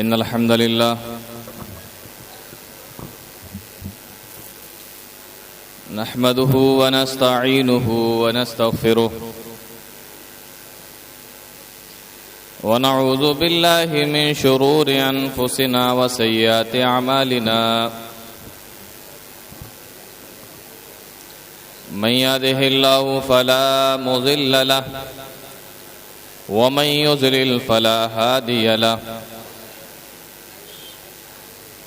إن الحمد لله نحمده ونستعينه ونستغفره ونعوذ بالله من شرور أنفسنا وسيئات أعمالنا من يهده الله فلا مضل له ومن يضلل فلا هادي له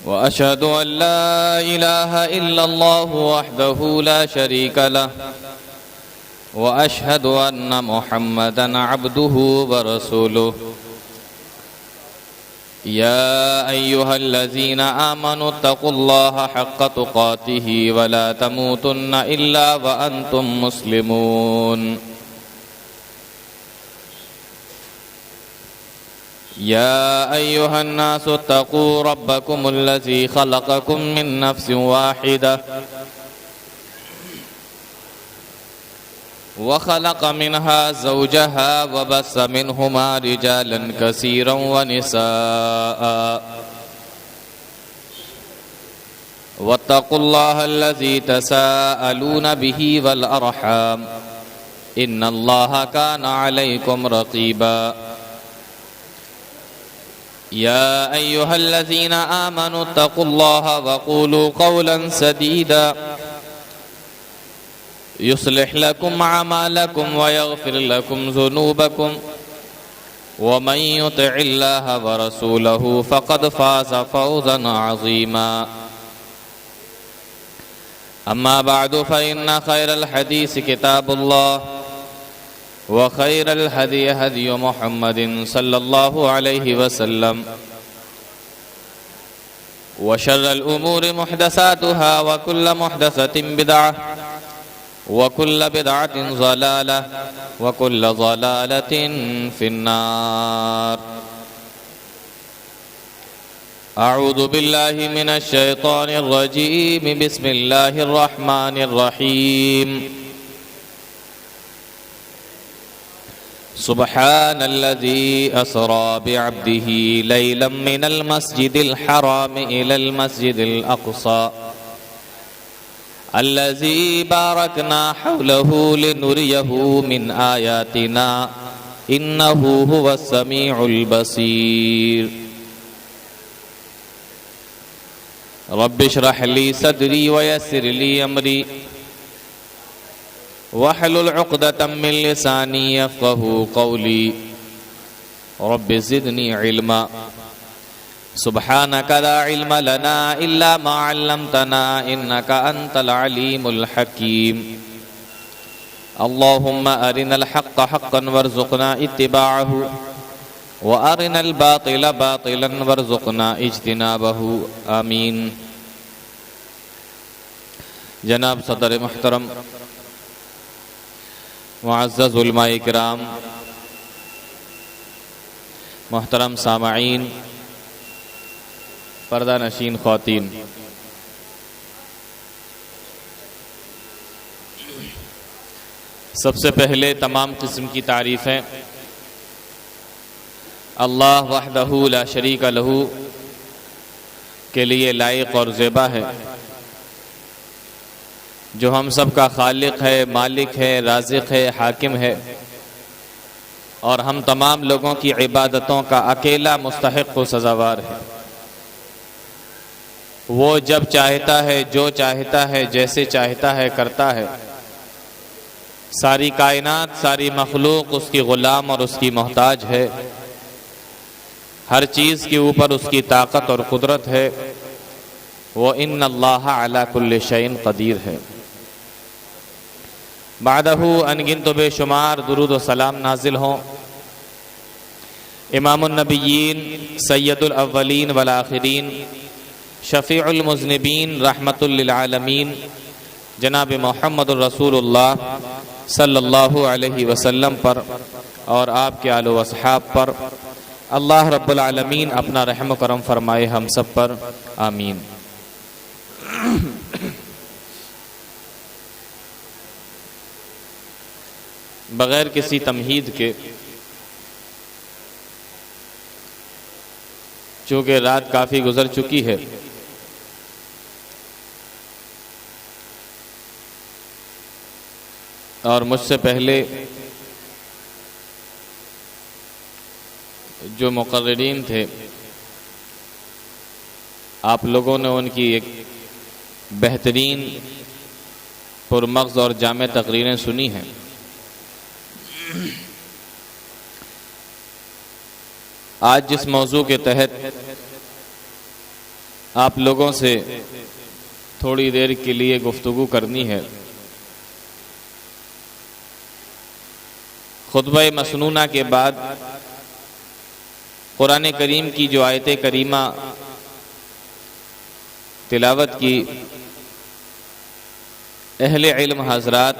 وأشهد أن لا إله إلا الله وحده لا شريك له وأشهد أن محمدا عبده ورسوله يا أيها الذين آمنوا اتقوا الله حق تقاته ولا تموتن إلا وأنتم مسلمون يا أيها الناس اتقوا ربكم الذي خلقكم من نفس واحدة وخلق منها زوجها وبث منهما رجالا كثيرا ونساء واتقوا الله الذي تساءلون به والأرحام إن الله كان عليكم رقيبا يا أيها الذين آمنوا اتقوا الله وقولوا قولا سديدا يصلح لكم أعمالكم ويغفر لكم ذنوبكم ومن يطع الله ورسوله فقد فاز فوزا عظيما أما بعد فإن خير الحديث كتاب الله وخير الهدي هدي محمد صلى الله عليه وسلم وشر الأمور محدثاتها وكل محدثة بدعة وكل بدعة ضلالة وكل ضلالة في النار أعوذ بالله من الشيطان الرجيم بسم الله الرحمن الرحيم سبحان الذي أسرى بعبده ليلا من المسجد الحرام إلى المسجد الأقصى الذي باركنا حوله لنريه من آياتنا إنه هو السميع البصير رب اشرح لي صدري ويسر لي أمري واحلل عقدة من لساني يفقهوا قولي رب زدني علما سبحانك لا علم لنا إلا ما علمتنا إنك أنت العليم الحكيم اللهم أرنا الحق حقا وارزقنا اتباعه وأرنا الباطل باطلا وارزقنا اجتنابه آمين جناب صدر محترم معزز علماء کرام محترم سامعین پردہ نشین خواتین سب سے پہلے تمام قسم کی تعریفیں اللہ وحدہ لا شریک لہ کے لیے لائق اور زیبا ہے جو ہم سب کا خالق ہے، مالک ہے، رازق ہے، حاکم ہے اور ہم تمام لوگوں کی عبادتوں کا اکیلا مستحق و سزاوار ہے۔ وہ جب چاہتا ہے، جو چاہتا ہے، جیسے چاہتا ہے کرتا ہے۔ ساری کائنات، ساری مخلوق اس کی غلام اور اس کی محتاج ہے۔ ہر چیز کے اوپر اس کی طاقت اور قدرت ہے۔ وہ ان اللہ علی کل شیء قدیر ہے۔ بعدہ انگنت و بے شمار درود و سلام نازل ہوں امام النبیین، سید الاولین والآخرین، شفیع المذنبین، رحمت للعالمین، جناب محمد الرسول اللہ صلی اللہ علیہ وسلم پر اور آپ کے آل و اصحاب پر اللہ رب العالمین اپنا رحم و کرم فرمائے ہم سب پر، آمین۔ بغیر کسی تمہید کے چونکہ رات کافی گزر چکی ہے اور مجھ سے پہلے جو مقررین تھے آپ لوگوں نے ان کی ایک بہترین پرمغز اور جامع تقریریں سنی ہیں. آج جس موضوع کے تحت آپ لوگوں سے تھوڑی دیر کے لیے گفتگو کرنی ہے، خطبہ مسنونہ کے بعد قرآن کریم کی جو آیت کریمہ تلاوت کی، اہل علم حضرات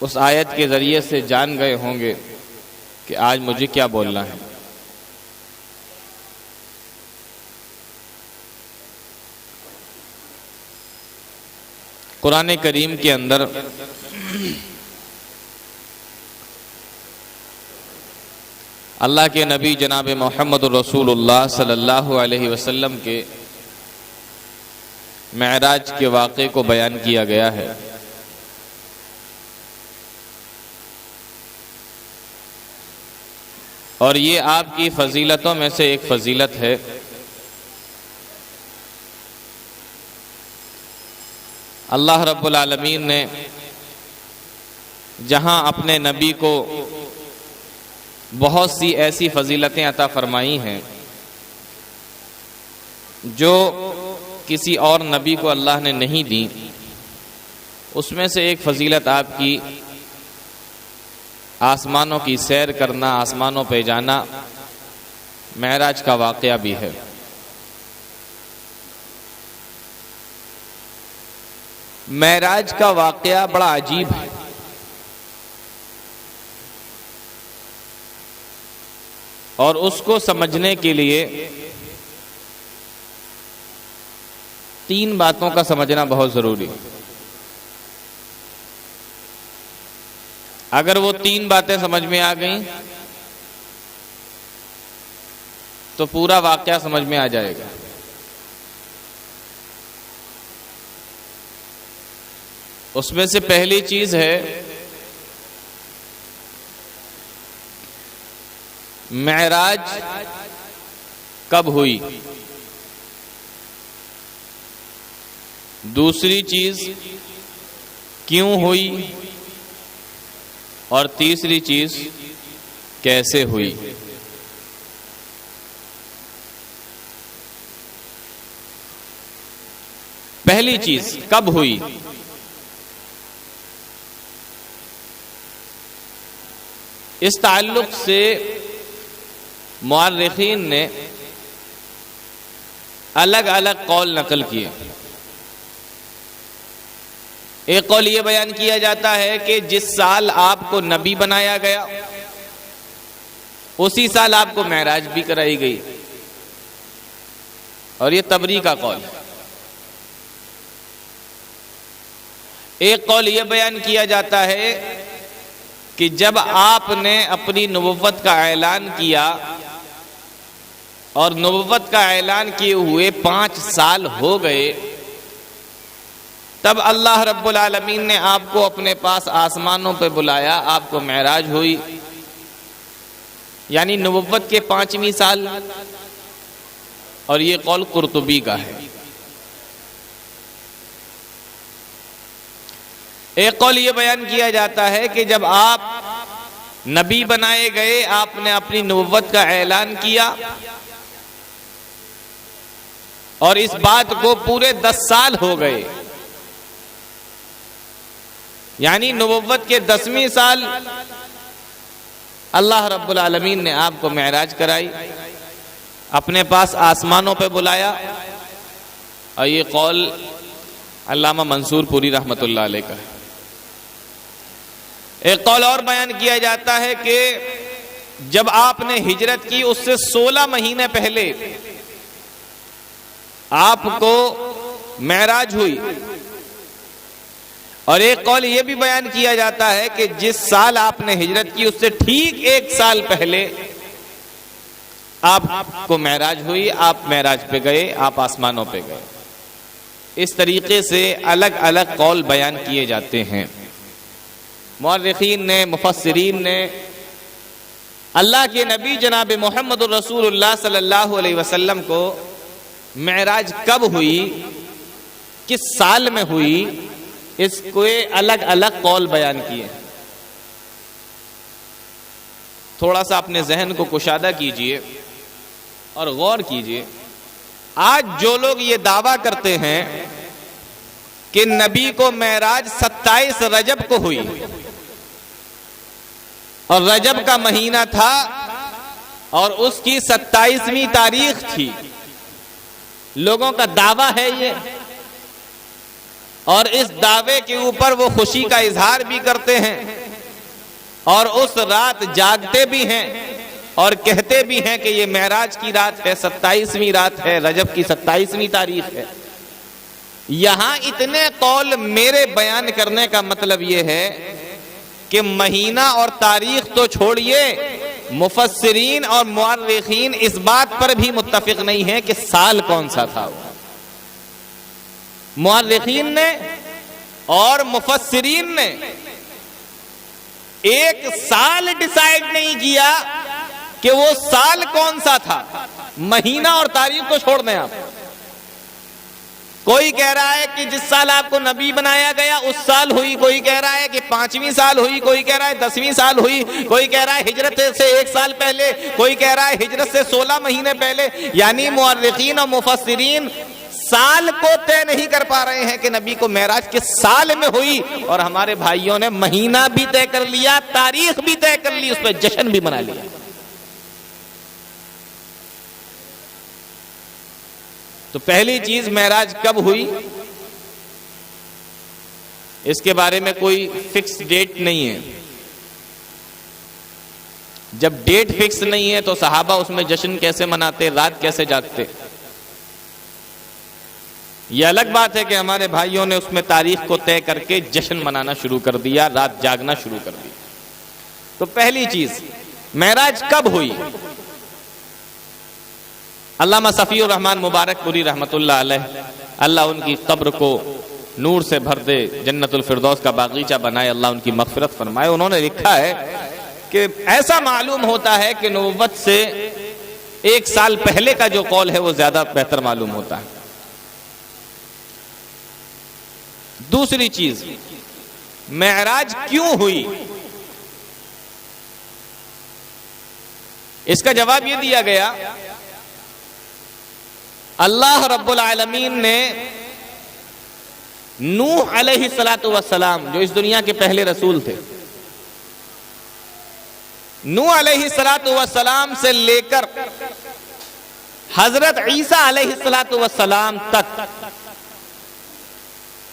اس آیت کے ذریعے سے جان گئے ہوں گے کہ آج مجھے کیا بولنا ہے. قرآن کریم کے اندر اللہ کے نبی جناب محمد رسول اللہ صلی اللہ علیہ وسلم کے معراج کے واقعے کو بیان کیا گیا ہے. اور یہ آپ کی فضیلتوں میں سے ایک فضیلت ہے. اللہ رب العالمین نے جہاں اپنے نبی کو بہت سی ایسی فضیلتیں عطا فرمائی ہیں جو کسی اور نبی کو اللہ نے نہیں دی، اس میں سے ایک فضیلت آپ کی آسمانوں کی سیر کرنا، آسمانوں پہ جانا، معراج کا واقعہ بھی ہے. معراج کا واقعہ بڑا عجیب ہے. اور اس کو سمجھنے کے لیے تین باتوں کا سمجھنا بہت ضروری ہے. اگر وہ تین باتیں سمجھ میں آ گئیں تو پورا واقعہ سمجھ میں آ جائے گا. اس میں سے پہلی چیز ہے معراج کب ہوئی، دوسری چیز کیوں ہوئی، اور تیسری چیز کیسے ہوئی. پہلی چیز کب ہوئی. اس تعلق سے مورخین نے الگ الگ قول نقل کیے. ایک قول یہ بیان کیا جاتا ہے کہ جس سال آپ کو نبی بنایا گیا اسی سال آپ کو معراج بھی کرائی گئی، اور یہ تبری کا قول ہے. ایک قول یہ بیان کیا جاتا ہے کہ جب آپ نے اپنی نبوت کا اعلان کیا اور نبوت کا اعلان کیے ہوئے 5 سال ہو گئے، تب اللہ رب العالمین نے آپ کو اپنے پاس آسمانوں پہ بلایا، آپ کو معراج ہوئی، یعنی نبوت کے 5ویں سال. اور یہ قول قرطبی کا ہے. ایک قول یہ بیان کیا جاتا ہے کہ جب آپ نبی بنائے گئے، آپ نے اپنی نبوت کا اعلان کیا اور اس بات کو پورے 10 سال ہو گئے، یعنی نبوت کے 10ویں سال اللہ رب العالمین نے آپ کو معراج کرائی، اپنے پاس آسمانوں پہ بلایا. اور یہ قول علامہ منصور پوری رحمت اللہ علیہ کا ہے. ایک قول اور بیان کیا جاتا ہے کہ جب آپ نے ہجرت کی اس سے 16 مہینے پہلے آپ کو معراج ہوئی. اور ایک قول یہ بھی بیان کیا جاتا ہے کہ جس سال آپ نے ہجرت کی اس سے ٹھیک 1 سال پہلے آپ کو معراج ہوئی، آپ معراج پہ گئے، آپ آسمانوں پہ گئے. اس طریقے سے الگ الگ قول بیان کیے جاتے ہیں. مورخین نے، مفسرین نے اللہ کے نبی جناب محمد الرسول اللہ صلی اللہ علیہ وسلم کو معراج کب ہوئی، کس سال میں ہوئی، اس کو الگ الگ قول بیان کیے. تھوڑا سا اپنے ذہن کو کشادہ کیجئے اور غور کیجئے. آج جو لوگ یہ دعویٰ کرتے ہیں کہ نبی کو معراج 27 رجب کو ہوئی اور رجب کا مہینہ تھا اور اس کی 27ویں تاریخ تھی، لوگوں کا دعویٰ ہے یہ، اور اس دعوے کے اوپر وہ خوشی کا اظہار بھی کرتے ہیں اور اس رات جاگتے بھی ہیں اور کہتے بھی ہیں کہ یہ معراج کی رات ہے، 27ویں رات ہے، رجب کی 27ویں تاریخ ہے. یہاں اتنے قول میرے بیان کرنے کا مطلب یہ ہے کہ مہینہ اور تاریخ تو چھوڑیے، مفسرین اور مورخین اس بات پر بھی متفق نہیں ہیں کہ سال کون سا تھا. مورخین نے اور مفسرین نے ایک سال ڈیسائیڈ نہیں کیا کہ وہ سال کون سا تھا. مہینہ اور تاریخ کو چھوڑ دیں آپ. کوئی کہہ رہا ہے کہ جس سال آپ کو نبی بنایا گیا اس سال ہوئی، کوئی کہہ رہا ہے کہ 5ویں سال ہوئی، کوئی کہہ رہا ہے 10ویں سال ہوئی، کوئی کہہ رہا ہے ہجرت سے 1 سال پہلے، کوئی کہہ رہا ہے ہجرت سے 16 مہینے پہلے. یعنی مورخین اور مفسرین سال کو طے نہیں کر پا رہے ہیں کہ نبی کو معراج کس سال میں ہوئی، اور ہمارے بھائیوں نے مہینہ بھی طے کر لیا، تاریخ بھی طے کر لی، اس پہ جشن بھی منا لیا. تو پہلی چیز معراج کب ہوئی اس کے بارے میں کوئی فکس ڈیٹ نہیں ہے. جب ڈیٹ فکس نہیں ہے تو صحابہ اس میں جشن کیسے مناتے، رات کیسے جاگتے؟ یہ الگ بات ہے کہ ہمارے بھائیوں نے اس میں تاریخ کو طے کر کے جشن منانا شروع کر دیا، رات جاگنا شروع کر دیا. تو پہلی چیز معراج کب ہوئی؟ علامہ صفی الرحمن مبارک پوری رحمت اللہ علیہ، اللہ ان کی قبر کو نور سے بھر دے، جنت الفردوس کا باغیچہ بنائے، اللہ ان کی مغفرت فرمائے. انہوں نے لکھا ہے کہ ایسا معلوم ہوتا ہے کہ نبوت سے 1 سال پہلے کا جو قول ہے وہ زیادہ بہتر معلوم ہوتا ہے. دوسری چیز، معراج کیوں ہوئی؟ اس کا جواب یہ دیا گیا، اللہ رب العالمین نے نوح علیہ السلام جو اس دنیا کے پہلے رسول تھے، نوح علیہ السلام سے لے کر حضرت عیسیٰ علیہ السلام تک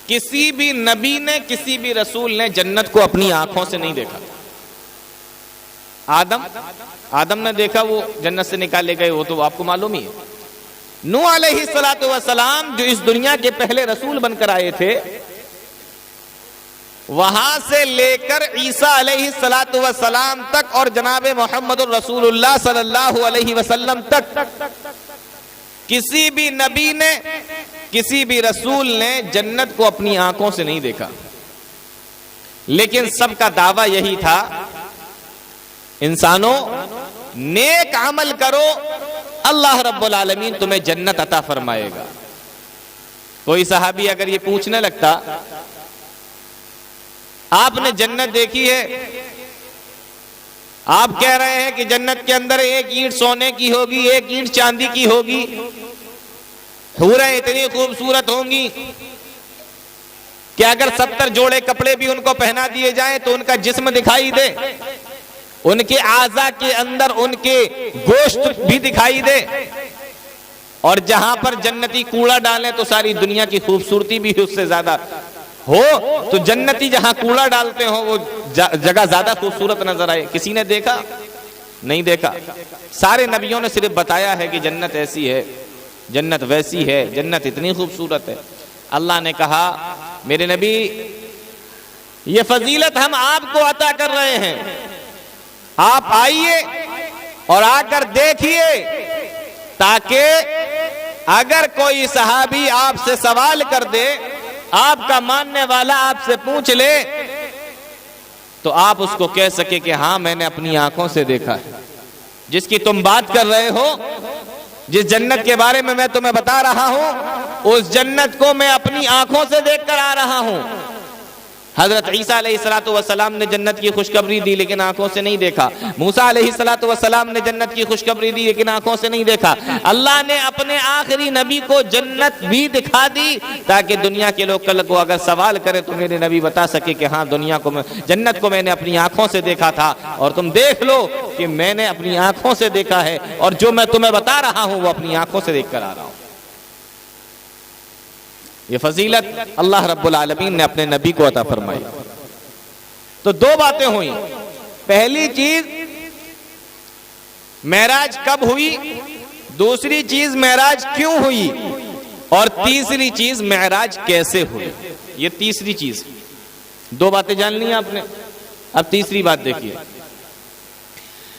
کسی بھی نبی نے، کسی بھی رسول نے جنت کو اپنی آنکھوں سے نہیں دیکھا. آدم نے دیکھا، وہ جنت سے نکالے گئے، وہ تو آپ کو معلوم ہی ہے. نوح علیہ السلام جو اس دنیا کے پہلے رسول بن کر آئے تھے، وہاں سے لے کر عیسیٰ علیہ السلام تک اور جناب محمد الرسول اللہ صلی اللہ علیہ وسلم تک کسی بھی نبی نے، کسی بھی رسول نے جنت کو اپنی آنکھوں سے نہیں دیکھا. لیکن سب کا دعویٰ یہی تھا، انسانوں نیک عمل کرو، اللہ رب العالمین تمہیں جنت عطا فرمائے گا. کوئی صحابی اگر یہ پوچھنے لگتا، آپ نے جنت دیکھی ہے، آپ کہہ رہے ہیں کہ جنت کے اندر 1 اینٹ سونے کی ہوگی، 1 اینٹ چاندی کی ہوگی، حوریں اتنی خوبصورت ہوں گی کہ اگر 70 جوڑے کپڑے بھی ان کو پہنا دیے جائیں تو ان کا جسم دکھائی دے، ان کے اعضاء کے اندر ان کے گوشت بھی دکھائی دے، اور جہاں پر جنتی کوڑا ڈالیں تو ساری دنیا کی خوبصورتی بھی اس سے زیادہ ہو، تو جنتی جہاں کوڑا ڈالتے ہو وہ جگہ زیادہ خوبصورت نظر آئے. کسی نے دیکھا؟ نہیں دیکھا. سارے نبیوں نے صرف بتایا ہے کہ جنت ایسی ہے، جنت ویسی ہے، جنت اتنی خوبصورت ہے. اللہ نے کہا، میرے نبی یہ فضیلت ہم آپ کو عطا کر رہے ہیں، آپ آئیے اور آ کر دیکھیے تاکہ اگر کوئی صحابی آپ سے سوال کر دے، آپ کا ماننے والا آپ سے پوچھ لے، تو آپ اس کو کہہ سکے کہ ہاں میں نے اپنی آنکھوں سے دیکھا ہے۔ جس کی تم بات کر رہے ہو، جس جنت کے بارے میں تمہیں بتا رہا ہوں، اس جنت کو میں اپنی آنکھوں سے دیکھ کر آ رہا ہوں۔ حضرت عیسیٰ علیہ السلام نے جنت کی خوشخبری دی لیکن آنکھوں سے نہیں دیکھا۔ موسیٰ علیہ السلام نے جنت کی خوشخبری دی لیکن آنکھوں سے نہیں دیکھا۔ اللہ نے اپنے آخری نبی کو جنت بھی دکھا دی تاکہ دنیا کے لوگ کل کو اگر سوال کرے تو میرے نبی بتا سکے کہ ہاں جنت کو میں نے اپنی آنکھوں سے دیکھا تھا، اور تم دیکھ لو کہ میں نے اپنی آنکھوں سے دیکھا ہے، اور جو میں تمہیں بتا رہا ہوں وہ اپنی آنکھوں سے دیکھ کر آ رہا ہوں۔ یہ فضیلت اللہ رب العالمین نے اپنے نبی کو عطا فرمائی۔ تو دو باتیں ہوئیں، پہلی چیز معراج کب ہوئی، دوسری چیز معراج کیوں ہوئی، اور تیسری چیز معراج کیسے ہوئی۔ یہ تیسری چیز، دو باتیں جان لی ہیں آپ نے، اب تیسری بات دیکھیے۔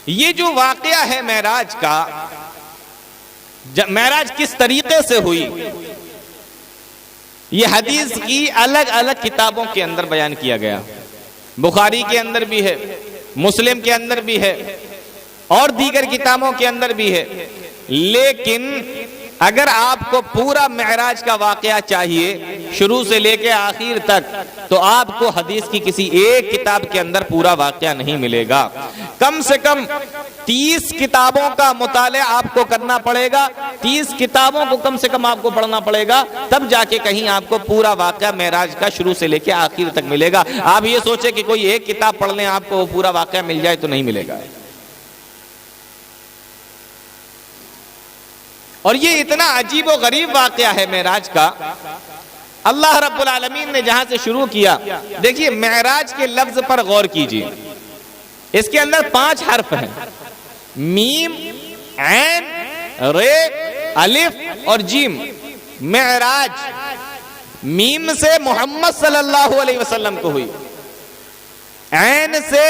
یہ جو واقعہ ہے معراج کا، معراج کس طریقے سے ہوئی، یہ حدیث کی الگ الگ کتابوں کے اندر بیان کیا گیا۔ بخاری کے اندر بھی ہے، مسلم کے اندر بھی ہے، اور دیگر کتابوں کے اندر بھی ہے۔ لیکن اگر آپ کو پورا معراج کا واقعہ چاہیے شروع سے لے کے آخر تک، تو آپ کو حدیث کی کسی ایک کتاب کے اندر پورا واقعہ نہیں ملے گا۔ کم سے کم 30 کتابوں کا مطالعہ آپ کو کرنا پڑے گا، 30 کتابوں کو کم سے کم آپ کو پڑھنا پڑے گا، تب جا کے کہیں آپ کو پورا واقعہ معراج کا شروع سے لے کے آخر تک ملے گا۔ آپ یہ سوچیں کہ کوئی ایک کتاب پڑھ لیں آپ کو وہ پورا واقعہ مل جائے، تو نہیں ملے گا۔ اور یہ اتنا عجیب و غریب واقعہ ہے معراج کا۔ اللہ رب العالمین نے جہاں سے شروع کیا، دیکھیے معراج کے لفظ پر غور کیجیے، اس کے اندر 5 حرف ہیں، میم، عین، رے، الف اور جیم۔ معراج میم سے محمد صلی اللہ علیہ وسلم کو ہوئی، عین سے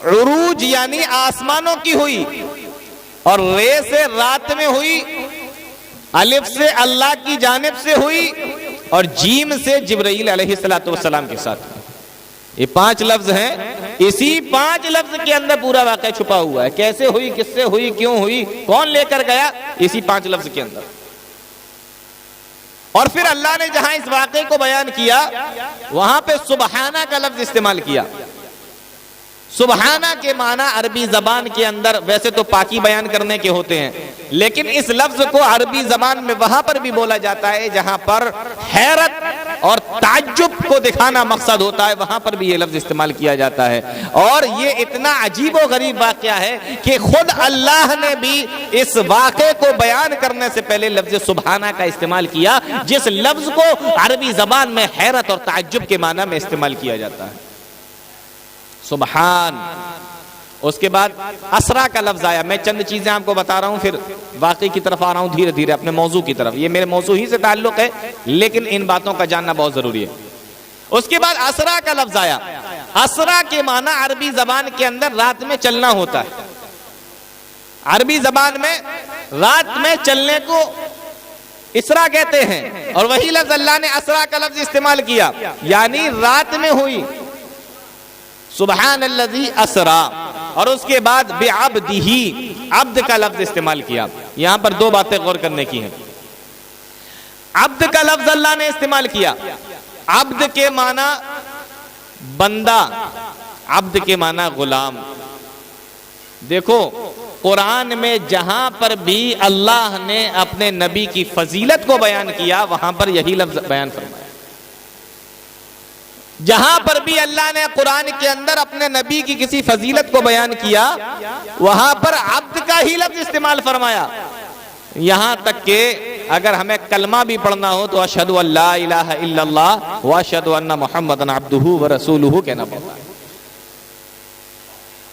عروج یعنی آسمانوں کی ہوئی، اور رے سے رات میں ہوئی، الف سے اللہ کی جانب سے ہوئی، اور جیم سے جبرائیل علیہ السلام کے ساتھ۔ یہ 5 لفظ ہیں، اسی 5 لفظ کے اندر پورا واقعہ چھپا ہوا ہے۔ کیسے ہوئی، کس سے ہوئی، کیوں ہوئی، کون لے کر گیا، اسی 5 لفظ کے اندر۔ اور پھر اللہ نے جہاں اس واقعے کو بیان کیا، وہاں پہ سبحانہ کا لفظ استعمال کیا۔ سبحانہ کے معنی عربی زبان کے اندر ویسے تو پاکی بیان کرنے کے ہوتے ہیں، لیکن اس لفظ کو عربی زبان میں وہاں پر بھی بولا جاتا ہے جہاں پر حیرت اور تعجب کو دکھانا مقصد ہوتا ہے، وہاں پر بھی یہ لفظ استعمال کیا جاتا ہے۔ اور یہ اتنا عجیب و غریب واقعہ ہے کہ خود اللہ نے بھی اس واقعے کو بیان کرنے سے پہلے لفظ سبحانہ کا استعمال کیا، جس لفظ کو عربی زبان میں حیرت اور تعجب کے معنی میں استعمال کیا جاتا ہے، سبحان۔ اس کے بعد اسرا کا لفظ آیا۔ میں چند چیزیں آپ کو بتا رہا ہوں، پھر واقعی کی طرف آ رہا ہوں دھیرے دھیرے اپنے موضوع کی طرف۔ یہ میرے موضوع ہی سے تعلق ہے لیکن ان باتوں کا جاننا بہت ضروری ہے۔ اس کے بعد اسرا کا لفظ آیا۔ اسرا کے معنی عربی زبان کے اندر رات میں چلنا ہوتا ہے، عربی زبان میں رات میں چلنے کو اسرا کہتے ہیں، اور وہی لفظ اللہ نے اسرا کا لفظ استعمال کیا، یعنی رات میں ہوئی، سبحان الذی اسرا۔ اور اس کے بعد بعبدہ، عبد کا لفظ استعمال کیا۔ یہاں پر 2 باتیں غور کرنے کی ہیں۔ عبد کا لفظ اللہ نے استعمال کیا، عبد کے معنی بندہ، عبد کے معنی غلام۔ دیکھو قرآن میں جہاں پر بھی اللہ نے اپنے نبی کی فضیلت کو بیان کیا، وہاں پر یہی لفظ بیان فرمایا۔ جہاں پر بھی اللہ نے قرآن کے اندر اپنے نبی کی کسی فضیلت کو بیان کیا، وہاں پر عبد کا ہی لفظ استعمال فرمایا۔ یہاں تک کہ اگر ہمیں کلمہ بھی پڑھنا ہو تو اشہد ان لا الہ الا اللہ واشہد ان محمدًا عبدہ ورسولہ کہنا پڑتا ہے۔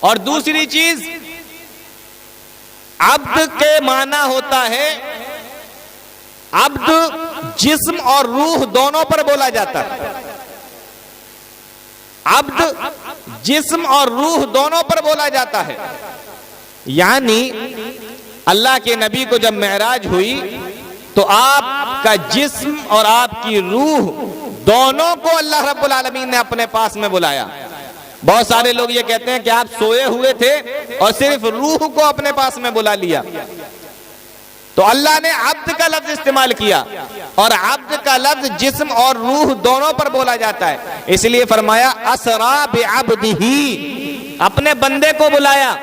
اور دوسری چیز، عبد کے معنی ہوتا ہے، عبد جسم اور روح دونوں پر بولا جاتا ہے، عبد جسم اور روح دونوں پر بولا جاتا ہے۔ یعنی اللہ کے نبی کو جب معراج ہوئی تو آپ کا جسم اور آپ کی روح دونوں کو اللہ رب العالمین نے اپنے پاس میں بلایا. بہت سارے لوگ یہ کہتے ہیں کہ آپ سوئے ہوئے تھے اور صرف روح کو اپنے پاس میں بلا لیا. تو اللہ نے عبد کا لفظ استعمال کیا اور عبد کا لفظ جسم اور روح دونوں پر بولا جاتا ہے. اس لیے فرمایا اسرا بعبدہ، اپنے بندے کو بلایا.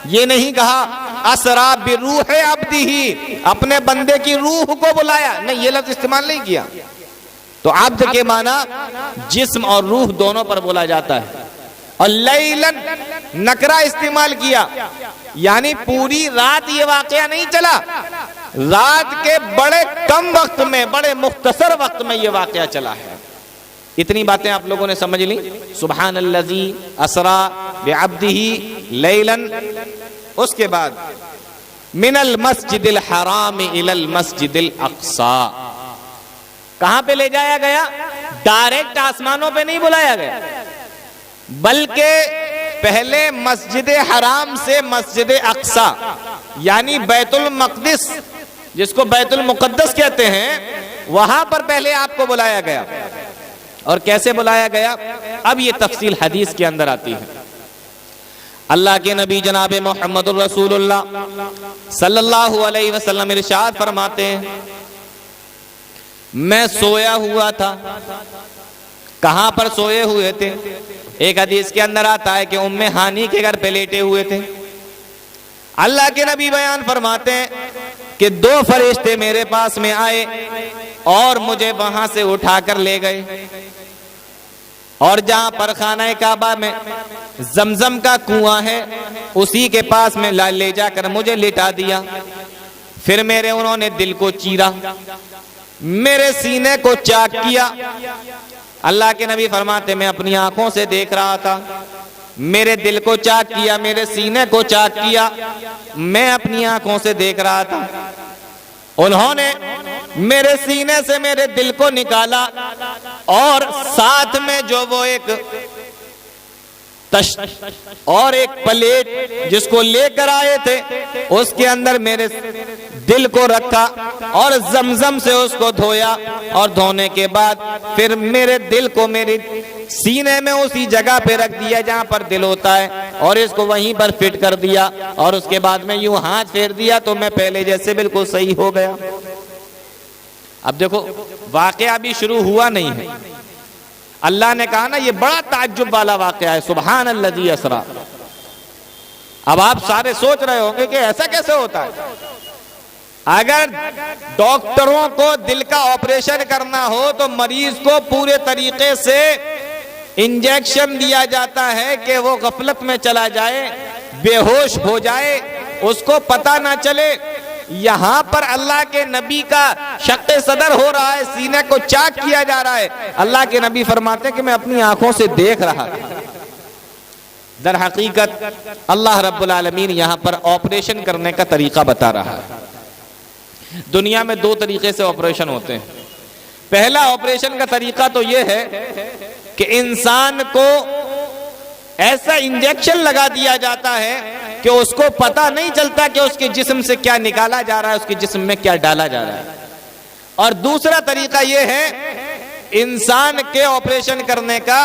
یہ نہیں کہا اسرا بروح عبدہ، اپنے بندے کی روح کو بلایا، نہیں، یہ لفظ استعمال نہیں کیا. تو عبد کے معنی جسم اور روح دونوں پر بولا جاتا ہے. اور لیلن نکرہ استعمال کیا، یعنی پوری رات یہ واقعہ نہیں چلا، رات کے بڑے کم وقت میں، بڑے مختصر وقت میں یہ واقعہ چلا ہے. اتنی باتیں آپ لوگوں نے سمجھ لی. سبحان الذی اسرا بعبدہ لیلن. اس کے بعد من المسجد الحرام الی المسجد الاقصی. کہاں پہ لے جایا گیا؟ ڈائریکٹ آسمانوں پہ نہیں بلایا گیا، بلکہ پہلے مسجد حرام سے مسجد اقصی یعنی بیت المقدس، جس کو بیت المقدس کہتے ہیں، وہاں پر پہلے آپ کو بلایا گیا. اور کیسے بلایا گیا اب یہ تفصیل حدیث کے اندر آتی ہے. اللہ کے نبی جناب محمد الرسول اللہ صلی اللہ علیہ وسلم ارشاد فرماتے ہیں میں سویا ہوا تھا. کہاں پر سوئے ہوئے تھے؟ ایک حدیث کے اندر آتا ہے کہ ام ہانی کے گھر پہ لیٹے ہوئے تھے. اللہ کے نبی بیان فرماتے ہیں کہ 2 فرشتے میرے پاس میں آئے اور مجھے وہاں سے اٹھا کر لے گئے، اور جہاں پر خانہ کعبہ میں زمزم کا کنواں ہے اسی کے پاس میں لے جا کر مجھے لٹا دیا. پھر انہوں نے دل کو چیرا، میرے سینے کو چاک کیا. اللہ کے نبی فرماتے میں اپنی آنکھوں سے دیکھ رہا تھا، میرے دل کو چاک کیا، میرے سینے کو چاک کیا، میں اپنی آنکھوں سے دیکھ رہا تھا. انہوں نے میرے سینے سے میرے دل کو نکالا اور ساتھ میں جو وہ ایک اور ایک پلیٹ جس کو لے کر آئے تھے اس کے اندر میرے دل کو رکھا اور زمزم سے اس کو دھویا، اور دھونے کے بعد پھر میرے دل کو میرے سینے میں اسی جگہ پہ رکھ دیا جہاں پر دل ہوتا ہے، اور اس کو وہیں پر فٹ کر دیا، اور اس کے بعد میں یوں ہاتھ پھیر دیا تو میں پہلے جیسے بالکل صحیح ہو گیا. اب دیکھو واقعہ ابھی شروع ہوا نہیں ہے، اللہ نے کہا نا یہ بڑا تعجب والا واقعہ ہے. سبحان الذی اسرا. اب آپ سارے سوچ رہے ہوں گے کہ ایسا کیسے ہوتا ہے؟ اگر ڈاکٹروں کو دل کا آپریشن کرنا ہو تو مریض کو پورے طریقے سے انجیکشن دیا جاتا ہے کہ وہ غفلت میں چلا جائے، بے ہوش ہو جائے، اس کو پتہ نہ چلے. یہاں پر اللہ کے نبی کا شق صدر ہو رہا ہے، سینے کو چاک کیا جا رہا ہے. اللہ کے نبی فرماتے ہیں کہ میں اپنی آنکھوں سے دیکھ رہا تھا. در حقیقت اللہ رب العالمین یہاں پر آپریشن کرنے کا طریقہ بتا رہا ہے. دنیا میں 2 طریقے سے آپریشن ہوتے ہیں. پہلا آپریشن کا طریقہ تو یہ ہے کہ انسان کو ایسا انجیکشن لگا دیا جاتا ہے کہ اس کو پتہ نہیں چلتا کہ اس کے جسم سے کیا نکالا جا رہا ہے، اس کے جسم میں کیا ڈالا جا رہا ہے. اور دوسرا طریقہ یہ ہے انسان کے آپریشن کرنے کا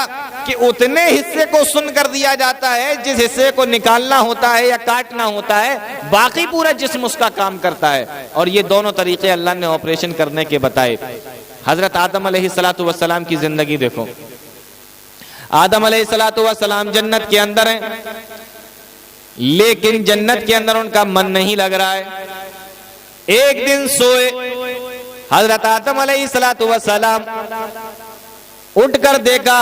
کہ اتنے حصے کو سن کر دیا جاتا ہے جس حصے کو نکالنا ہوتا ہے یا کاٹنا ہوتا ہے، باقی پورا جسم اس کا کام کرتا ہے. اور یہ دونوں طریقے اللہ نے آپریشن کرنے کے بتائے. حضرت آدم علیہ السلام کی زندگی دیکھو. آدم علیہ السلام جنت کے اندر ہیں، لیکن جنت کے اندر ان کا من نہیں لگ رہا ہے. ایک دن سوئے حضرت آدم علیہ السلام، اٹھ کر دیکھا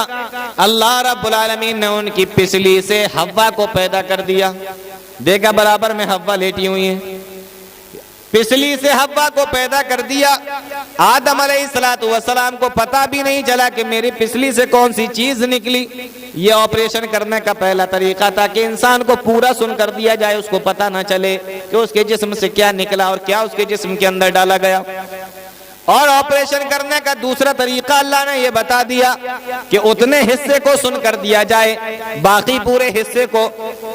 اللہ رب العالمین نے ان کی پسلی سے حوا کو پیدا کر دیا. دیکھا برابر میں حوا لیٹی ہوئی ہیں، پسلی سے حوا کو پیدا کر دیا. آدم علیہ السلام کو پتا بھی نہیں چلا کہ میری پسلی سے کون سی چیز نکلی. یہ آپریشن کرنے کا پہلا طریقہ تھا کہ انسان کو پورا سن کر دیا جائے، اس کو پتا نہ چلے کہ اس کے جسم سے کیا نکلا اور کیا اس کے جسم کے اندر ڈالا گیا. اور آپریشن کرنے کا دوسرا طریقہ اللہ نے یہ بتا دیا کہ اتنے حصے کو سن کر دیا جائے، باقی پورے حصے کو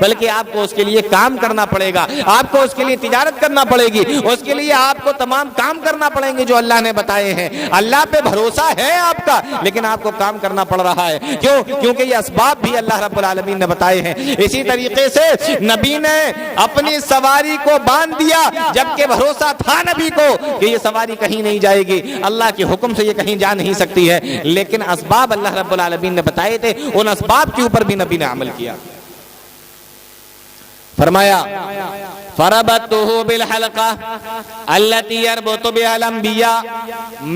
بلکہ آپ کو اس کے لیے کام کرنا پڑے گا، آپ کو اس کے لیے تجارت کرنا پڑے گی، اس کے لیے آپ کو تمام کام کرنا پڑیں گے جو اللہ نے بتائے ہیں۔ اللہ پہ بھروسہ ہے آپ کا، لیکن آپ کو کام کرنا پڑ رہا ہے، کیوں؟ کیونکہ یہ اسباب بھی اللہ رب العالمین نے بتائے ہیں۔ اسی طریقے سے نبی نے اپنی سواری کو باندھ دیا، جبکہ بھروسہ تھا نبی کو کہ یہ سواری کہیں نہیں جائے گی، اللہ کے حکم سے یہ کہیں جا نہیں سکتی ہے، لیکن اسباب اللہ رب العالمین نے بتائے تھے، ان اسباب کے اوپر بھی نبی نے عمل کیا۔ فرمایا فربطتہ بالحلقہ التی یربط بها الانبیاء،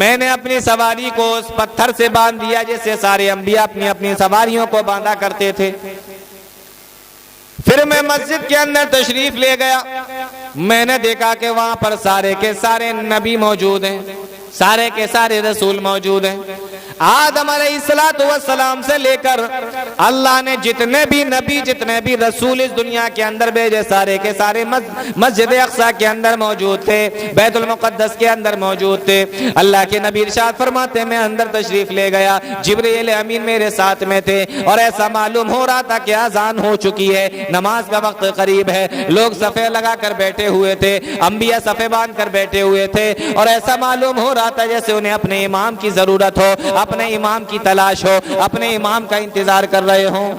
میں نے اپنی سواری کو اس پتھر سے باندھ دیا جیسے سارے انبیاء اپنی اپنی سواریوں کو باندھا کرتے تھے۔ پھر میں مسجد کے اندر تشریف لے گیا، میں نے دیکھا کہ وہاں پر سارے کے سارے نبی موجود ہیں، سارے کے سارے رسول موجود ہیں۔ آدم علیہ السلام سے لے کر اللہ نے جتنے بھی نبی جتنے بھی رسول اس دنیا کے اندر بھیجے، سارے کے سارے مسجد اقصی کے اندر موجود تھے، بیت المقدس کے اندر موجود تھے۔ اللہ کے نبی ارشاد فرماتے میں اندر تشریف لے گیا، جبرائیل امین میرے ساتھ میں تھے، اور ایسا معلوم ہو رہا تھا کہ اذان ہو چکی ہے، نماز کا وقت قریب ہے، لوگ صفے لگا کر بیٹھے ہوئے تھے، انبیاء صفے باندھ کر بیٹھے ہوئے تھے، اور ایسا معلوم ہو رہا تھا جیسے انہیں اپنے امام کی ضرورت ہو، اپنے امام کی تلاش ہو، اپنے امام کا انتظار کر رہے ہوں۔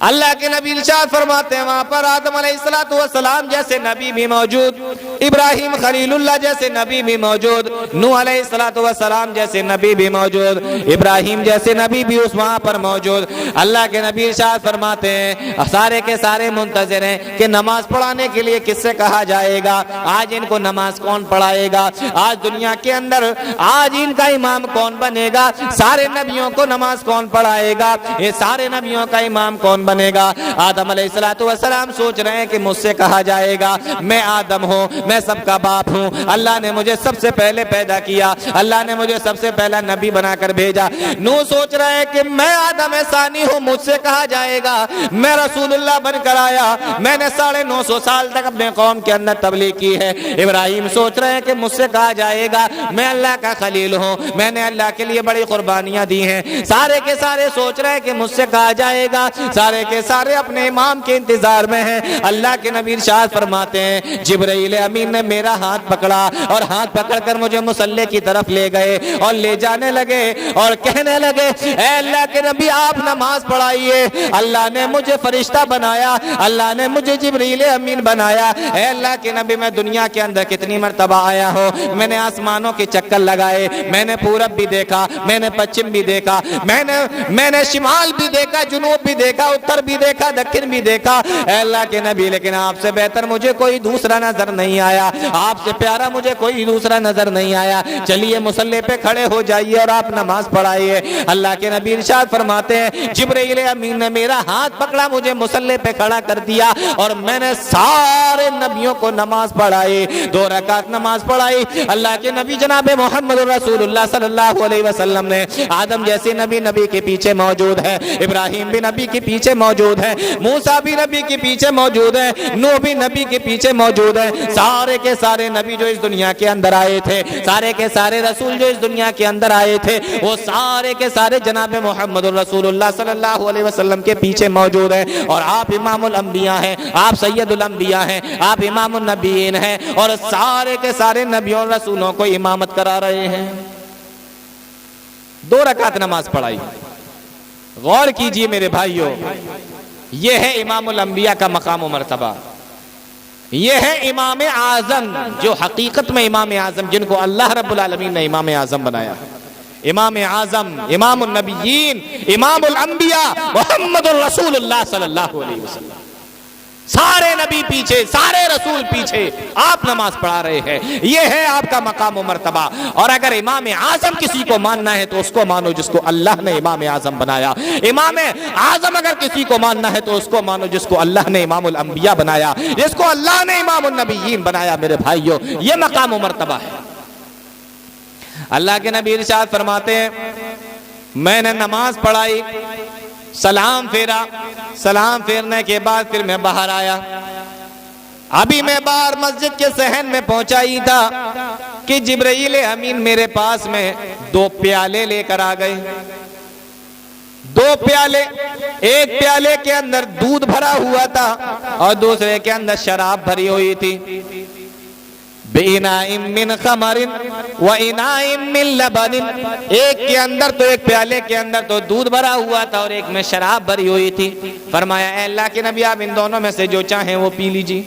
اللہ کے نبی ارشاد فرماتے ہیں وہاں پر آدم علیہ السلام جیسے نبی بھی موجود، ابراہیم خلیل اللہ جیسے نبی بھی موجود، نوح علیہ السلام جیسے نبی بھی موجود، ابراہیم جیسے نبی بھی اس وہاں پر موجود۔ اللہ کے نبی ارشاد فرماتے ہیں سارے کے سارے منتظر ہیں کہ نماز پڑھانے کے لیے کس سے کہا جائے گا، آج ان کو نماز کون پڑھائے گا، آج دنیا کے اندر آج ان کا امام کون بنے گا، سارے نبیوں کو نماز کون پڑھائے گا، یہ سارے نبیوں کا امام کون بنے گا۔ آدم علیہ السلام سوچ رہے ہیں کہ مجھ سے کہا جائے گا، میں آدم ہوں، میں سب کا باپ ہوں، اللہ نے مجھے سب سے پہلے پیدا کیا، اللہ نے مجھے سب سے پہلا نبی بنا کر بھیجا۔ نوح سوچ رہے ہیں کہ میں آدم ثانی ہوں، مجھ سے کہا جائے گا، میں رسول اللہ بن کر آیا، میں نے 950 سال تک اپنے قوم کے اندر تبلیغ کی ہے۔ ابراہیم سوچ رہے ہیں کہ مجھ سے کہا جائے گا، میں اللہ کا خلیل ہوں، میں نے اللہ کے لیے بڑی قربانیاں دی ہیں۔ سارے کے سارے سوچ رہے ہیں کہ مجھ سے کہا جائے گا، سارے کے سارے اپنے امام کے انتظار میں ہیں۔ اللہ کے نبی ارشاد فرماتے ہیں جبرائیل امین نے میرا ہاتھ پکڑا اور ہاتھ پکڑ کر مجھے مصلی کی طرف لے گئے اور لے جانے لگے اور کہنے لگے اے اللہ کے نبی آپ نماز پڑھائیے، اللہ نے مجھے فرشتہ بنایا، اللہ نے مجھے جبرائیل امین بنایا۔ اے اللہ کے نبی میں دنیا کے اندر کتنی مرتبہ آیا ہوں، میں نے آسمانوں کے چکر لگائے، میں نے پورب بھی دیکھا، میں نے پچھم بھی دیکھا، میں نے شمال بھی دیکھا، جنوب بھی دیکھا، اتر بھی دیکھا، دکن بھی دیکھا۔ اے اللہ کے نبی لیکن آپ سے بہتر مجھے کوئی دوسرا نظر نہیں آیا، آپ سے پیارا مجھے کوئی دوسرا نظر نہیں آیا، چلیے مصلی پہ کھڑے ہو جائیے اور آپ نماز پڑھائیے۔ اللہ کے نبی ارشاد فرماتے ہیں جبرائیل امین نے میرا ہاتھ پکڑا، مجھے مصلی پہ کھڑا کر دیا اور میں نے سارے نبیوں کو نماز پڑھائی، 2 رکعت نماز پڑھائی۔ اللہ کے نبی جناب محمد رسول اللہ صلی اللہ علیہ وسلم نے آدم جیسے نبی کے پیچھے موجود ہے، ابراہیم بھی نبی کے پیچھے موجود ہے، موسیٰ بھی نبی کے پیچھے موجود ہے، نوح بھی نبی کے پیچھے موجود ہے۔ سارے کے سارے نبی جو اس دنیا کے اندر آئے تھے، سارے کے سارے رسول جو اس دنیا کے اندر آئے تھے، وہ سارے کے سارے جناب محمد رسول اللہ صلی اللہ علیہ وسلم کے پیچھے موجود ہیں۔ اور آپ امام الانبیاء ہیں، آپ سید الانبیاء ہیں، آپ امام النبیین ہیں، اور سارے کے سارے نبیوں اور رسولوں کو امامت کرا رہے ہیں۔ 2 رکعت نماز پڑھائی۔ غور کیجئے میرے بھائیوں، یہ ہے امام الانبیاء کا مقام و مرتبہ، یہ ہے امام اعظم جو حقیقت میں امام اعظم جن کو اللہ رب العالمین نے امام اعظم بنایا، امام اعظم، امام النبیین، امام الانبیاء محمد الرسول اللہ صلی اللہ علیہ وسلم۔ سارے نبی پیچھے، سارے رسول پیچھے، آپ نماز پڑھا رہے ہیں، یہ ہے آپ کا مقام و مرتبہ۔ اور اگر امام اعظم کسی کو ماننا ہے تو اس کو مانو جس کو اللہ نے امام اعظم بنایا، امام اعظم اگر کسی کو ماننا ہے تو اس کو مانو جس کو اللہ نے امام الانبیاء بنایا، جس کو اللہ نے امام النبیین بنایا۔ میرے بھائیوں یہ مقام و مرتبہ ہے۔ اللہ کے نبی ارشاد فرماتے ہیں میں نے نماز پڑھائی، سلام پھیرا، سلام پھیرنے کے بعد پھر میں باہر آیا، ابھی میں باہر مسجد کے صحن میں پہنچا ہی تھا کہ جبرائیل امین میرے پاس میں 2 پیالے لے کر آ گئے۔ دو پیالے، ایک پیالے کے اندر دودھ بھرا ہوا تھا اور دوسرے کے اندر شراب بھری ہوئی تھی. بِإِنَاءٍ مِّنْ خَمَرٍ وَإِنَاءٍ مِّن لَبَنٍ، ایک کے اندر تو ایک پیالے کے اندر تو دودھ بھرا ہوا تھا اور ایک میں شراب بھری ہوئی تھی. فرمایا اے اللہ کے نبی آپ ان دونوں میں سے جو چاہیں وہ پی لیجیے،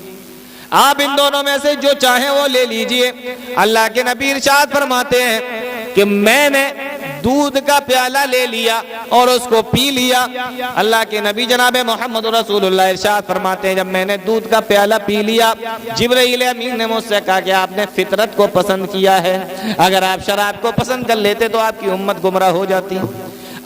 آپ ان دونوں میں سے جو چاہیں وہ لے لیجئے. اللہ کے نبی ارشاد فرماتے ہیں کہ میں نے دودھ کا پیالہ لے لیا اور اس کو پی لیا. اللہ کے نبی جناب محمد رسول اللہ ارشاد فرماتے ہیں جب میں نے دودھ کا پیالہ پی لیا، جبرائیل امین نے مجھ سے کہا کہ آپ نے فطرت کو پسند کیا ہے. اگر آپ شراب کو پسند کر لیتے تو آپ کی امت گمراہ ہو جاتی.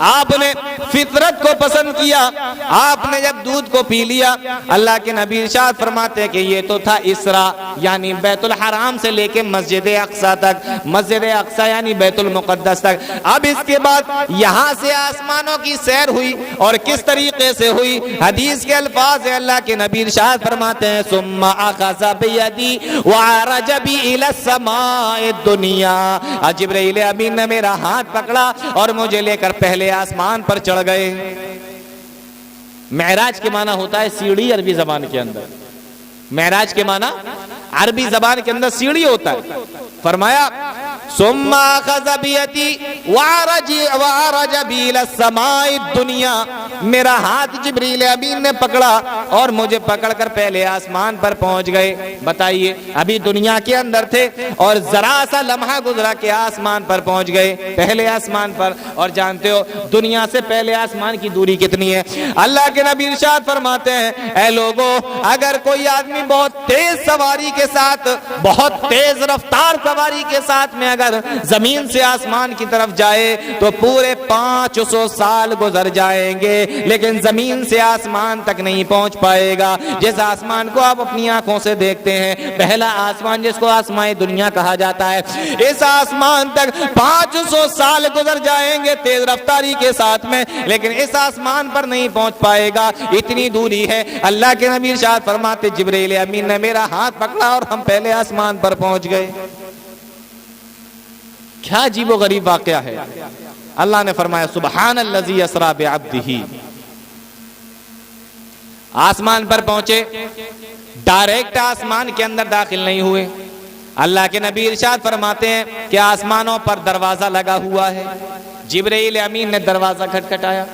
آپ نے فطرت کو پسند کیا، آپ نے جب دودھ کو پی لیا. اللہ کے نبی ارشاد فرماتے ہیں کہ یہ تو تھا اسرا، یعنی بیت الحرام سے لے کے مسجد اقصی تک، مسجد اقصی یعنی بیت المقدس تک. اب اس کے بعد یہاں سے آسمانوں کی سیر ہوئی اور کس طریقے سے ہوئی؟ حدیث کے الفاظ ہیں، اللہ کے نبی ارشاد فرماتے ہیں ثم اخذ بیدی وعرج بی الی السماء الدنیا. جبرائیل امین نے میرا ہاتھ پکڑا اور مجھے لے کر پہلے آسمان پر چڑھ گئے. معراج کے معنی ہوتا ہے سیڑھی عربی زبان کے اندر. معراج کے معنی عربی زبان کے اندر سیڑھی ہوتا ہے. فرمایا ثم اخذ بیدی وعرج بی الی السماء الدنیا، میرا ہاتھ جبریل امین نے پکڑا اور مجھے پکڑ کر پہلے آسمان پر پہنچ گئے. بتائیے ابھی دنیا کے اندر تھے اور ذرا سا لمحہ گزرا کہ آسمان پر پہنچ گئے، پہلے آسمان پر. اور جانتے ہو دنیا سے پہلے آسمان کی دوری کتنی ہے؟ اللہ کے نبی ارشاد فرماتے ہیں اے لوگو، اگر کوئی آدمی بہت تیز سواری کے ساتھ، بہت تیز رفتار سواری کے ساتھ میں اگر زمین سے آسمان کی طرف جائے تو پورے 500 سال گزر جائیں گے، لیکن زمین سے آسمان تک نہیں پہنچ پائے گا. جس آسمان کو آپ اپنی آنکھوں سے دیکھتے ہیں، پہلا آسمان جس کو آسمان دنیا کہا جاتا ہے، اس آسمان تک 500 سال گزر جائیں گے تیز رفتاری کے ساتھ میں، لیکن اس آسمان پر نہیں پہنچ پائے گا. اتنی دوری ہے. اللہ کے نبی ارشاد فرماتے جبرائیل امین نے میرا ہاتھ پکڑا اور ہم پہلے آسمان پر پہنچ گئے. کیا عجیب و غریب واقعہ ہے. اللہ نے فرمایا سبحان الذی اسری بعبدہ. آسمان پر پہنچے، ڈائریکٹ آسمان کے اندر داخل نہیں ہوئے. اللہ کے نبی ارشاد فرماتے ہیں کہ آسمانوں پر دروازہ لگا ہوا ہے. جبرائیل امین نے دروازہ کھٹکھٹایا.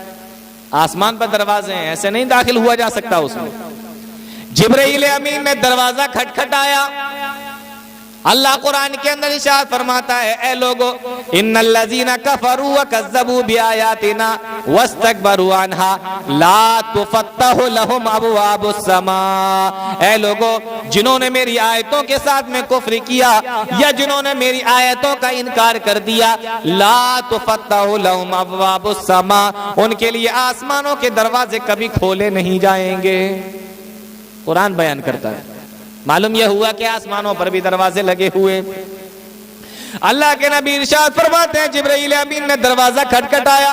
آسمان پر دروازے ہیں، ایسے نہیں داخل ہوا جا سکتا اس میں. جبرائیل امین نے دروازہ کھٹکھٹایا. اللہ قرآن کے اندر ارشاد فرماتا ہے اے لوگو ان الذین کفروا وکذبوا بآیاتنا واستکبروا عنها لا تفتح لهم ابواب السماء. اے لوگو جنہوں نے میری آیتوں کے ساتھ میں کفر کیا یا جنہوں نے میری آیتوں کا انکار کر دیا، لا تفتح لهم ابواب السماء، ان کے لیے آسمانوں کے دروازے کبھی کھولے نہیں جائیں گے. قرآن بیان کرتا ہے. معلوم یہ ہوا کہ آسمانوں پر بھی دروازے لگے ہوئے. اللہ کے نبی ارشاد فرماتے ہیں جبرائیل امین نے دروازہ کھٹکھٹایا.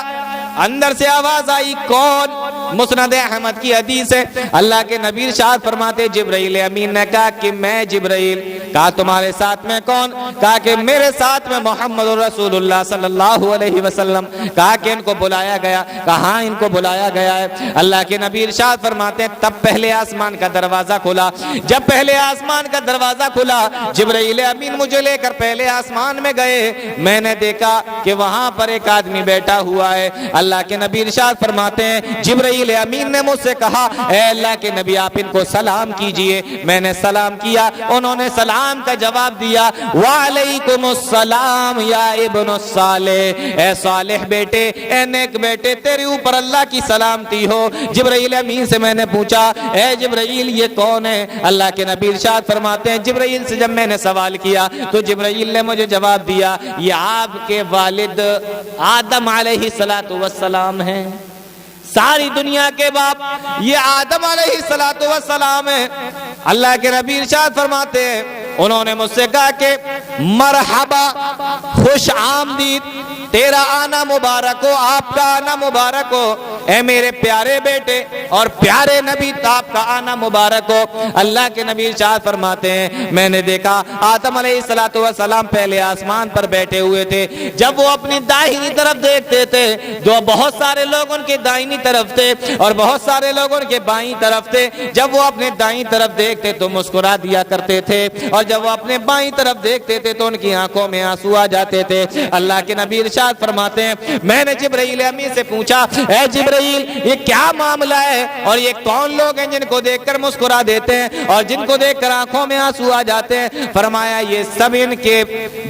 اندر سے آواز آئی کون؟ مسند احمد کی حدیث ہے. اللہ کے نبی ارشاد فرماتے جبرائیل امین نے کہا کہ میں جبرائیل. کہا تمہارے ساتھ میں کون؟ کہا کہ میرے ساتھ میں محمد رسول اللہ صلی اللہ علیہ وسلم. کہا کہ ان کو بلایا گیا. کہاں ان کو بلایا گیا ہے؟ اللہ کے نبی ارشاد فرماتے ہیں تب پہلے آسمان کا دروازہ کھلا. جب پہلے آسمان کا دروازہ کھلا جبرائیل امین مجھے لے کر پہلے آسمان میں گئے. میں نے دیکھا کہ وہاں پر ایک آدمی بیٹھا ہوا ہے. اللہ کے نبی ارشاد فرماتے ہیں جبرائیل امین نے مجھ سے کہا اے اللہ کے نبی آپ ان کو سلام کیجئے. میں نے سلام کیا، انہوں نے سلام کا جواب دیا وعلیکم السلام یا ابن الصالح. اے صالح بیٹے، اے نیک بیٹے، تیرے اوپر اللہ کی سلامتی ہو. جبرائیل امین سے میں نے پوچھا اے جبرائیل یہ کون ہے؟ اللہ کے نبی ارشاد فرماتے ہیں جبرائیل سے جب میں نے سوال کیا تو جبرائیل نے مجھے جواب دیا یہ آپ کے والد آدم علیہ السلام ہیں. ساری دنیا کے باپ یہ آدم علیہ السلام ہیں. اللہ کے نبی ارشاد فرماتے ہیں انہوں نے مجھ سے کہا کہ مرحبا، خوش آمدید، تیرا آنا مبارک ہو، آپ کا آنا مبارک ہو. اے میرے پیارے بیٹے اور پیارے نبی، آپ کا آنا مبارک ہو۔ اللہ کے نبی ارشاد فرماتے ہیں میں نے دیکھا آدم علیہ السلام پہلے آسمان پر بیٹھے ہوئے تھے، جب وہ اپنی دائنی طرف دیکھتے تھے تو بہت سارے لوگ ان کے دائنی طرف تھے اور بہت سارے لوگ ان کے بائیں طرف تھے۔ جب وہ اپنے دائیں طرف دیکھتے تو مسکرا دیا کرتے تھے اور جب وہ اپنے بائیں طرف دیکھتے تھے تو ان کی آنکھوں میں آنسو آ جاتے تھے۔ اللہ کے نبی ارشاد فرماتے ہیں میں نے جبرائیل امین سے پوچھا اے جبرائیل یہ کیا معاملہ ہے اور یہ کون لوگ ہیں جن کو دیکھ کر مسکرا دیتے ہیں اور جن کو دیکھ کر آنکھوں میں آنسو آ جاتے ہیں؟ فرمایا یہ سب ان کے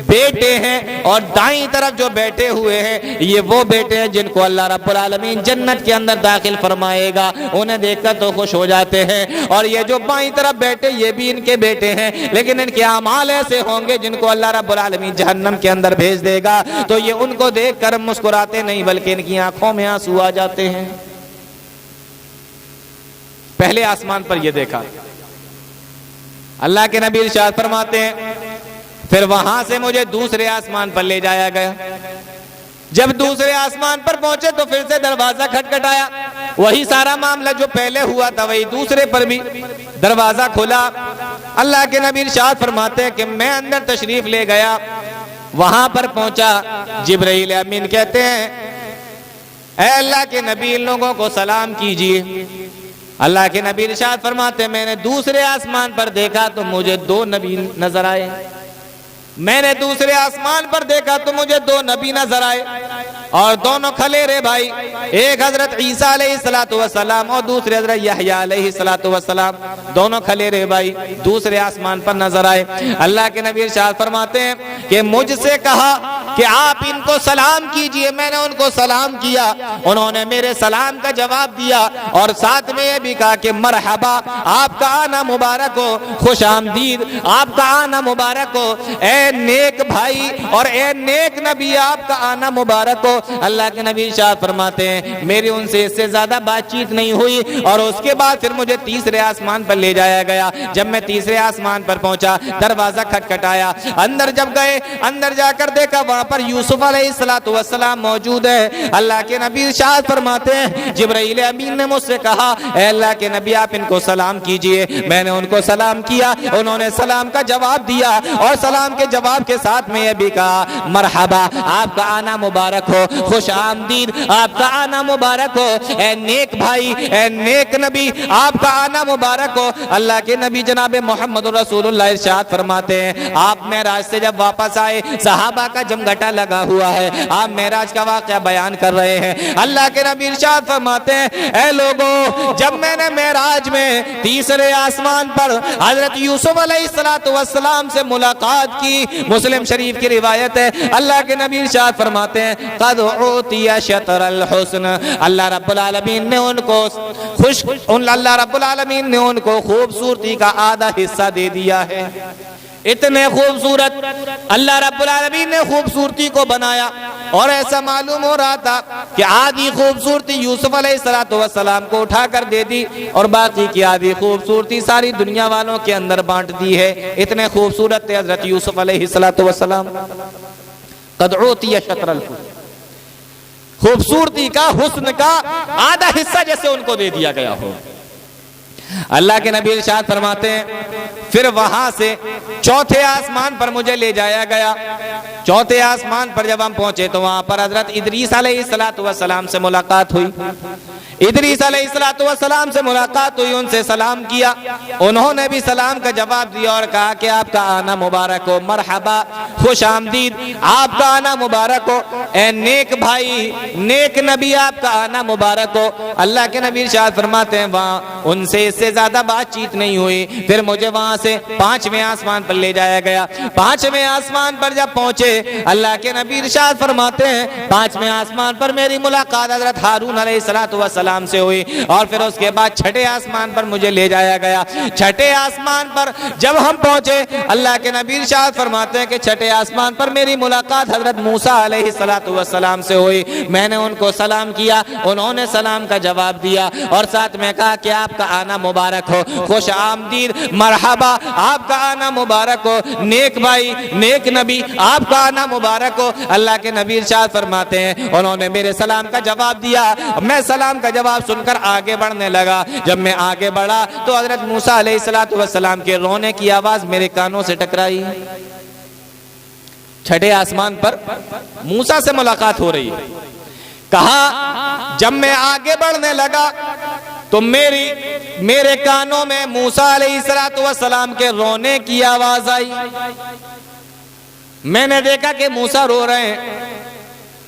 بیٹے ہیں اور دائیں طرف جو بیٹھے ہوئے ہیں یہ وہ بیٹے ہیں جن کو اللہ رب العالمین جنت کے اندر داخل فرمائے گا، انہیں دیکھ کر تو خوش ہو جاتے ہیں۔ اور یہ جو بائیں طرف بیٹھے یہ بھی ان کے بیٹے ہیں، لیکن ان کے اعمال ایسے ہوں گے جن کو اللہ رب العالمین جہنم کے اندر بھیج دے گا، تو یہ ان کو دیکھ کر مسکراتے نہیں بلکہ ان کی آنکھوں میں آنسو آ جاتے ہیں۔ پہلے آسمان پر یہ دیکھا۔ اللہ کے نبی ارشاد فرماتے ہیں پھر وہاں سے مجھے دوسرے آسمان پر لے جایا گیا۔ جب دوسرے آسمان پر پہنچے تو پھر سے دروازہ کھٹکھٹایا، وہی سارا معاملہ جو پہلے ہوا تھا وہی دوسرے پر بھی دروازہ کھلا۔ اللہ کے نبی ارشاد فرماتے ہیں کہ میں اندر تشریف لے گیا، وہاں پر پہنچا، جبرائیل امین کہتے ہیں اے اللہ کے نبی ان لوگوں کو سلام کیجئے۔ اللہ کے نبی ارشاد فرماتے ہیں میں نے دوسرے آسمان پر دیکھا تو مجھے دو نبی نظر آئے۔ میں نے دوسرے آسمان پر دیکھا تو مجھے دو نبی نظر آئے اور دونوں کھلیرے بھائی، ایک حضرت عیسیٰ علیہ السلام اور دوسرے حضرت یحییٰ علیہ السلام، دونوں کھلیرے بھائی دوسرے آسمان پر نظر آئے۔ اللہ کے نبی ارشاد فرماتے ہیں کہ مجھ سے کہا کہ آپ ان کو سلام کیجئے، میں نے ان کو سلام کیا، انہوں نے میرے سلام کا جواب دیا اور ساتھ میں یہ بھی کہا کہ مرحبا، آپ کا آنا مبارک ہو، خوش آمدید، آپ کا آنا مبارک ہو، اے نیک بھائی اور اے نیک نبی آپ کا آنا مبارک ہو۔ اللہ کے نبی ارشاد فرماتے ہیں میری ان سے اس سے زیادہ بات چیت نہیں ہوئی اور اس کے بعد پھر مجھے تیسرے آسمان پر لے جایا گیا۔ جب میں تیسرے آسمان پر پہنچا دروازہ کھٹکھٹایا، اندر جب گئے، اندر جا کر دیکھا وہاں پر یوسف علیہ السلام موجود ہے۔ اللہ کے نبی ارشاد فرماتے ہیں جبرائیل امین نے مجھ سے کہا اے اللہ کے نبی آپ ان کو سلام کیجئے۔ میں نے ان کو سلام کیا، انہوں نے سلام کا جواب دیا اور سلام کے جواب کے ساتھ میں یہ بھی کہا مرحبا، آپ کا آنا مبارک ہو، خوش آمدید، آپ کا آنا مبارک ہو، اے نیک بھائی، اے نیک نبی آپ کا آنا مبارک ہو۔ اللہ کے نبی جناب محمد رسول اللہ ارشاد فرماتے ہیں آپ معراج سے جب واپس آئے صحابہ کا جمگھٹا لگا ہوا ہے، آپ معراج کا واقعہ بیان کر رہے ہیں۔ اللہ کے نبی ارشاد فرماتے ہیں اے لوگوں جب میں نے معراج میں تیسرے آسمان پر حضرت یوسف علیہ السلام سے ملاقات کی، مسلم شریف کی روایت ہے، اللہ کے نبی ارشاد فرماتے ہیں قد اعطی شطر الحسن، اللہ رب العالمین نے ان کو خوبصورتی کا آدھا حصہ دے دیا ہے۔ اتنے خوبصورت اللہ رب العالمین نے خوبصورتی کو بنایا اور ایسا معلوم ہو رہا تھا کہ آدھی خوبصورتی یوسف علیہ السلام کو اٹھا کر دے دی اور باقی کی آدھی خوبصورتی ساری دنیا والوں کے اندر بانٹ دی ہے۔ اتنے خوبصورت تھے حضرت یوسف علیہ السلام۔ قد اعطی شطر الحسن، خوبصورتی کا، حسن کا آدھا حصہ جیسے ان کو دے دیا گیا ہو۔ اللہ کے نبی ارشاد فرماتے ہیں پھر وہاں سے چوتھے آسمان پر مجھے لے جایا گیا۔ چوتھے آسمان پر جب ہم پہنچے تو وہاں پر حضرت ادریس علیہ السلام سے ملاقات ہوئی۔ ادریس علیہ السلام سے ملاقات ہوئی، ان سے سلام کیا، انہوں نے بھی سلام کا جواب دیا اور کہا کہ آپ کا آنا مبارک ہو، مرحبا، خوش آمدید، آپ کا آنا مبارک ہو، اے نیک بھائی، نیک نبی آپ کا آنا مبارک ہو۔ اللہ کے نبی ارشاد فرماتے ہیں وہاں ان سے اس سے زیادہ بات چیت نہیں ہوئی۔ پھر مجھے وہاں سے پانچویں آسمان پر لے جایا گیا۔ پانچویں آسمان پر جب پہنچے اللہ کے نبی ارشاد فرماتے ہیں پانچویں آسمان پر میری ملاقات حضرت ہارون علیہ السلام سے ہوئی اور پھر اس کے بعد چھٹے آسمان پر مجھے لے جایا گیا۔ چھٹے آسمان پر جب ہم پہنچے اللہ کے نبی ارشاد فرماتے ہیں کہ چھٹے آسمان پر میری ملاقات حضرت موسیٰ علیہ السلام سے ہوئی۔ میں نے ان کو سلام کیا، انہوں نے سلام کا جواب دیا اور ساتھ میں کہا کہ آپ کا آنا مبارک ہو، خوش آمدید، مرحبا، صحابہ آپ کا آنا مبارک ہو، نیک بھائی نیک نبی آپ کا آنا مبارک ہو۔ اللہ کے نبی ارشاد فرماتے ہیں انہوں نے میرے سلام کا جواب دیا، میں سلام کا جواب سن کر آگے بڑھنے لگا۔ جب میں آگے بڑھا تو حضرت موسیٰ علیہ السلام کے رونے کی آواز میرے کانوں سے ٹکرائی۔ چھٹے آسمان پر موسیٰ سے ملاقات ہو رہی ہے۔ کہا جب میں آگے بڑھنے لگا تو میرے کانوں میں موسیٰ علیہ السلام کے رونے کی آواز آئی۔ میں نے دیکھا کہ موسیٰ رو رہے ہیں۔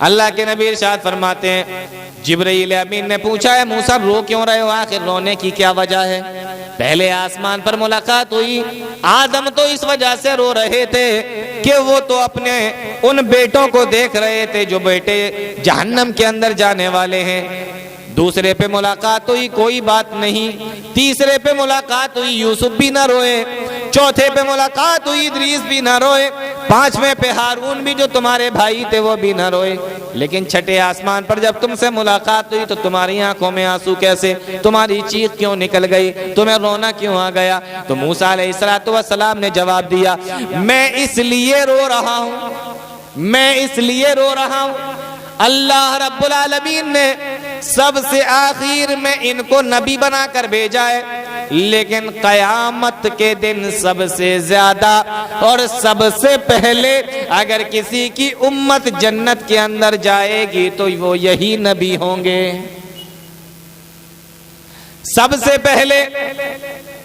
اللہ کے نبی ارشاد فرماتے ہیں جبرائیل امین نے پوچھا ہے موسیٰ رو کیوں رہے ہو، آخر رونے کی کیا وجہ ہے؟ پہلے آسمان پر ملاقات ہوئی، آدم تو اس وجہ سے رو رہے تھے کہ وہ تو اپنے ان بیٹوں کو دیکھ رہے تھے جو بیٹے جہنم کے اندر جانے والے ہیں۔ دوسرے پہ ملاقات ہوئی، کوئی بات نہیں۔ تیسرے پہ ملاقات ہوئی، یوسف بھی نہ روئے۔ چوتھے پہ ملاقات ہوئی، ادریس بھی نہ روئے۔ پانچویں پہ ہارون بھی جو تمہارے بھائی تھے وہ بھی نہ روئے۔ لیکن چھٹے آسمان پر جب تم سے ملاقات ہوئی تو تمہاری آنکھوں میں آنسو کیسے؟ تمہاری چیخ کیوں نکل گئی؟ تمہیں رونا کیوں آ گیا؟ تو موسیٰ علیہ السلام نے جواب دیا میں اس لیے رو رہا ہوں اللہ رب العالمین نے سب سے آخر میں ان کو نبی بنا کر بھیجا ہے، لیکن قیامت کے دن سب سے زیادہ اور سب سے پہلے اگر کسی کی امت جنت کے اندر جائے گی تو وہ یہی نبی ہوں گے۔ سب سے پہلے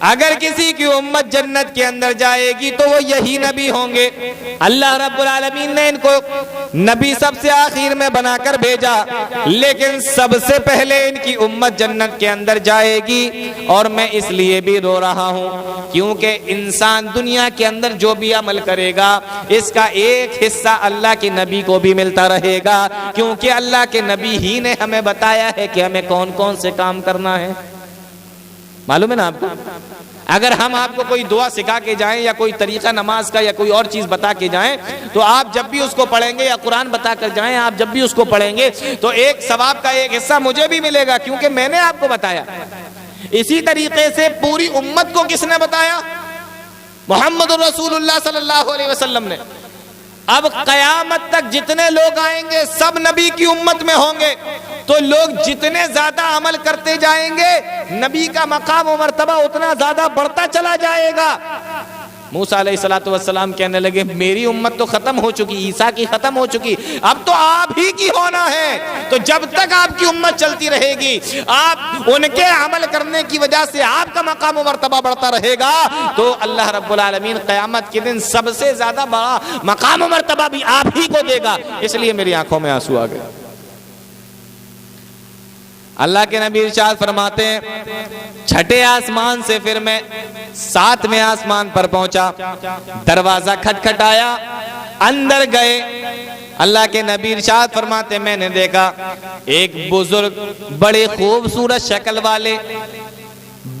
اگر کسی کی امت جنت کے اندر جائے گی تو وہ یہی نبی ہوں گے۔ اللہ رب العالمین نے ان کو نبی سب سے آخر میں بنا کر بھیجا، لیکن سب سے پہلے ان کی امت جنت کے اندر جائے گی۔ اور میں اس لیے بھی رو رہا ہوں کیونکہ انسان دنیا کے اندر جو بھی عمل کرے گا اس کا ایک حصہ اللہ کے نبی کو بھی ملتا رہے گا، کیونکہ اللہ کے نبی ہی نے ہمیں بتایا ہے کہ ہمیں کون کون سے کام کرنا ہے۔ معلوم ہے نا آپ کو؟ اگر ہم آپ کو کوئی دعا سکھا کے جائیں یا کوئی طریقہ نماز کا یا کوئی اور چیز بتا کے جائیں تو آپ جب بھی اس کو پڑھیں گے، یا قرآن بتا کر جائیں آپ جب بھی اس کو پڑھیں گے تو ایک ثواب کا ایک حصہ مجھے بھی ملے گا، کیونکہ میں نے آپ کو بتایا۔ اسی طریقے سے پوری امت کو کس نے بتایا؟ محمد رسول اللہ صلی اللہ علیہ وسلم نے۔ اب قیامت تک جتنے لوگ آئیں گے سب نبی کی امت میں ہوں گے، تو لوگ جتنے زیادہ عمل کرتے جائیں گے نبی کا مقام و مرتبہ اتنا زیادہ بڑھتا چلا جائے گا۔ موسیٰ علیہ السلام کہنے لگے میری امت تو ختم ہو چکی، عیسیٰ کی ختم ہو چکی، اب تو آپ ہی کی ہونا ہے۔ تو جب تک آپ کی امت چلتی رہے گی، آپ ان کے عمل کرنے کی وجہ سے آپ کا مقام و مرتبہ بڑھتا رہے گا، تو اللہ رب العالمین قیامت کے دن سب سے زیادہ بڑا مقام و مرتبہ بھی آپ ہی کو دے گا۔ اس لیے میری آنکھوں میں آنسو آ گئے۔ اللہ کے نبی ارشاد فرماتے ہیں چھٹے آسمان سے پھر میں 7ویں آسمان پر پہنچا، دروازہ کھٹکھٹایا، اندر گئے۔ اللہ کے نبی ارشاد فرماتے میں نے دیکھا ایک بزرگ بڑے خوبصورت شکل والے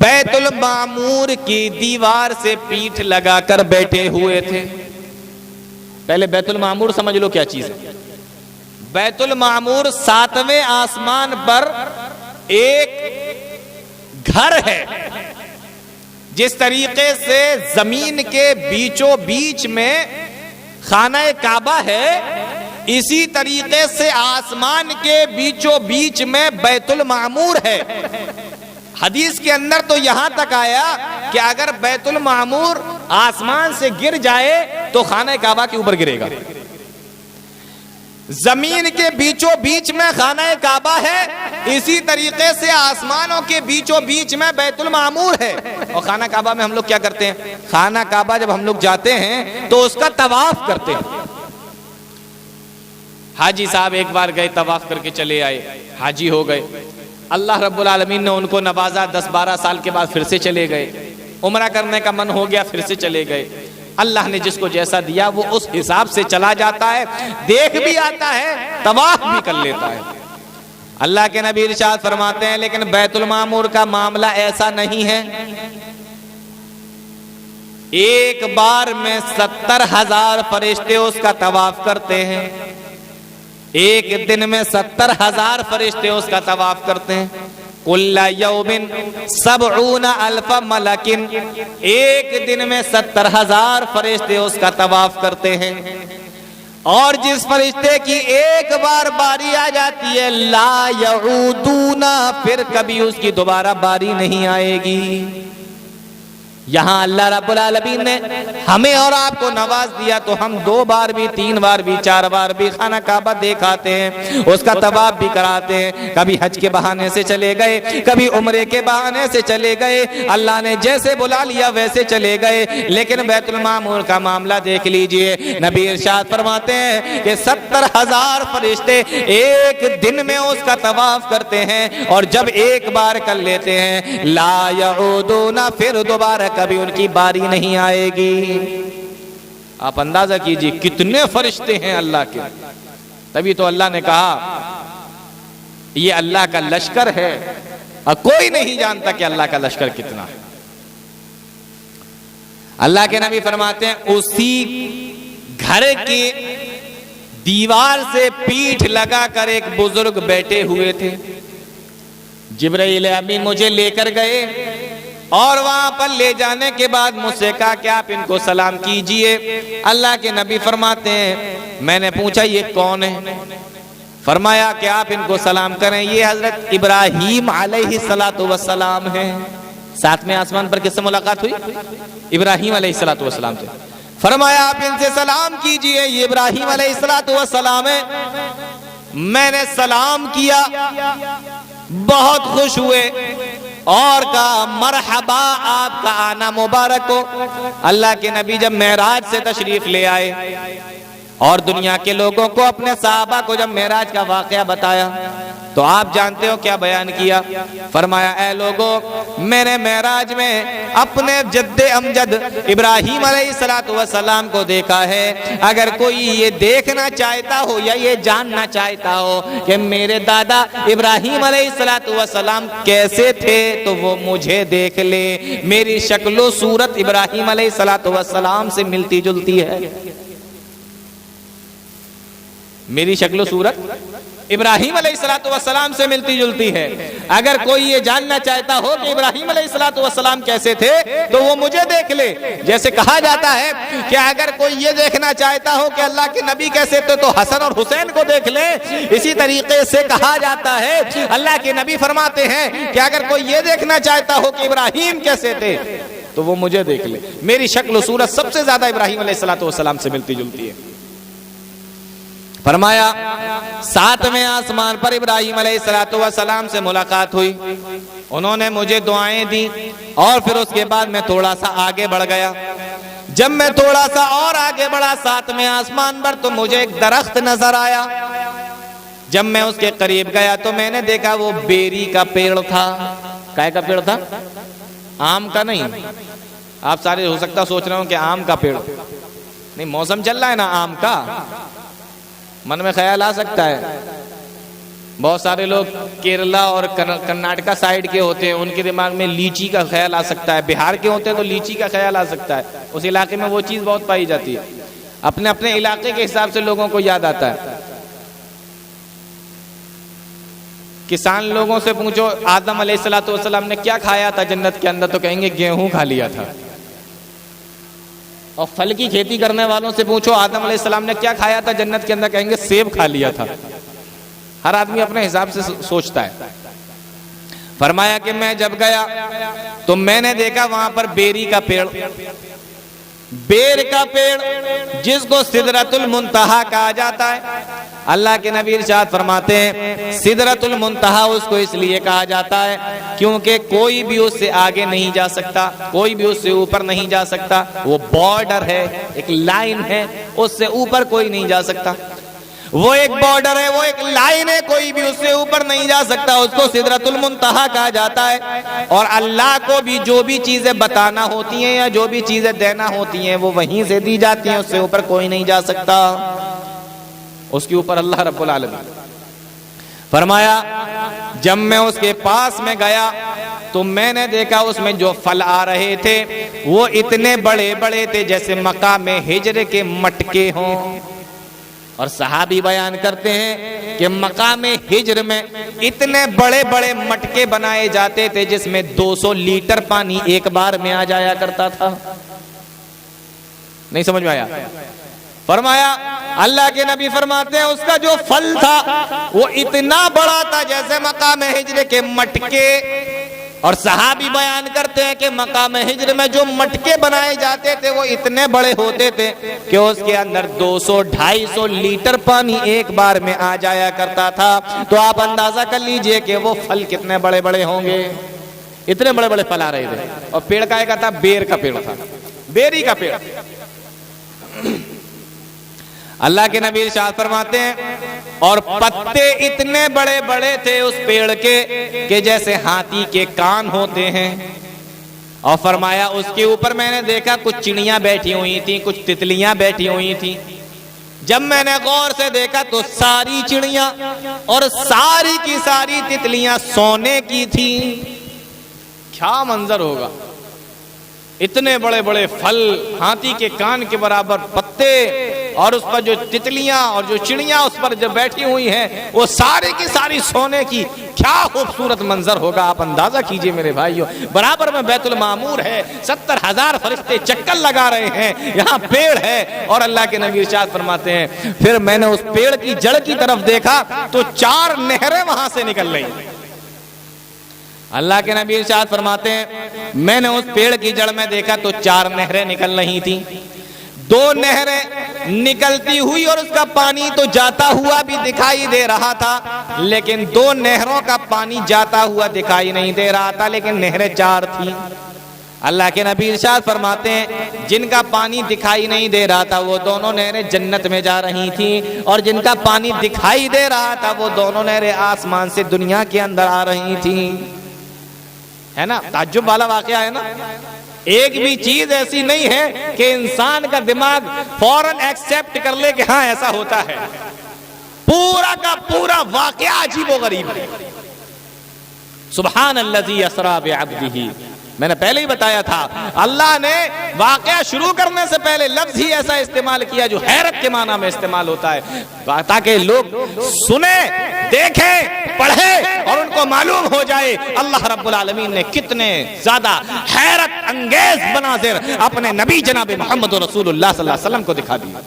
بیت المعمور کی دیوار سے پیٹھ لگا کر بیٹھے ہوئے تھے۔ پہلے بیت المعمور سمجھ لو کیا چیز ہے۔ بیت المعمور 7ویں آسمان پر ایک گھر ہے۔ جس طریقے سے زمین کے بیچوں بیچ میں خانہ کعبہ ہے، اسی طریقے سے آسمان کے بیچوں بیچ میں بیت المعمور ہے۔ حدیث کے اندر تو یہاں تک آیا کہ اگر بیت المعمور آسمان سے گر جائے تو خانہ کعبہ کے اوپر گرے گا۔ زمین کے بیچوں بیچ میں خانہ کعبہ ہے، اسی طریقے سے آسمانوں کے بیچوں بیچ میں بیت المعمور ہے۔ اور خانہ کعبہ میں ہم لوگ کیا کرتے ہیں؟ خانہ کعبہ جب ہم لوگ جاتے ہیں تو اس کا طواف کرتے ہیں۔ حاجی صاحب ایک بار گئے، طواف کر کے چلے آئے، حاجی ہو گئے۔ اللہ رب العالمین نے ان کو نوازا، 10-12 سال کے بعد پھر سے چلے گئے۔ عمرہ کرنے کا من ہو گیا، پھر سے چلے گئے۔ اللہ نے جس کو جیسا دیا وہ اس حساب سے چلا جاتا ہے، دیکھ بھی آتا ہے، طواف بھی کر لیتا ہے۔ اللہ کے نبی ارشاد فرماتے ہیں لیکن بیت المعمور کا معاملہ ایسا نہیں ہے۔ ایک بار میں 70,000 فرشتے اس کا طواف کرتے ہیں۔ ایک دن میں 70,000 فرشتے اس کا طواف کرتے ہیں۔ کل یوم 70,000 ملک، ایک دن میں 70,000 فرشتے اس کا طواف کرتے ہیں، اور جس فرشتے کی ایک بار باری آ جاتی ہے لا یعودون، پھر کبھی اس کی دوبارہ باری نہیں آئے گی۔ یہاں اللہ رب العالمین نے ہمیں اور آپ کو نواز دیا تو ہم 2 بار بھی 3 بار بھی 4 بار بھی خانہ کعبہ دیکھاتے ہیں، اس کا طواف بھی کراتے ہیں، کبھی حج کے بہانے سے چلے گئے، کبھی عمرے کے بہانے سے چلے گئے، اللہ نے جیسے بلا لیا ویسے چلے گئے۔ لیکن بیت المعمور کا معاملہ دیکھ لیجئے، نبی ارشاد فرماتے ہیں کہ 70,000 فرشتے ایک دن میں اس کا طواف کرتے ہیں، اور جب ایک بار کر لیتے ہیں لا یعودون، پھر دوبارہ کبھی ان کی باری نہیں آئے گی۔ آپ اندازہ کیجئے کتنے فرشتے ہیں اللہ کے، تبھی تو اللہ نے کہا یہ اللہ کا لشکر ہے، اور کوئی نہیں جانتا کہ اللہ کا لشکر کتنا ہے۔ اللہ کے نبی فرماتے ہیں اسی گھر کی دیوار سے پیٹھ لگا کر ایک بزرگ بیٹھے ہوئے تھے، جبرائیل امین مجھے لے کر گئے، اور وہاں پر لے جانے کے بعد مجھ سے کہا کہ آپ ان کو سلام کیجئے۔ اللہ کے نبی فرماتے ہیں میں نے پوچھا یہ کون ہے؟ فرمایا کہ آپ ان کو سلام کریں، یہ حضرت ابراہیم علیہ السلام ہیں۔ 7ویں آسمان پر کس سے ملاقات ہوئی؟ ابراہیم علیہ السلام سے۔ فرمایا آپ ان سے سلام کیجئے، یہ ابراہیم علیہ السلام ہے۔ میں نے سلام کیا، بہت خوش ہوئے اور کہا مرحبا، آپ کا آنا مبارک ہو۔ اللہ کے نبی جب معراج سے تشریف لے آئے اور دنیا کے لوگوں کو، اپنے صحابہ کو جب معراج کا واقعہ بتایا تو آپ جانتے ہو کیا بیان کیا؟ فرمایا اے لوگوں، میں نے معراج میں اپنے جد امجد ابراہیم علیہ السلام کو دیکھا ہے، اگر کوئی یہ دیکھنا چاہتا ہو یا یہ جاننا چاہتا ہو کہ میرے دادا ابراہیم علیہ السلام کیسے تھے تو وہ مجھے دیکھ لے، میری شکل و صورت ابراہیم علیہ السلام سے ملتی جلتی ہے، میری شکل و صورت ابراہیم علیہ السلام سے ملتی جلتی ہے۔ اگر کوئی یہ جاننا چاہتا ہو کہ ابراہیم علیہ السلام کیسے تھے تو وہ مجھے دیکھ لے۔ جیسے کہا جاتا ہے کہ اگر کوئی یہ دیکھنا چاہتا ہو کہ اللہ کے نبی کیسے تھے تو حسن اور حسین کو دیکھ لے، اسی طریقے سے کہا جاتا ہے اللہ کے نبی فرماتے ہیں کہ اگر کوئی یہ دیکھنا چاہتا ہو کہ ابراہیم کیسے تھے تو وہ مجھے دیکھ لے، میری شکل و صورت سب سے زیادہ ابراہیم علیہ السلام سے ملتی جلتی ہے۔ فرمایا 7ویں آسمان پر ابراہیم علیہ السلام سے ملاقات ہوئی، انہوں نے مجھے دعائیں دی، اور پھر اس کے بعد میں تھوڑا سا آگے بڑھ گیا۔ جب میں تھوڑا سا اور آگے بڑھا 7ویں آسمان پر تو مجھے ایک درخت نظر آیا۔ جب میں اس کے قریب گیا تو میں نے دیکھا وہ بیری کا پیڑ تھا۔ کائے کا پیڑ تھا؟ آم کا نہیں۔ آپ سارے ہو سکتا سوچ رہے ہوں کہ آم کا پیڑ نہیں، موسم چل رہا ہے نا آم کا، من میں خیال آ سکتا ہے۔ بہت سارے لوگ کیرلا اور کرناٹکا سائیڈ کے ہوتے ہیں، ان کے دماغ میں لیچی کا خیال آ سکتا ہے، بہار کے ہوتے ہیں تو لیچی کا خیال آ سکتا ہے، اس علاقے میں وہ چیز بہت پائی جاتی ہے، اپنے اپنے علاقے کے حساب سے لوگوں کو یاد آتا ہے۔ کسان لوگوں سے پوچھو آدم علیہ السلام نے کیا کھایا تھا جنت کے اندر تو کہیں گے گیہوں کھا لیا تھا، اور پھل کی کھیتی کرنے والوں سے پوچھو آدم علیہ السلام نے کیا کھایا تھا جنت کے اندر کہیں گے سیب کھا لیا تھا۔ ہر آدمی اپنے حساب سے سوچتا ہے۔ فرمایا کہ میں جب گیا تو میں نے دیکھا وہاں پر بیری کا پیڑ، بیر کا پیڑ جس کو سدرۃ المنتہا کہا جاتا ہے۔ اللہ کے نبی ارشاد فرماتے ہیں سدرۃ المنتہا اس کو اس لیے کہا جاتا ہے کیونکہ کوئی بھی اس سے آگے نہیں جا سکتا، کوئی بھی اس سے اوپر نہیں جا سکتا، وہ بارڈر ہے، ایک لائن ہے، اس سے اوپر کوئی نہیں جا سکتا، وہ ایک بارڈر ہے، وہ ایک لائن ہے، کوئی بھی اس سے اوپر نہیں جا سکتا، اس کو سدرۃ المنتہا کہا جاتا ہے۔ اور اللہ کو بھی جو بھی چیزیں بتانا ہوتی ہیں یا جو بھی چیزیں دینا ہوتی ہیں وہ وہیں سے دی جاتی ہیں، اس سے اوپر کوئی نہیں جا سکتا، اس کے اوپر اللہ رب العالمین۔ فرمایا جب میں اس کے پاس میں گیا تو میں نے دیکھا اس میں جو پھل آ رہے تھے وہ اتنے بڑے بڑے تھے جیسے مقام ہجر کے مٹکے ہوں۔ اور صحابی بیان کرتے ہیں کہ مقام ہجر میں اتنے بڑے بڑے مٹکے بنائے جاتے تھے جس میں 200 لیٹر پانی ایک بار میں آ جایا کرتا تھا. نہیں سمجھ میں آیا؟ فرمایا اللہ کے نبی فرماتے ہیں اس کا جو پھل تھا وہ اتنا بڑا تھا جیسے مقام ہجر کے مٹکے. اور صحابی بیان کرتے ہیں کہ مقام ہجر میں جو مٹکے بنائے جاتے تھے وہ اتنے بڑے ہوتے تھے کہ اس کے اندر 200-250 لیٹر پانی ایک بار میں آ جایا کرتا تھا. تو آپ اندازہ کر لیجئے کہ وہ پھل کتنے بڑے بڑے ہوں گے. اتنے بڑے بڑے پھل آ رہے تھے. اور پیڑ کا ایک تھا بیر کا پیڑ تھا, بیری کا پیڑ. اللہ کے نبی ارشاد فرماتے ہیں اور پتے اتنے بڑے بڑے تھے اس پیڑ کے کہ جیسے ہاتھی کے کان ہوتے ہیں. اور فرمایا اس کے اوپر میں نے دیکھا کچھ چڑیاں بیٹھی ہوئی تھیں, کچھ تتلیاں بیٹھی ہوئی تھیں. جب میں نے غور سے دیکھا تو ساری چڑیاں اور ساری کی ساری تتلیاں سونے کی تھیں. کیا منظر ہوگا. اتنے بڑے بڑے پھل, ہاتھی کے کان کے برابر پتے, اور اس پر جو تتلیاں اور جو چڑیاں اس پر جو بیٹھی ہوئی ہیں وہ ساری کی ساری سونے کی. کیا خوبصورت منظر ہوگا. آپ اندازہ کیجئے میرے بھائیو. برابر میں بیت المعمور ہے, 70,000 فرشتے چکر لگا رہے ہیں, یہاں پیڑ ہے. اور اللہ کے نبی ارشاد فرماتے ہیں پھر میں نے اس پیڑ کی جڑ کی طرف دیکھا تو 4 نہریں وہاں سے نکل رہی. اللہ کے نبی ارشاد فرماتے ہیں میں نے اس پیڑ کی جڑ میں دیکھا تو 4 نہریں نکل رہی تھیں. 2 نہریں نکلتی ہوئی اور اس کا پانی تو جاتا ہوا بھی دکھائی دے رہا تھا, لیکن 2 نہروں کا پانی جاتا ہوا دکھائی نہیں دے رہا تھا, لیکن نہریں 4 تھیں. اللہ کے نبی ارشاد فرماتے ہیں جن کا پانی دکھائی نہیں دے رہا تھا وہ دونوں نہریں جنت میں جا رہی تھیں, اور جن کا پانی دکھائی دے رہا تھا وہ دونوں نہریں آسمان سے دنیا کے اندر آ رہی تھیں. ہے نا تعجب والا واقعہ ہے نا. ایک بھی چیز ایسی نہیں ہے کہ انسان کا دماغ فوراً ایکسپٹ کر لے کہ ہاں ایسا ہوتا ہے. پورا کا پورا واقعہ عجیب و غریب ہے. سبحان الذی اسری بعبدہ. میں نے پہلے ہی بتایا تھا اللہ نے واقعہ شروع کرنے سے پہلے لفظ ہی ایسا استعمال کیا جو حیرت کے معنی میں استعمال ہوتا ہے, تاکہ لوگ سنیں, دیکھیں, پڑھیں اور ان کو معلوم ہو جائے اللہ رب العالمین نے کتنے زیادہ حیرت انگیز مناظر اپنے نبی جناب محمد رسول اللہ صلی اللہ علیہ وسلم کو دکھا دیا.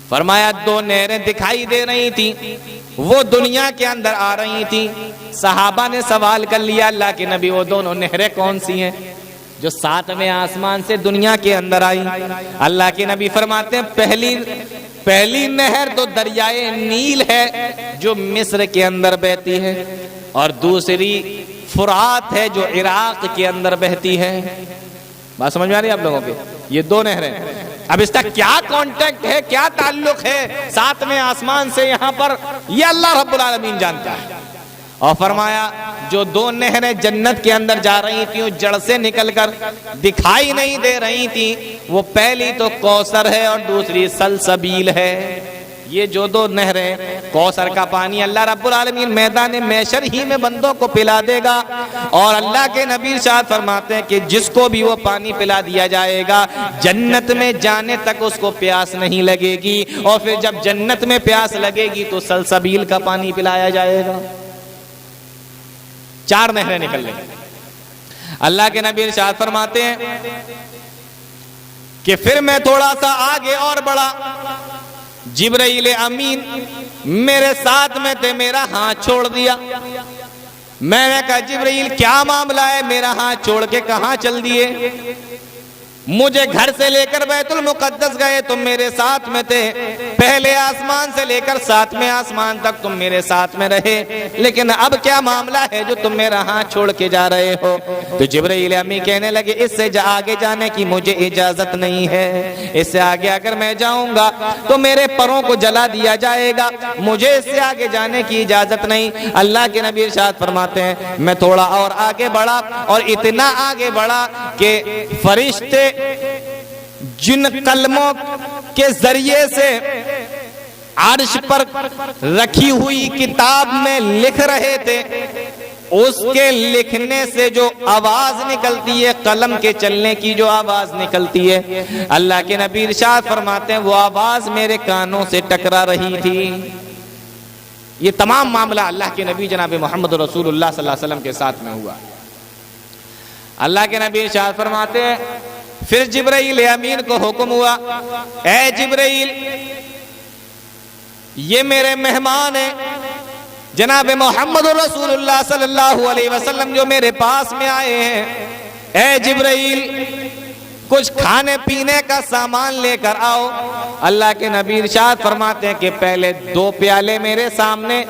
فرمایا 2 نہریں دکھائی دے رہی تھی, وہ دنیا کے اندر آ رہی تھی. صحابہ نے سوال کر لیا اللہ کے نبی وہ دونوں نہریں کون سی ہیں جو 7ویں آسمان سے دنیا کے اندر آئی؟ اللہ کے نبی فرماتے ہیں پہلی نہر تو دریائے نیل ہے جو مصر کے اندر بہتی ہے, اور دوسری فرات ہے جو عراق کے اندر بہتی ہے. بات سمجھ میں آ رہی ہے آپ لوگوں کے؟ یہ 2 نہریں. اب اس کا کیا کانٹیکٹ ہے, کیا تعلق ہے 7ویں آسمان سے یہاں پر, یہ اللہ رب العالمین جانتا ہے. اور فرمایا جو 2 نہریں جنت کے اندر جا رہی تھیں جڑ سے نکل کر دکھائی نہیں دے رہی تھیں, وہ پہلی تو کوثر ہے اور دوسری سلسبیل ہے. یہ جو 2 نہریں, کوثر کا پانی اللہ رب العالمین میدان محشر ہی میں بندوں کو پلا دے گا, اور اللہ کے نبی ارشاد فرماتے ہیں کہ جس کو بھی وہ پانی پلا دیا جائے گا جنت میں جانے تک اس کو پیاس نہیں لگے گی, اور پھر جب جنت میں پیاس لگے گی تو سلسبیل کا پانی پلایا جائے گا. 4 نہریں نکل رہی. اللہ کے نبی ارشاد فرماتے ہیں کہ پھر میں تھوڑا سا آگے اور بڑھا, جبرائیل امین میرے ساتھ میں تھے, میرا ہاتھ چھوڑ دیا. میں نے کہا جبرائیل کیا معاملہ ہے, میرا ہاتھ چھوڑ کے کہاں چل دیے؟ مجھے گھر سے لے کر بیت المقدس گئے تم میرے ساتھ میں تھے, پہلے آسمان سے لے کر 7ویں آسمان تک تم میرے ساتھ میں رہے, لیکن اب کیا معاملہ ہے جو تم میرا ہاتھ چھوڑ کے جا رہے ہو؟ تو جبرائیل امی کہنے لگے اس سے آگے جانے کی مجھے اجازت نہیں ہے, اس سے آگے اگر میں جاؤں گا تو میرے پروں کو جلا دیا جائے گا, مجھے اس سے آگے جانے کی اجازت نہیں. اللہ کے نبی ارشاد فرماتے ہیں میں تھوڑا اور آگے بڑھا, اور اتنا آگے بڑھا کہ فرشتے جن قلموں کے ذریعے سے عرش پر رکھی ہوئی کتاب میں لکھ رہے تھے اس کے لکھنے سے جو آواز نکلتی ہے، قلم کے چلنے کی جو آواز نکلتی ہے، اللہ کے نبی ارشاد فرماتے ہیں وہ آواز میرے کانوں سے ٹکرا رہی تھی۔ یہ تمام معاملہ اللہ کے نبی جناب محمد رسول اللہ صلی اللہ علیہ وسلم کے ساتھ میں ہوا۔ اللہ کے نبی ارشاد فرماتے ہیں پھر جبرائیل امین کو حکم ہوا، اے جبرائیل یہ میرے مہمان ہیں جناب محمد رسول اللہ صلی اللہ علیہ وسلم جو میرے پاس میں آئے ہیں، اے جبرائیل کچھ کھانے پینے کا سامان لے کر آؤ۔ اللہ کے نبی ارشاد فرماتے ہیں کہ پہلے 2 پیالے میرے سامنے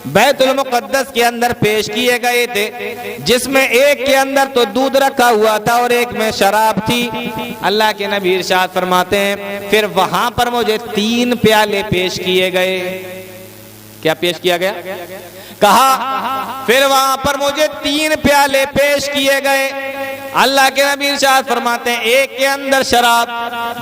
بیت المقدس کے اندر پیش کیے گئے تھے، جس میں ایک کے اندر تو دودھ رکھا ہوا تھا اور ایک میں شراب تھی۔ اللہ کے نبی ارشاد فرماتے ہیں پھر وہاں پر مجھے 3 پیالے پیش کیے گئے۔ کیا پیش کیا گیا؟ کہا پھر وہاں پر مجھے 3 پیالے پیش کیے گئے۔ اللہ کے نبی ارشاد فرماتے ہیں ایک کے اندر شراب،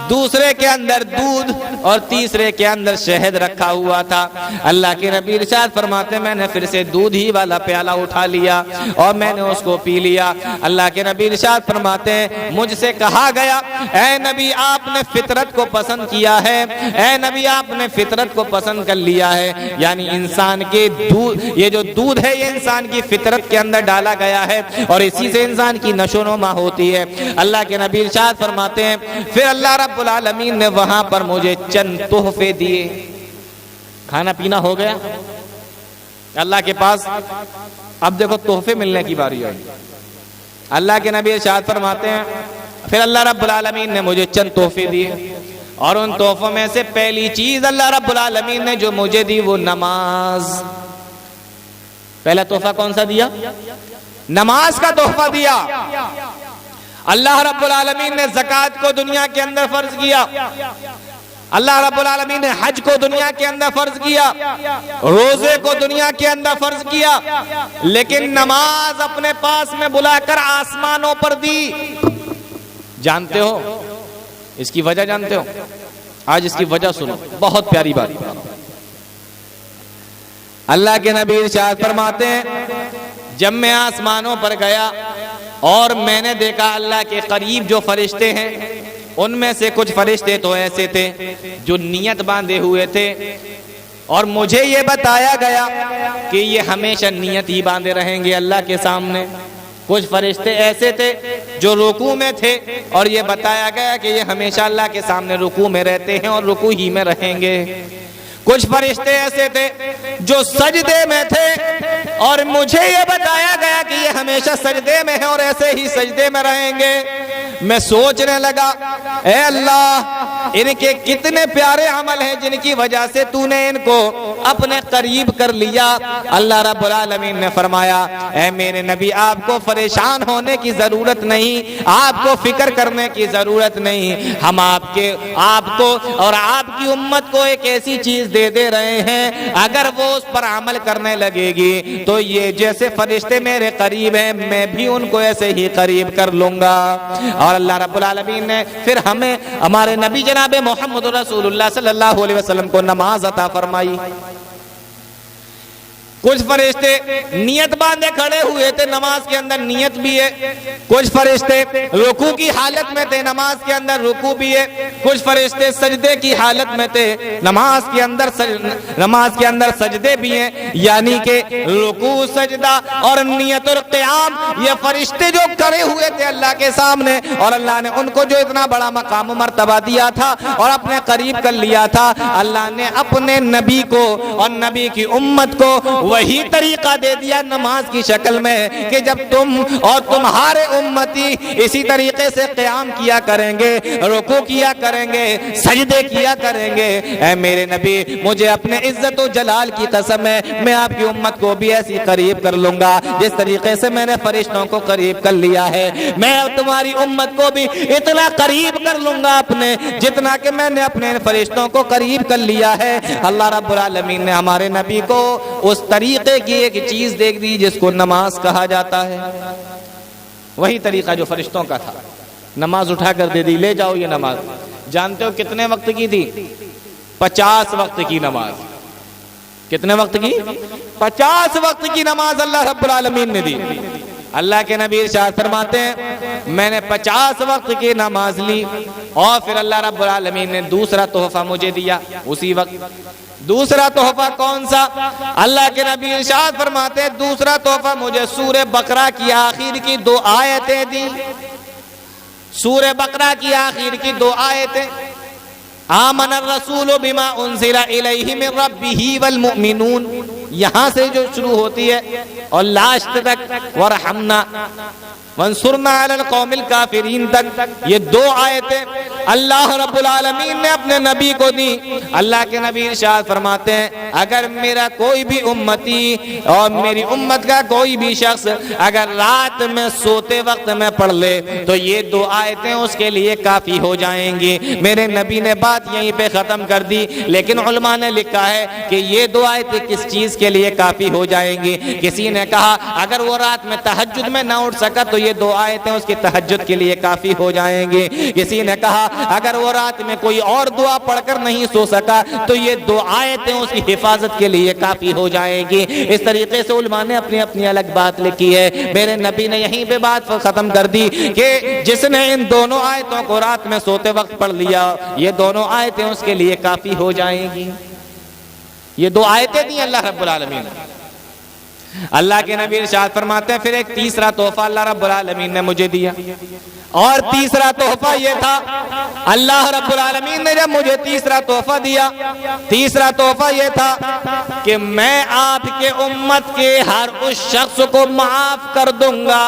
دوسرے کے اندر دودھ اور تیسرے کے اندر شہد رکھا ہوا تھا۔ اللہ کے نبی ارشاد فرماتے ہیں میں نے پھر سے دودھ ہی والا پیالہ اٹھا لیا اور میں نے اس کو پی لیا۔ اللہ کے نبی ارشاد فرماتے ہیں مجھ سے کہا گیا اے نبی آپ نے فطرت کو پسند کیا ہے، اے نبی آپ نے فطرت کو پسند کر لیا ہے، یعنی انسان کے دودھ، یہ جو دودھ ہے یہ انسان کی فطرت کے اندر ڈالا گیا ہے اور اسی سے انسان کی نشو و نما ہوتی ہے۔ اللہ کے نبی ارشاد فرماتے ہیں پھر اللہ رب العالمین نے وہاں پر مجھے چند تحفے دیے۔ کھانا پینا ہو گیا اللہ کے پاس، اب دیکھو تحفے ملنے کی باری آئی۔ اللہ کے نبی ارشاد فرماتے ہیں پھر اللہ رب العالمین نے مجھے چند تحفے دیے اور ان تحفوں میں سے پہلی چیز اللہ رب العالمین نے جو مجھے دی وہ نماز۔ پہلا تحفہ کون سا دیا؟ نماز کا تحفہ دیا۔ اللہ رب العالمین نے زکوٰۃ کو دنیا کے اندر فرض کیا، اللہ رب العالمین نے حج کو دنیا کے اندر فرض کیا، روزے کو دنیا کے اندر فرض کیا، لیکن نماز اپنے پاس میں بلا کر آسمانوں پر دی۔ جانتے ہو اس کی وجہ؟ جانتے ہو؟ آج اس کی وجہ سنو، بہت پیاری بات۔ اللہ کے نبی ارشاد فرماتے ہیں جب میں آسمانوں پر گیا اور میں نے دیکھا اللہ کے قریب جو فرشتے ہیں ان میں سے کچھ فرشتے تو ایسے تھے جو نیت باندھے ہوئے تھے اور مجھے یہ بتایا گیا کہ یہ ہمیشہ نیت ہی باندھے رہیں گے اللہ کے سامنے۔ کچھ فرشتے ایسے تھے جو رکوع میں تھے اور یہ بتایا گیا کہ یہ ہمیشہ اللہ کے سامنے رکوع میں رہتے ہیں اور رکوع ہی میں رہیں گے۔ کچھ فرشتے ایسے تھے جو سجدے میں تھے اور مجھے یہ بتایا گیا کہ یہ ہمیشہ سجدے میں ہیں اور ایسے ہی سجدے میں رہیں گے۔ میں سوچنے لگا اے اللہ ان کے کتنے پیارے عمل ہیں جن کی وجہ سے تو نے ان کو اپنے قریب کر لیا۔ اللہ رب العالمین نے فرمایا اے میرے نبی آپ کو پریشان ہونے کی ضرورت نہیں، آپ کو فکر کرنے کی ضرورت نہیں، ہم آپ کو اور آپ کی امت کو ایک ایسی چیز دے رہے ہیں اگر وہ اس پر عمل کرنے لگے گی تو یہ جیسے فرشتے میرے قریب ہیں میں بھی ان کو ایسے ہی قریب کر لوں گا۔ اور اللہ رب العالمین نے پھر ہمیں ہمارے نبی جناب محمد رسول اللہ صلی اللہ علیہ وسلم کو نماز عطا فرمائی۔ کچھ فرشتے نیت باندھے کھڑے ہوئے تھے، نماز کے اندر نیت بھی ہے۔ کچھ فرشتے رکوع کی حالت میں تھے، نماز کے اندر رکوع بھی ہے۔ کچھ فرشتے سجدے کی حالت میں تھے، نماز کے اندر سجدے بھی ہیں، یعنی کہ رکوع، سجدہ اور نیت القیام یہ فرشتے جو کھڑے ہوئے تھے اللہ کے سامنے، اور اللہ نے ان کو جو اتنا بڑا مقام و مرتبہ دیا تھا اور اپنے قریب کر لیا تھا، اللہ نے اپنے نبی کو اور نبی کی امت کو وہی طریقہ دے دیا نماز کی شکل میں کہ جب تم اور تمہارے امتی اسی طریقے سے قیام کیا کریں گے، رکوع کیا کریں گے، سجدے کیا کریں گے، اے میرے نبی مجھے اپنے عزت و جلال کی قسم ہے میں آپ کی امت کو بھی ایسی قریب کر لوں گا جس طریقے سے میں نے فرشتوں کو قریب کر لیا ہے۔ میں تمہاری امت کو بھی اتنا قریب کر لوں گا اپنے جتنا کہ میں نے اپنے فرشتوں کو قریب کر لیا ہے۔ اللہ رب العالمین نے ہمارے نبی کو اس طریقے کی ایک چیز دیکھ دی جس کو نماز کہا جاتا ہے، وہی طریقہ جو فرشتوں کا تھا، نماز اٹھا کر دے دی، لے جاؤ یہ نماز۔ جانتے ہو کتنے وقت کی تھی؟ 50 وقت کی نماز۔ کتنے وقت کی؟ 50 وقت کی نماز اللہ رب العالمین نے دی۔ اللہ کے نبی ارشاد فرماتے ہیں میں نے 50 وقت کی نماز لی اور پھر اللہ رب العالمین نے دوسرا تحفہ مجھے دیا اسی وقت۔ دوسرا تحفہ کون سا؟ اللہ کے نبی ارشاد فرماتے ہیں دوسرا تحفہ مجھے سورہ بقرہ کی آخر کی 2 آیتیں دی۔ سورہ بقرہ کی آخر کی 2 آیتیں، آمن الرسول بما انزل الیہ من ربہ والمؤمنون، یہاں سے جو شروع ہوتی ہے اور لاسٹ تک ورحمنا وانصرنا علی القوم الکافرین تک، یہ 2 آیتیں اللہ رب العالمین نے اپنے نبی کو دی۔ اللہ کے نبی ارشاد فرماتے ہیں اگر میرا کوئی بھی امتی اور میری امت کا کوئی بھی شخص اگر رات میں سوتے وقت میں پڑھ لے تو یہ 2 آیتیں اس کے لیے کافی ہو جائیں گی۔ میرے نبی نے بات یہیں پہ ختم کر دی، لیکن علماء نے لکھا ہے کہ یہ 2 آیتیں کس چیز کے لیے کافی ہو جائیں گی؟ کسی نے کہا اگر وہ رات میں تہجد میں نہ اٹھ سکا تو یہ 2 آیتیں اس کی تہجد کے لیے کافی ہو جائیں گی۔ کسی نے کہا اگر وہ رات میں کوئی اور دعا پڑھ کر نہیں سو سکا تو یہ 2 آیتیں اس کی حفاظت کے لیے کافی ہو جائیں گی۔ اس طریقے سے علماء نے اپنی اپنی الگ بات لکھی ہے۔ میرے نبی نے یہیں پہ بات ختم کر دی کہ جس نے ان دونوں آیتوں کو رات میں سوتے وقت پڑھ لیا یہ دونوں آیتیں اس کے لیے کافی ہو جائیں گی۔ یہ 2 آیتیں دی اللہ رب العالمین نے۔ اللہ کے نبی ارشاد فرماتے ہیں پھر ایک تیسرا تحفہ اللہ رب العالمین نے مجھے دیا، اور تیسرا تحفہ یہ تھا اللہ رب العالمین نے جب مجھے تیسرا تحفہ دیا، تیسرا تحفہ یہ تھا کہ میں آپ کے امت کے ہر اس شخص کو معاف کر دوں گا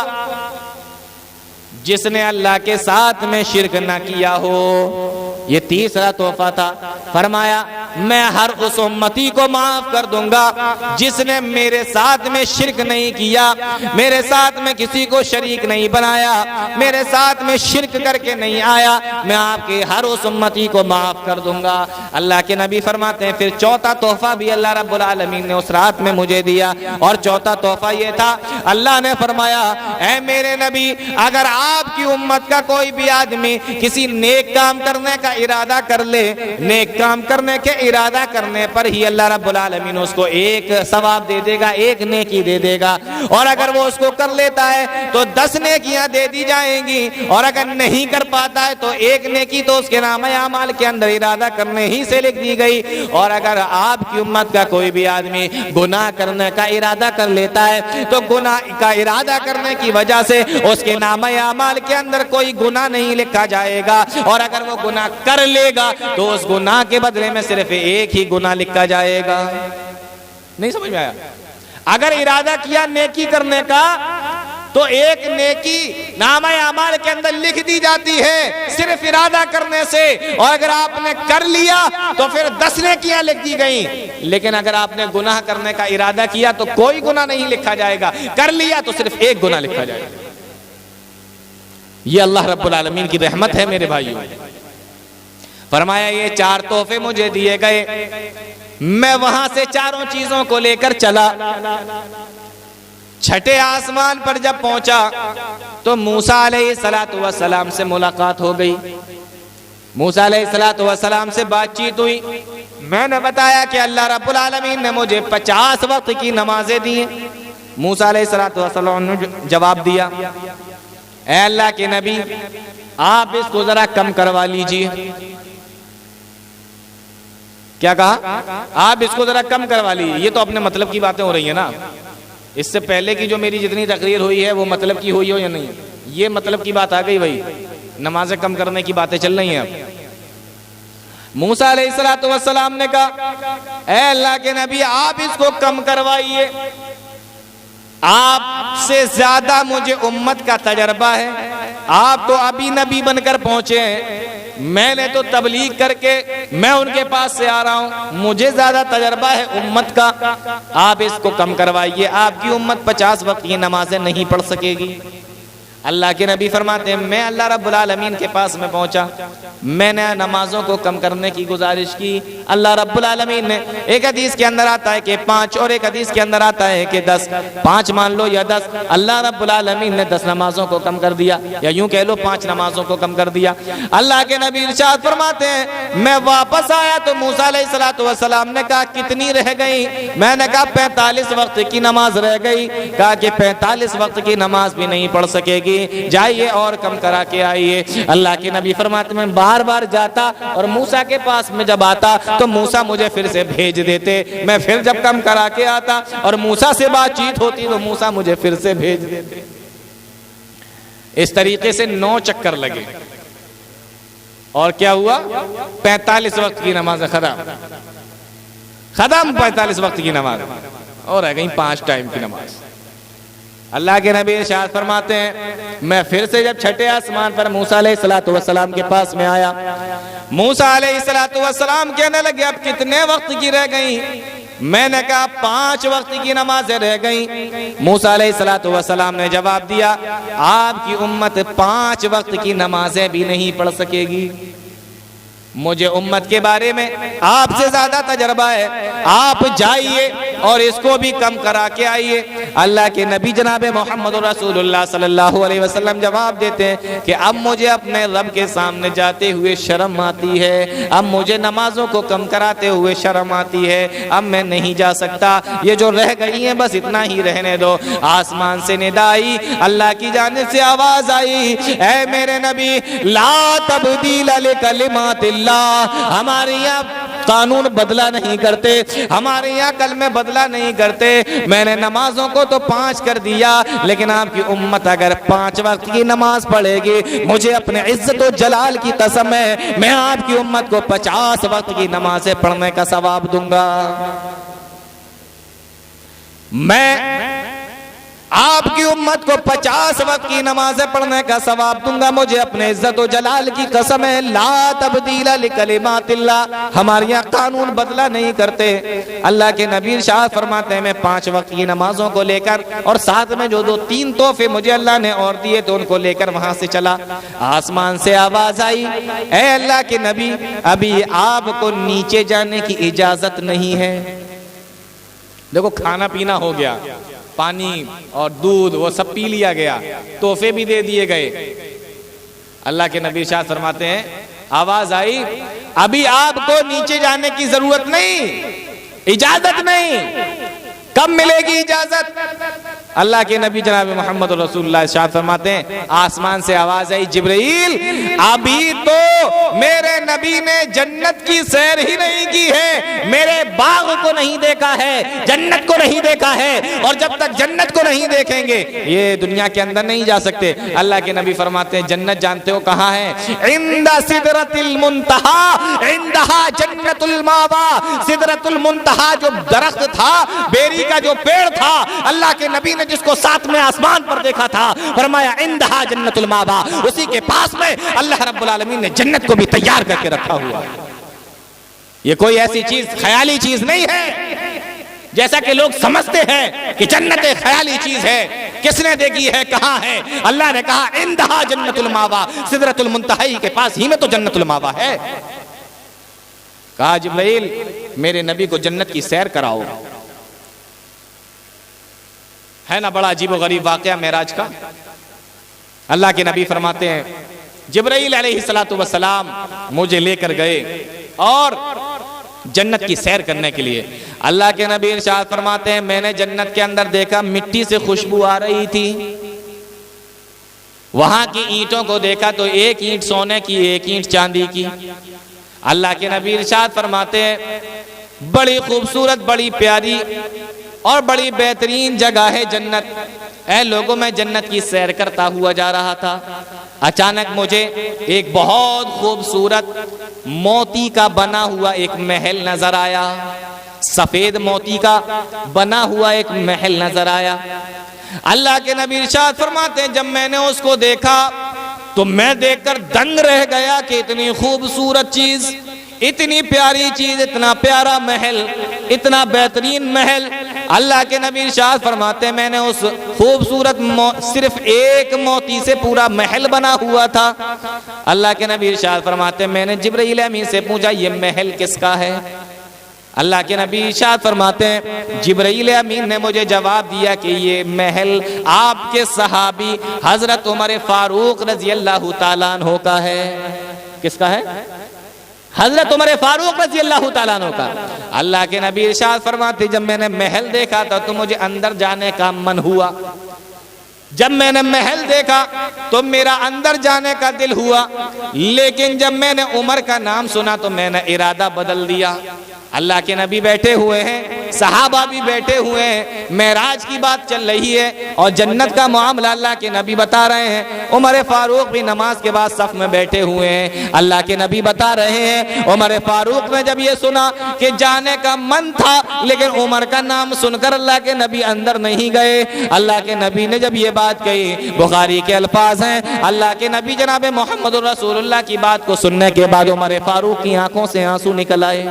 جس نے اللہ کے ساتھ میں شرک نہ کیا ہو۔ یہ تیسرا تحفہ تھا۔ فرمایا میں ہر اس امتی کو معاف کر دوں گا جس نے میرے ساتھ میں شرک نہیں کیا، میرے ساتھ میں کسی کو شریک نہیں بنایا، میرے ساتھ میں شرک کر کے نہیں آیا، میں آپ کے ہر اس امتی کو معاف کر دوں گا۔ اللہ کے نبی فرماتے ہیں پھر چوتھا تحفہ بھی اللہ رب العالمین نے اس رات میں مجھے دیا، اور چوتھا تحفہ یہ تھا اللہ نے فرمایا اے میرے نبی اگر آپ کی امت کا کوئی بھی آدمی کسی نیک کام کرنے کا ارادہ کر لے، نیک کام کرنے کے ارادہ کرنے پر ہی اللہ رب العالمین اس کو ایک ثواب دے دے گا، ایک نیکی دے دے گا، اور اگر وہ اس کو کر لیتا ہے تو 10 نیکیاں دے دی جائیں گی، اور اگر نہیں کر پاتا ہے تو ایک نیکی تو اس کے نامہ اعمال کے اندر ارادہ کرنے ہی سے لکھ دی گئی۔ اور اگر آپ کی امت کا کوئی بھی آدمی گناہ کرنے کا ارادہ کر لیتا ہے تو گناہ کا ارادہ کرنے کی وجہ سے اس کے نامہ اعمال کے اندر کوئی گناہ نہیں لکھا جائے گا، اور اگر وہ گناہ کر لے گا تو اس گناہ کے بدلے میں صرف ایک ہی گناہ لکھا جائے گا۔ نہیں سمجھ میں آیا؟ اگر ارادہ کیا نیکی کرنے کا تو ایک نیکی نامہ اعمال کے اندر لکھ دی جاتی ہے صرف ارادہ کرنے سے، اور اگر آپ نے کر لیا تو پھر 10 نیکیاں لکھ دی گئیں۔ لیکن اگر آپ نے گناہ کرنے کا ارادہ کیا تو کوئی گناہ نہیں لکھا جائے گا، کر لیا تو صرف ایک گناہ لکھا جائے گا۔ یہ اللہ رب العالمین کی رحمت ہے میرے بھائیوں۔ فرمایا یہ 4 تحفے مجھے دیے گئے، میں وہاں سے چاروں چیزوں کو لے کر چلا۔ چھٹے آسمان پر جب پہنچا تو موسیٰ علیہ السلام سے ملاقات ہو گئی، موسیٰ علیہ السلام سے بات چیت ہوئی۔ میں نے بتایا کہ اللہ رب العالمین نے مجھے 50 وقت کی نمازیں دی ہیں۔ موسیٰ علیہ السلام نے جواب دیا اے اللہ کے نبی آپ اس کو ذرا کم کروا لیجئے۔ کیا کہا؟ آپ اس کو ذرا کم کروا لیجئے۔ یہ تو اپنے مطلب کی باتیں ہو رہی ہیں نا، اس سے پہلے کی جو میری جتنی تقریر ہوئی ہے وہ مطلب کی ہوئی ہو یا نہیں، یہ مطلب کی بات آ گئی بھائی، نمازیں کم کرنے کی باتیں چل رہی ہیں اب۔ موسیٰ علیہ السلام نے کہا اے اللہ کے نبی آپ اس کو کم کروائیے، آپ سے زیادہ مجھے امت کا تجربہ ہے، آپ تو ابھی نبی بن کر پہنچے ہیں، میں نے تو تبلیغ کر کے میں ان کے پاس سے آ رہا ہوں، مجھے زیادہ تجربہ ہے امت کا، آپ اس کو کم کروائیے، آپ کی امت 50 وقت کی نمازیں نہیں پڑھ سکے گی۔ اللہ کے نبی فرماتے ہیں میں اللہ رب العالمین کے پاس میں پہنچا، میں نے نمازوں کو کم کرنے کی گزارش کی، اللہ رب العالمین نے، ایک حدیث کے اندر آتا ہے کہ 5 اور ایک حدیث کے اندر آتا ہے کہ 10، 5 مان لو یا 10، اللہ رب العالمین نے 10 نمازوں کو کم کر دیا، یا یوں کہہ لو 5 نمازوں کو کم کر دیا۔ اللہ کے نبی ارشاد فرماتے ہیں میں واپس آیا تو موسیٰ علیہ السلام نے کہا کتنی رہ گئی؟ میں نے کہا 45 وقت کی نماز رہ گئی۔ کہا کہ 45 وقت کی نماز بھی نہیں پڑھ سکے گی، جائیے اور کم کرا کے آئیے۔ اللہ کے نبی فرماتے ہیں میں بار بار جاتا اور موسیٰ کے پاس میں جب آتا تو موسیٰ مجھے پھر سے بھیج دیتے، میں پھر جب کم کرا کے آتا اور موسیٰ سے بات چیت ہوتی تو موسیٰ مجھے پھر سے بھیج دیتے۔ اس طریقے سے 9 چکر لگے اور کیا ہوا؟ 45 وقت کی نماز ختم 45 وقت کی نماز، اور رہ گئی 5 ٹائم کی نماز۔ اللہ کے نبی ارشاد فرماتے ہیں میں پھر سے جب چھٹے آسمان پر موسیٰ علیہ السلام کے پاس میں آیا، موسیٰ علیہ السلام کہنے لگے اب کتنے وقت کی رہ گئی؟ میں نے کہا 5 وقت کی نمازیں رہ گئیں۔ موسیٰ علیہ السلام نے جواب دیا آپ کی امت 5 وقت کی نمازیں بھی نہیں پڑھ سکے گی، مجھے امت کے بارے میں آپ سے زیادہ تجربہ ہے، آپ جائیے اور اس کو بھی کم کرا کے آئیے۔ اللہ کے نبی جناب محمد رسول اللہ صلی اللہ علیہ وسلم جواب دیتے ہیں کہ اب مجھے اپنے رب کے سامنے جاتے ہوئے شرم آتی ہے، اب مجھے نمازوں کو کم کراتے ہوئے شرم آتی ہے، اب میں نہیں جا سکتا، یہ جو رہ گئی ہیں بس اتنا ہی رہنے دو۔ آسمان سے ندا آئی، اللہ کی جانب سے آواز آئی اے میرے نبی لا تبدیل لکلمات اللہ، ہمارے یہاں قانون بدلا نہیں کرتے، ہمارے یہاں کلمے بدلا نہیں کرتے، میں نے نمازوں کو تو 5 کر دیا، لیکن آپ کی امت اگر 5 وقت کی نماز پڑھے گی مجھے اپنے عزت و جلال کی قسم ہے میں آپ کی امت کو 50 وقت کی نمازیں پڑھنے کا ثواب دوں گا۔ میں آپ کی امت کو 50 وقت کی نمازیں پڑھنے کا ثواب دوں گا، مجھے اپنے عزت و جلال کی قسم ہے لا تبدیل لکلمات اللہ، ہمارے یہاں قانون بدلا نہیں کرتے۔ اللہ کے نبی ارشاد فرماتے ہیں میں 5 وقت کی نمازوں کو لے کر اور ساتھ میں جو 3 تحفے مجھے اللہ نے اور دیے تو ان کو لے کر وہاں سے چلا۔ آسمان سے آواز آئی اے اللہ کے نبی ابھی آپ کو نیچے جانے کی اجازت نہیں ہے۔ دیکھو کھانا پینا ہو گیا، پانی اور دودھ وہ سب پی لیا گیا، تحفے بھی دے دیے گئے۔ اللہ کے نبی ارشاد فرماتے ہیں آواز آئی ابھی آپ کو نیچے جانے کی ضرورت نہیں، اجازت نہیں۔ کب ملے گی اجازت؟ اللہ کے نبی جناب محمد رسول اللہ ارشاد فرماتے ہیں آسمان سے آواز آئی جبرائیل ابھی تو میرے نبی نے جنت کی سیر ہی نہیں کی ہے، میرے باغ کو نہیں دیکھا ہے، جنت کو نہیں دیکھا ہے، اور جب تک جنت کو نہیں دیکھیں گے یہ دنیا کے اندر نہیں جا سکتے۔ اللہ کے نبی فرماتے ہیں جنت جانتے ہو کہاں ہے؟ عند سدرۃ المنتہا، عندہا جنت الماوا۔ سدرۃ المنتہا جو درخت تھا، بیری کا جو پیڑ تھا، اللہ کے نبی نے جس کو 7ویں آسمان پر دیکھا تھا فرمایا عندہا جنت الماوا، اسی کے پاس میں اللہ رب العالمین نے جنت کو بھی تیار کر کے رکھا ہوا ہے۔ یہ کوئی ایسی چیز خیالی چیز نہیں ہے جیسا کہ لوگ سمجھتے ہیں کہ جنت ایک خیالی چیز ہے، کس نے دیکھی ہے، کہاں ہے؟ اللہ نے کہا عندہا جنت الماوا، سدرۃ المنتہا کے پاس ہی میں تو جنت الماوا ہے۔ کہا جبرائیل میرے نبی کو جنت کی سیر کراؤ۔ ہے نا بڑا عجیب و غریب واقعہ معراج کا۔ اللہ کے نبی فرماتے ہیں جبرائیل علیہ السلام مجھے لے کر گئے اور جنت کی سیر کرنے کے لیے۔ اللہ کے نبی ارشاد فرماتے ہیں میں نے جنت کے اندر دیکھا مٹی سے خوشبو آ رہی تھی، وہاں کی اینٹوں کو دیکھا تو 1 اینٹ سونے کی 1 اینٹ چاندی کی۔ اللہ کے نبی ارشاد فرماتے ہیں بڑی خوبصورت، بڑی پیاری اور بڑی بہترین جگہ ہے جنت۔ اے لوگوں میں جنت کی سیر کرتا ہوا جا رہا تھا، اچانک مجھے ایک بہت خوبصورت موتی کا بنا ہوا ایک محل نظر آیا، سفید موتی کا بنا ہوا ایک محل نظر آیا۔ اللہ کے نبی ارشاد فرماتے ہیں جب میں نے اس کو دیکھا تو میں دیکھ کر دنگ رہ گیا کہ اتنی خوبصورت چیز، اتنی پیاری چیز، اتنا پیارا محل، اتنا بہترین محل اللہ کے نبی ارشاد فرماتے ہیں میں نے اس خوبصورت صرف ایک موتی سے پورا محل بنا ہوا تھا. اللہ کے نبی ارشاد فرماتے ہیں میں نے جبرائیل امین سے پوچھا یہ محل کس کا ہے؟ اللہ کے نبی ارشاد فرماتے ہیں جبرائیل امین نے مجھے جواب دیا کہ یہ محل آپ کے صحابی حضرت عمر فاروق رضی اللہ تعالیٰ عنہ کا ہے. کس کا ہے؟ حضرت عمر فاروق رضی اللہ تعالیٰ عنہ کا. اللہ کے نبی ارشاد فرماتے جب میں نے محل دیکھا تھا تو مجھے اندر جانے کا من ہوا. جب میں نے محل دیکھا تو میرا اندر جانے کا دل ہوا, لیکن جب میں نے عمر کا نام سنا تو میں نے ارادہ بدل دیا. اللہ کے نبی بیٹھے ہوئے ہیں, صحابہ بھی بیٹھے ہوئے ہیں, معراج کی بات چل رہی ہے اور جنت کا معاملہ اللہ کے نبی بتا رہے ہیں. عمر فاروق بھی نماز کے بعد صف میں بیٹھے ہوئے ہیں. اللہ کے نبی بتا رہے ہیں عمر فاروق نے جب یہ سنا کہ جانے کا من تھا لیکن عمر کا نام سن کر اللہ کے نبی اندر نہیں گئے. اللہ کے نبی نے جب یہ بات کہی, بخاری کے الفاظ ہیں, اللہ کے نبی جناب محمد رسول اللہ کی بات کو سننے کے بعد عمر فاروق کی آنکھوں سے آنسو نکل آئے,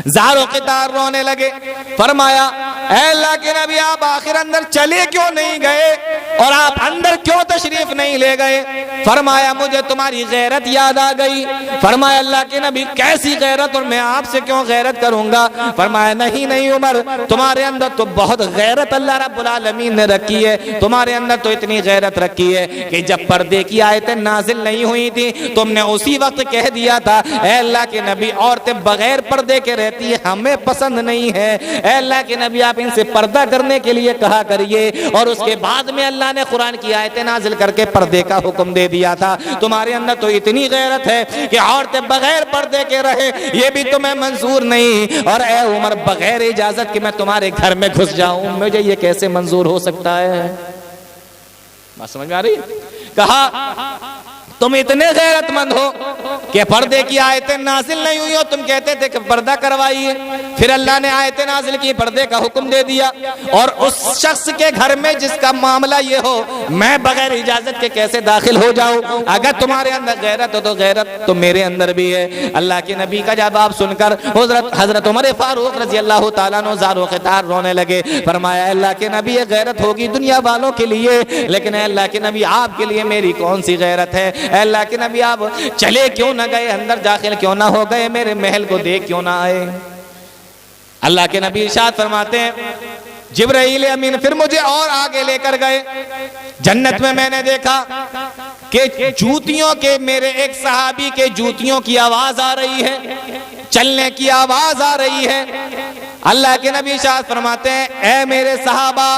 زار و قطار رونے لگے. فرمایا اے اللہ کے نبی آپ آخر اندر چلے کیوں نہیں گئے اور آپ اندر کیوں تشریف نہیں لے گئے؟ فرمایا مجھے تمہاری غیرت یاد آ گئی. فرمایا اللہ کے نبی کیسی غیرت, اور میں آپ سے کیوں غیرت کروں گا؟ فرمایا نہیں عمر, تمہارے اندر تو بہت غیرت اللہ رب العالمین نے رکھی ہے. تمہارے اندر تو اتنی غیرت رکھی ہے کہ جب پردے کی آیتیں نازل نہیں ہوئی تھی تم نے اسی وقت کہہ دیا تھا اے اللہ کے نبی عورتیں بغیر پردے کے رہتی ہے, ہمیں پسند نہیں ہے. اے اللہ کے نبی آپ ان سے پردہ کرنے کے لیے کہا کریے. اور اس کے بعد میں اللہ نے قرآن کی آیتیں نازل کر کے پردے کا حکم دے دیا تھا. تمہارے اندر تو اتنی غیرت ہے کہ عورتیں بغیر پردے کے رہے, یہ بھی تمہیں منظور نہیں. اور اے عمر بغیر اجازت کہ میں تمہارے گھر میں گھس جاؤں, مجھے یہ کیسے منظور ہو سکتا ہے؟ بات سمجھ میں آ رہی ہے؟ کہا تم اتنے غیرت مند ہو کہ پردے کی آیتیں نازل نہیں ہوئی ہو, تم کہتے تھے کہ پردہ کروائیے. پھر اللہ نے آیتیں نازل کی, پردے کا حکم دے دیا. اور اس شخص کے گھر میں جس کا معاملہ یہ ہو, میں بغیر اجازت کے کیسے داخل ہو جاؤں؟ اگر تمہارے اندر غیرت ہو تو غیرت تو میرے اندر بھی ہے. اللہ کے نبی کا جواب سن کر حضرت عمر فاروق رضی اللہ تعالیٰ عنہ زار و خطار رونے لگے. فرمایا اللہ کے نبی یہ غیرت ہوگی دنیا والوں کے لیے, لیکن اے اللہ کے نبی آپ کے لیے میری کون سی غیرت ہے؟ اے اللہ کے نبی آپ چلے کیوں نہ گئے, اندر داخل کیوں نہ ہو گئے, میرے محل کو دیکھ کیوں نہ آئے؟ اللہ کے نبی ارشاد فرماتے ہیں جبرائیل امین پھر مجھے اور آگے لے کر گئے. جنت میں نے دیکھا کہ جوتیوں کے, میرے ایک صحابی کے جوتیوں کی آواز آ رہی ہے, چلنے کی آواز آ رہی ہے. اللہ کے نبی ارشاد فرماتے ہیں اے میرے صحابہ,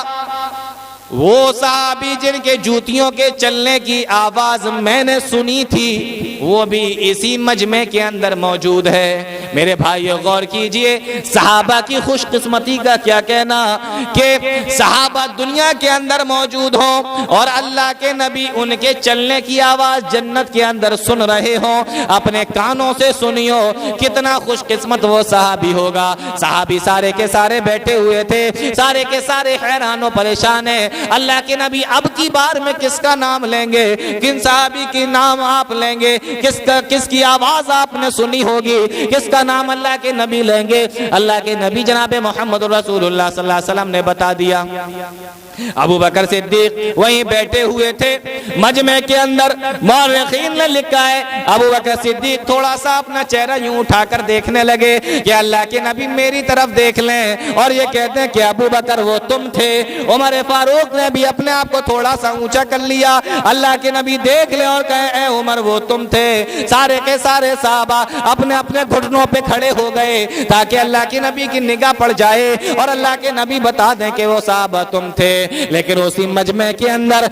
وہ صحابی جن کے جوتیوں کے چلنے کی آواز میں نے سنی تھی وہ بھی اسی مجمع کے اندر موجود ہے. میرے بھائیو غور کیجئے, صحابہ کی خوش قسمتی کا کیا کہنا کہ صحابہ دنیا کے اندر موجود ہوں اور اللہ کے نبی ان کے چلنے کی آواز جنت کے اندر سن رہے ہوں, اپنے کانوں سے سنی ہو. کتنا خوش قسمت وہ صحابی ہوگا. صحابی سارے کے سارے بیٹھے ہوئے تھے, سارے کے سارے حیران و پریشان ہیں. اللہ کے نبی اب کی بار میں کس کا نام لیں گے, کن صحابی کی نام آپ لیں گے, کس کی آواز آپ نے سنی ہوگی, کس کا نام اللہ کے نبی لیں گے؟ اللہ کے نبی جناب محمد رسول اللہ صلی اللہ علیہ وسلم نے بتا دیا. ابو بکر صدیق وہیں بیٹھے ہوئے تھے مجمع کے اندر. مورخین نے لکھا ہے ابو بکر صدیق تھوڑا سا اپنا چہرہ یوں اٹھا کر دیکھنے لگے کہ اللہ کے نبی میری طرف دیکھ لیں, اور یہ کہتے ہیں کہ ابو بکر وہ تم تھے. عمر فاروق نے بھی اپنے آپ کو تھوڑا سا اونچا کر لیا, اللہ کے نبی دیکھ لیں اور کہے اے عمر وہ تم تھے. سارے کے سارے صحابہ اپنے اپنے گھٹنوں پہ کھڑے ہو گئے تاکہ اللہ کے نبی کی نگاہ پڑ جائے اور اللہ کے نبی بتا دیں کہ وہ صحابہ تم تھے. لیکن اسی مجمع کے اندر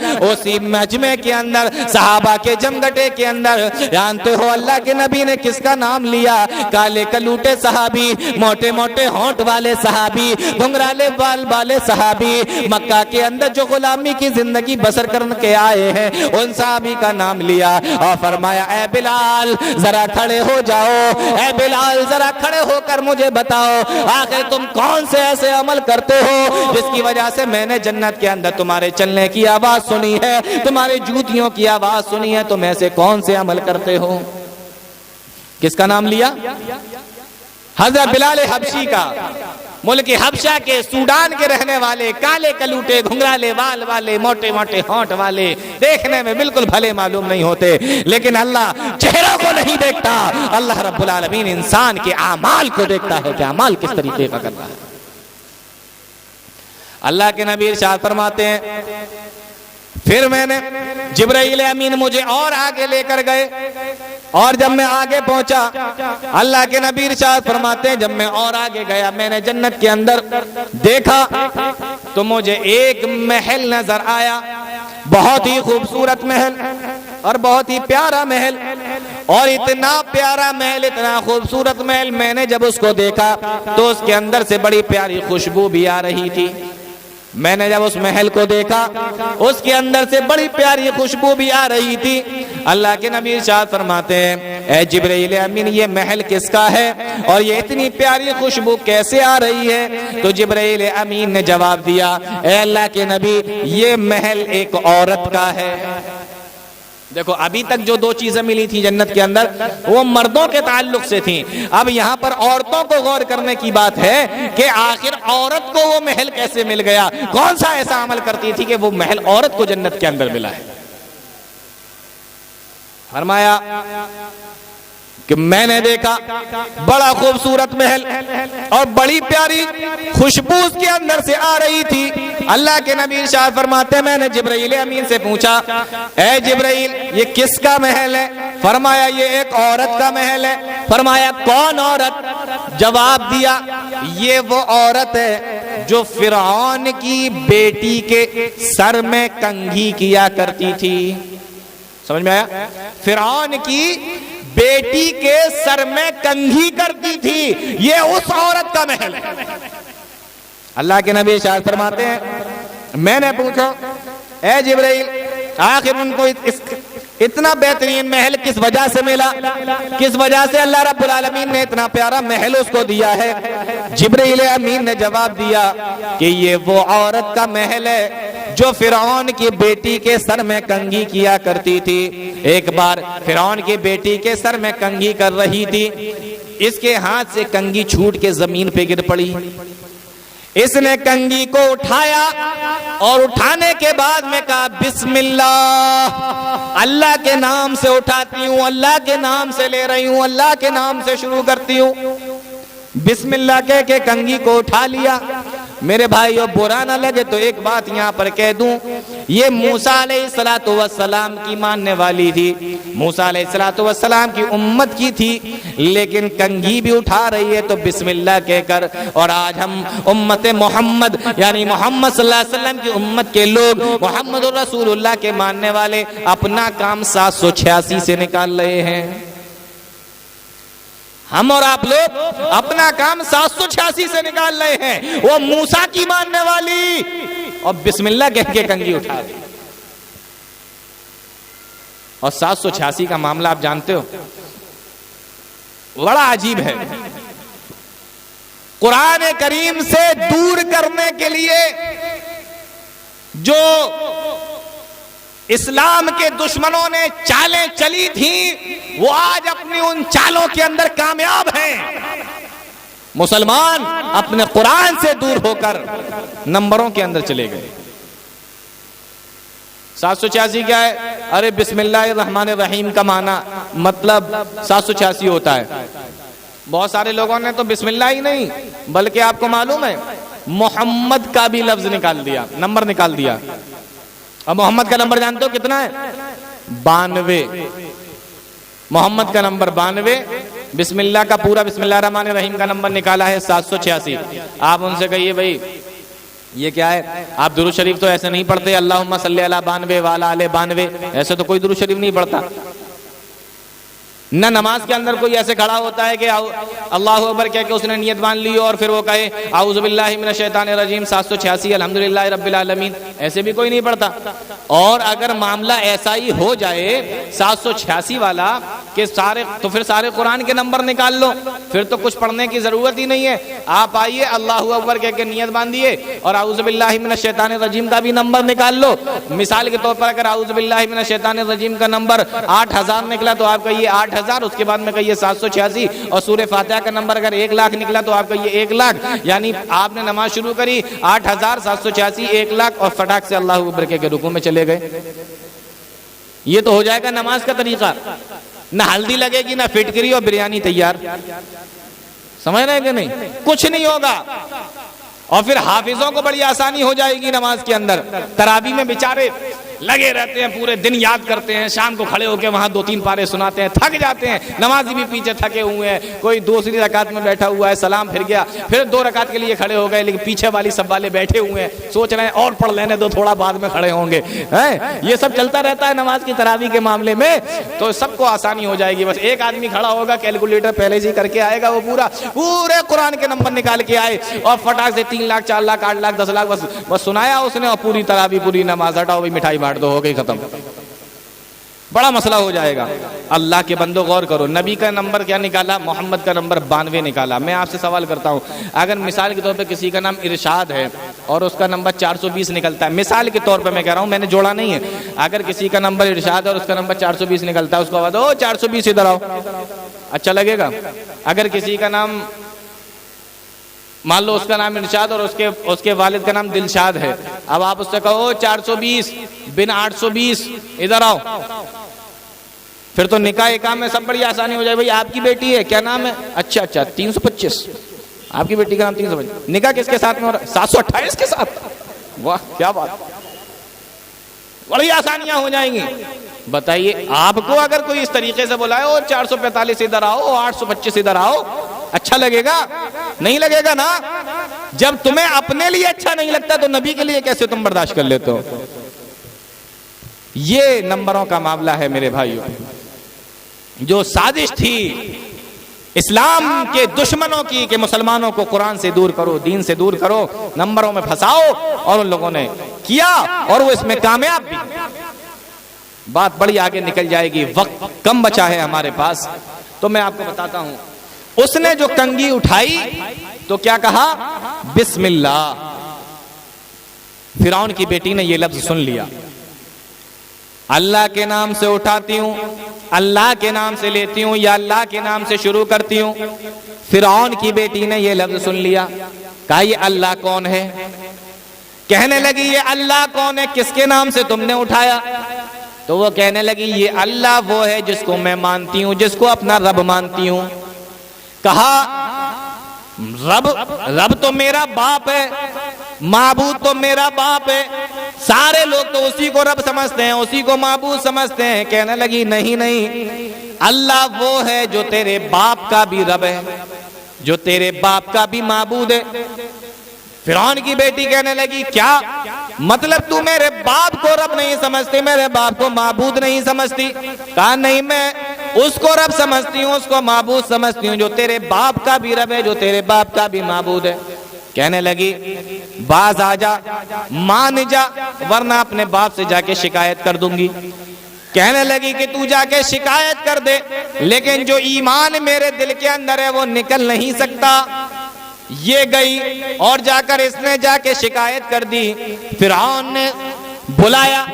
صحابہ کے جمگٹے کے اندر جانتے ہو اللہ کے نبی نے کس کا نام لیا؟ کالے کلوٹے صحابی, موٹے موٹے ہونٹ والے صحابی, گھنگرالے بال والے صحابی, مکہ کے اندر جو غلامی کی زندگی بسر کرنے کے آئے ہیں ان صحابی کا نام لیا اور فرمایا اے بلال ذرا کھڑے ہو جاؤ, اے بلال ذرا کھڑے ہو کر مجھے بتاؤ آخر تم کون سے ایسے عمل کرتے ہو جس کی وجہ سے میں نے جنت کے اندر تمہارے چلنے کی آواز سنی ہے, تمہارے جوتیوں کی آواز سنی ہے, تم ایسے کون سے عمل کرتے ہو؟ کس کا نام لیا؟ حضرت بلال حبشی کا. ملک حبشہ کے، سوڈان کے رہنے والے، کالے کلوٹے، گھنگرالے بال والے، موٹے موٹے ہونٹ والے، دیکھنے میں بالکل بھلے معلوم نہیں ہوتے، لیکن اللہ چہروں کو نہیں دیکھتا، اللہ رب العالمین انسان کے اعمال کو دیکھتا ہے کہ اعمال کس طریقے کا کر رہا ہے۔ اللہ کے نبی ارشاد فرماتے ہیں پھر میں نے جبرائیل امین مجھے اور آگے لے کر گئے، اور جب میں آگے پہنچا اللہ کے نبی ارشاد فرماتے ہیں جب میں اور آگے گیا میں نے جنت کے اندر دیکھا تو مجھے ایک محل نظر آیا، بہت ہی خوبصورت محل اور بہت ہی پیارا محل، اور اتنا پیارا محل، اتنا خوبصورت محل، میں نے جب اس کو دیکھا تو اس کے اندر سے بڑی پیاری خوشبو بھی آ رہی تھی۔ میں نے جب اس محل کو دیکھا اس کے اندر سے بڑی پیاری خوشبو بھی آ رہی تھی۔ اللہ کے نبی ارشاد فرماتے ہیں اے جبرائیل امین یہ محل کس کا ہے اور یہ اتنی پیاری خوشبو کیسے آ رہی ہے؟ تو جبرائیل امین نے جواب دیا اے اللہ کے نبی یہ محل ایک عورت کا ہے۔ دیکھو ابھی تک جو دو چیزیں ملی تھی جنت کے اندر وہ مردوں کے تعلق سے تھیں، اب یہاں پر عورتوں کو غور کرنے کی بات ہے کہ آخر عورت کو وہ محل کیسے مل گیا، کون سا ایسا عمل کرتی تھی کہ وہ محل عورت کو جنت کے اندر ملا ہے؟ فرمایا کہ میں نے دیکھا بڑا خوبصورت محل اور بڑی پیاری خوشبو اس کے اندر سے آ رہی تھی۔ اللہ کے نبی ارشاد فرماتے ہیں میں نے جبرائیل امین سے پوچھا اے جبرائیل یہ کس کا محل ہے؟ فرمایا یہ ایک عورت کا محل ہے۔ فرمایا کون عورت؟ جواب دیا یہ وہ عورت ہے جو فرعون کی بیٹی کے سر میں کنگھی کیا کرتی تھی۔ سمجھ میں آیا؟ فرعون کی بیٹی کے سر میں کنگھی کرتی تھی، یہ اس عورت کا محل ہے۔ اللہ کے نبی ارشاد فرماتے ہیں میں نے پوچھا اے جبرائیل آخر ان کو اتنا بہترین محل کس وجہ سے ملا، کس وجہ سے اللہ رب العالمین نے اتنا پیارا محل اس کو دیا ہے؟ جبرائیل امین نے جواب دیا کہ یہ وہ عورت کا محل ہے جو فرعون کی بیٹی کے سر میں کنگھی کیا کرتی تھی۔ ایک بار فرعون کی بیٹی کے سر میں کنگھی کر رہی تھی، اس کے ہاتھ سے کنگھی چھوٹ کے زمین پہ گر پڑی، اس نے کنگھی کو اٹھایا اور اٹھانے کے بعد میں کہا بسم اللہ، اللہ کے نام سے اٹھاتی ہوں، اللہ کے نام سے لے رہی ہوں، اللہ کے نام سے شروع کرتی ہوں۔ بسم اللہ کہہ کے کنگھی کو اٹھا لیا۔ میرے بھائیو برا نہ لگے تو ایک بات یہاں پر کہہ دوں، یہ موسیٰ علیہ السلام کی ماننے والی تھی، موسیٰ علیہ السلام کی امت کی تھی، لیکن کنگھی بھی اٹھا رہی ہے تو بسم اللہ کہہ کر۔ اور آج ہم امت محمد یعنی محمد صلی اللہ علیہ وسلم کی امت کے لوگ، محمد رسول اللہ کے ماننے والے اپنا کام 786 سے نکال رہے ہیں۔ ہم اور آپ لوگ اپنا کام 786 سے نکال رہے ہیں، وہ موسیٰ کی ماننے والی اور بسم اللہ کہہ کے کنگھی اٹھا دی۔ اور 786 کا معاملہ آپ جانتے ہو بڑا عجیب ہے، قرآن کریم سے دور کرنے کے لیے جو اسلام کے دشمنوں نے چالیں چلی تھیں وہ آج اپنی ان چالوں کے اندر کامیاب ہیں۔ مسلمان اپنے قرآن سے دور ہو کر نمبروں کے اندر چلے گئے۔ 786 کیا ہے؟ ارے بسم اللہ الرحمن الرحیم کا معنی مطلب 786 ہوتا ہے۔ بہت سارے لوگوں نے تو بسم اللہ ہی نہیں بلکہ آپ کو معلوم ہے محمد کا بھی لفظ نکال دیا، نمبر نکال دیا۔ اور محمد کا نمبر جانتے ہو کتنا ہے؟ 92۔ محمد کا نمبر 92، بسم اللہ کا پورا بسم اللہ الرحمن الرحیم کا نمبر نکالا ہے 786۔ آپ ان سے کہیے بھائی یہ کیا ہے؟ آپ درود شریف تو ایسے نہیں پڑھتے اللہم صلی علی 92 وعلی آل 92، ایسے تو کوئی درود شریف نہیں پڑھتا۔ نہ نماز کے اندر کوئی ایسے کھڑا ہوتا ہے کہ اللہ اکبر کہہ کے اس نے نیت باندھ لی اور پھر وہ کہے اعوذ باللہ من الشیطان الرجیم 786 الحمدللہ رب العالمین، ایسے بھی کوئی نہیں پڑھتا۔ اور اگر معاملہ ایسا ہی ہو جائے 786 والا کہ تو پھر سارے قرآن کے نمبر نکال لو، پھر تو کچھ پڑھنے کی ضرورت ہی نہیں ہے۔ آپ آئیے اللہ اکبر کہہ کے نیت باندھیے اور اعوذ باللہ من الشیطان الرجیم کا بھی نمبر نکال لو۔ مثال کے طور پر اگر اعوذ باللہ من الشیطان الرجیم کا نمبر 8000 نکلا تو آپ کہیے 8000 8,000, اس کے بعد میں کہیے 786, اور سورہ فاتحہ کا نمبر اگر 1,00,000 نکلا تو آپ کہیے 1,00,000, یعنی آپ نے نماز شروع کری 8,786, 1,00,000, اور فٹاک سے اللہ اکبر کے رکوع میں چلے گئے. یہ تو ہو جائے گا نماز کا طریقہ. نہ ہلدی لگے گی، نہ فٹکری، اور بریانی تیار. سمجھ رہے ہیں کہ نہیں؟ کچھ نہیں ہوگا. اور پھر حافظوں کو بڑی آسانی ہو جائے گی نماز کے اندر. تراویح میں بیچارے لگے رہتے ہیں، پورے دن یاد کرتے ہیں، شام کو کھڑے ہو کے وہاں 2-3 پارے سناتے ہیں، تھک جاتے ہیں. نمازی بھی پیچھے تھکے ہوئے ہیں، کوئی دوسری رکعت میں بیٹھا ہوا ہے، سلام پھر گیا، پھر 2 رکعت کے لیے کھڑے ہو گئے، لیکن پیچھے والی سب والے بیٹھے ہوئے ہیں، سوچ رہے ہیں اور پڑھ لینے دو، تھوڑا بعد میں کھڑے ہوں گے. یہ سب چلتا رہتا ہے نماز کی تراویح کے معاملے میں. تو سب کو آسانی ہو جائے گی. بس ایک آدمی کھڑا ہوگا، کیلکولیٹر پہلے سے کر کے آئے گا، وہ پورے قرآن کے نمبر نکال کے آئے، اور فٹاک سے 3 لاکھ 4 لاکھ 8 لاکھ 10 لاکھ بس سنایا اس نے، اور پوری تراویح پوری نماز. ہٹاؤ بھائی مٹھائی بانٹ دو، ہو گئی ختم. بڑا مسئلہ ہو جائے گا. اللہ کے بندو غور کرو، نبی کا نمبر کیا نکالا؟ محمد کا نمبر 92 نکالا. میں آپ سے سوال کرتا ہوں، اگر مثال کے طور پہ کسی کا نام ارشاد ہے اور اس کا نمبر 420 نکلتا ہے، مثال کے طور پہ میں کہہ رہا ہوں، میں نے جوڑا نہیں ہے، اگر کسی کا نمبر ارشاد ہے اور اس کا نمبر 420 نکلتا ہے، اس کو بتاؤ 420 ادھر آؤ، اچھا لگے گا؟ اگر کسی کا نام مان لو اس کا نام ارشاد اور اس کے والد کا نام دلشاد ہے، اب آپ اس سے کہو 420 بن 820 ادھر آؤ، پھر تو نکاح کام میں سب بڑی آسانی ہو جائے. بھائی آپ کی بیٹی ہے، کیا نام ہے؟ اچھا 325. آپ کی بیٹی کا نام 325. نکاح کس کے ساتھ میں ہو رہا ہے؟ 728 کے ساتھ. واہ کیا بات، بڑی آسانیاں ہو جائیں گی. بتائیے آپ کو اگر کوئی اس طریقے سے بلائے، اور 445 ادھر آؤ، 825 ادھر آؤ، اچھا لگے گا؟ نہیں لگے گا نا. جب تمہیں اپنے لیے اچھا نہیں لگتا تو نبی کے لیے کیسے تم برداشت کر لیتے ہو؟ یہ نمبروں کا معاملہ ہے میرے بھائیوں. جو سازش تھی اسلام کے دشمنوں کی کہ مسلمانوں کو قرآن سے دور کرو، دین سے دور کرو، نمبروں میں پھنساؤ، اور ان لوگوں نے کیا، اور وہ اس میں کامیاب بھی. بات بڑی آگے نکل جائے گی، وقت کم بچا ہے ہمارے پاس، تو میں آپ کو بتاتا ہوں. اس نے جو کنگھی اٹھائی تو کیا کہا؟ بسم اللہ. فرعون کی بیٹی نے یہ لفظ سن لیا، اللہ کے نام سے اٹھاتی ہوں، اللہ کے نام سے لیتی ہوں، یا اللہ کے نام سے شروع کرتی ہوں. فرعون کی بیٹی نے یہ لفظ سن لیا، کہا یہ اللہ کون ہے؟ کہنے لگی یہ اللہ کون ہے، کس کے نام سے تم نے اٹھایا؟ تو وہ کہنے لگی یہ اللہ وہ ہے جس کو میں مانتی ہوں، جس کو اپنا رب مانتی ہوں. کہا رب تو میرا باپ ہے، معبود تو میرا باپ ہے، سارے لوگ تو اسی کو رب سمجھتے ہیں، اسی کو معبود سمجھتے ہیں. کہنے لگی نہیں، اللہ وہ ہے جو تیرے باپ کا بھی رب ہے، جو تیرے باپ کا بھی معبود ہے. فرعون کی بیٹی کہنے لگی کیا مطلب تو میرے باپ کو رب نہیں سمجھتی، میرے باپ کو معبود نہیں سمجھتی؟ کہا نہیں، میں اس کو رب سمجھتی ہوں، اس کو معبود سمجھتی ہوں جو تیرے باپ کا بھی رب ہے، جو تیرے باپ کا بھی معبود ہے. کہنے لگی باز آ جا، مان جا، ورنہ اپنے باپ سے جا کے شکایت کر دوں گی. کہنے لگی کہ تو جا کے شکایت کر دے، لیکن جو ایمان میرے دل کے اندر ہے وہ نکل نہیں سکتا. یہ گئی اور جا کر اس نے جا کے شکایت کر دی. فرعون نے بلایا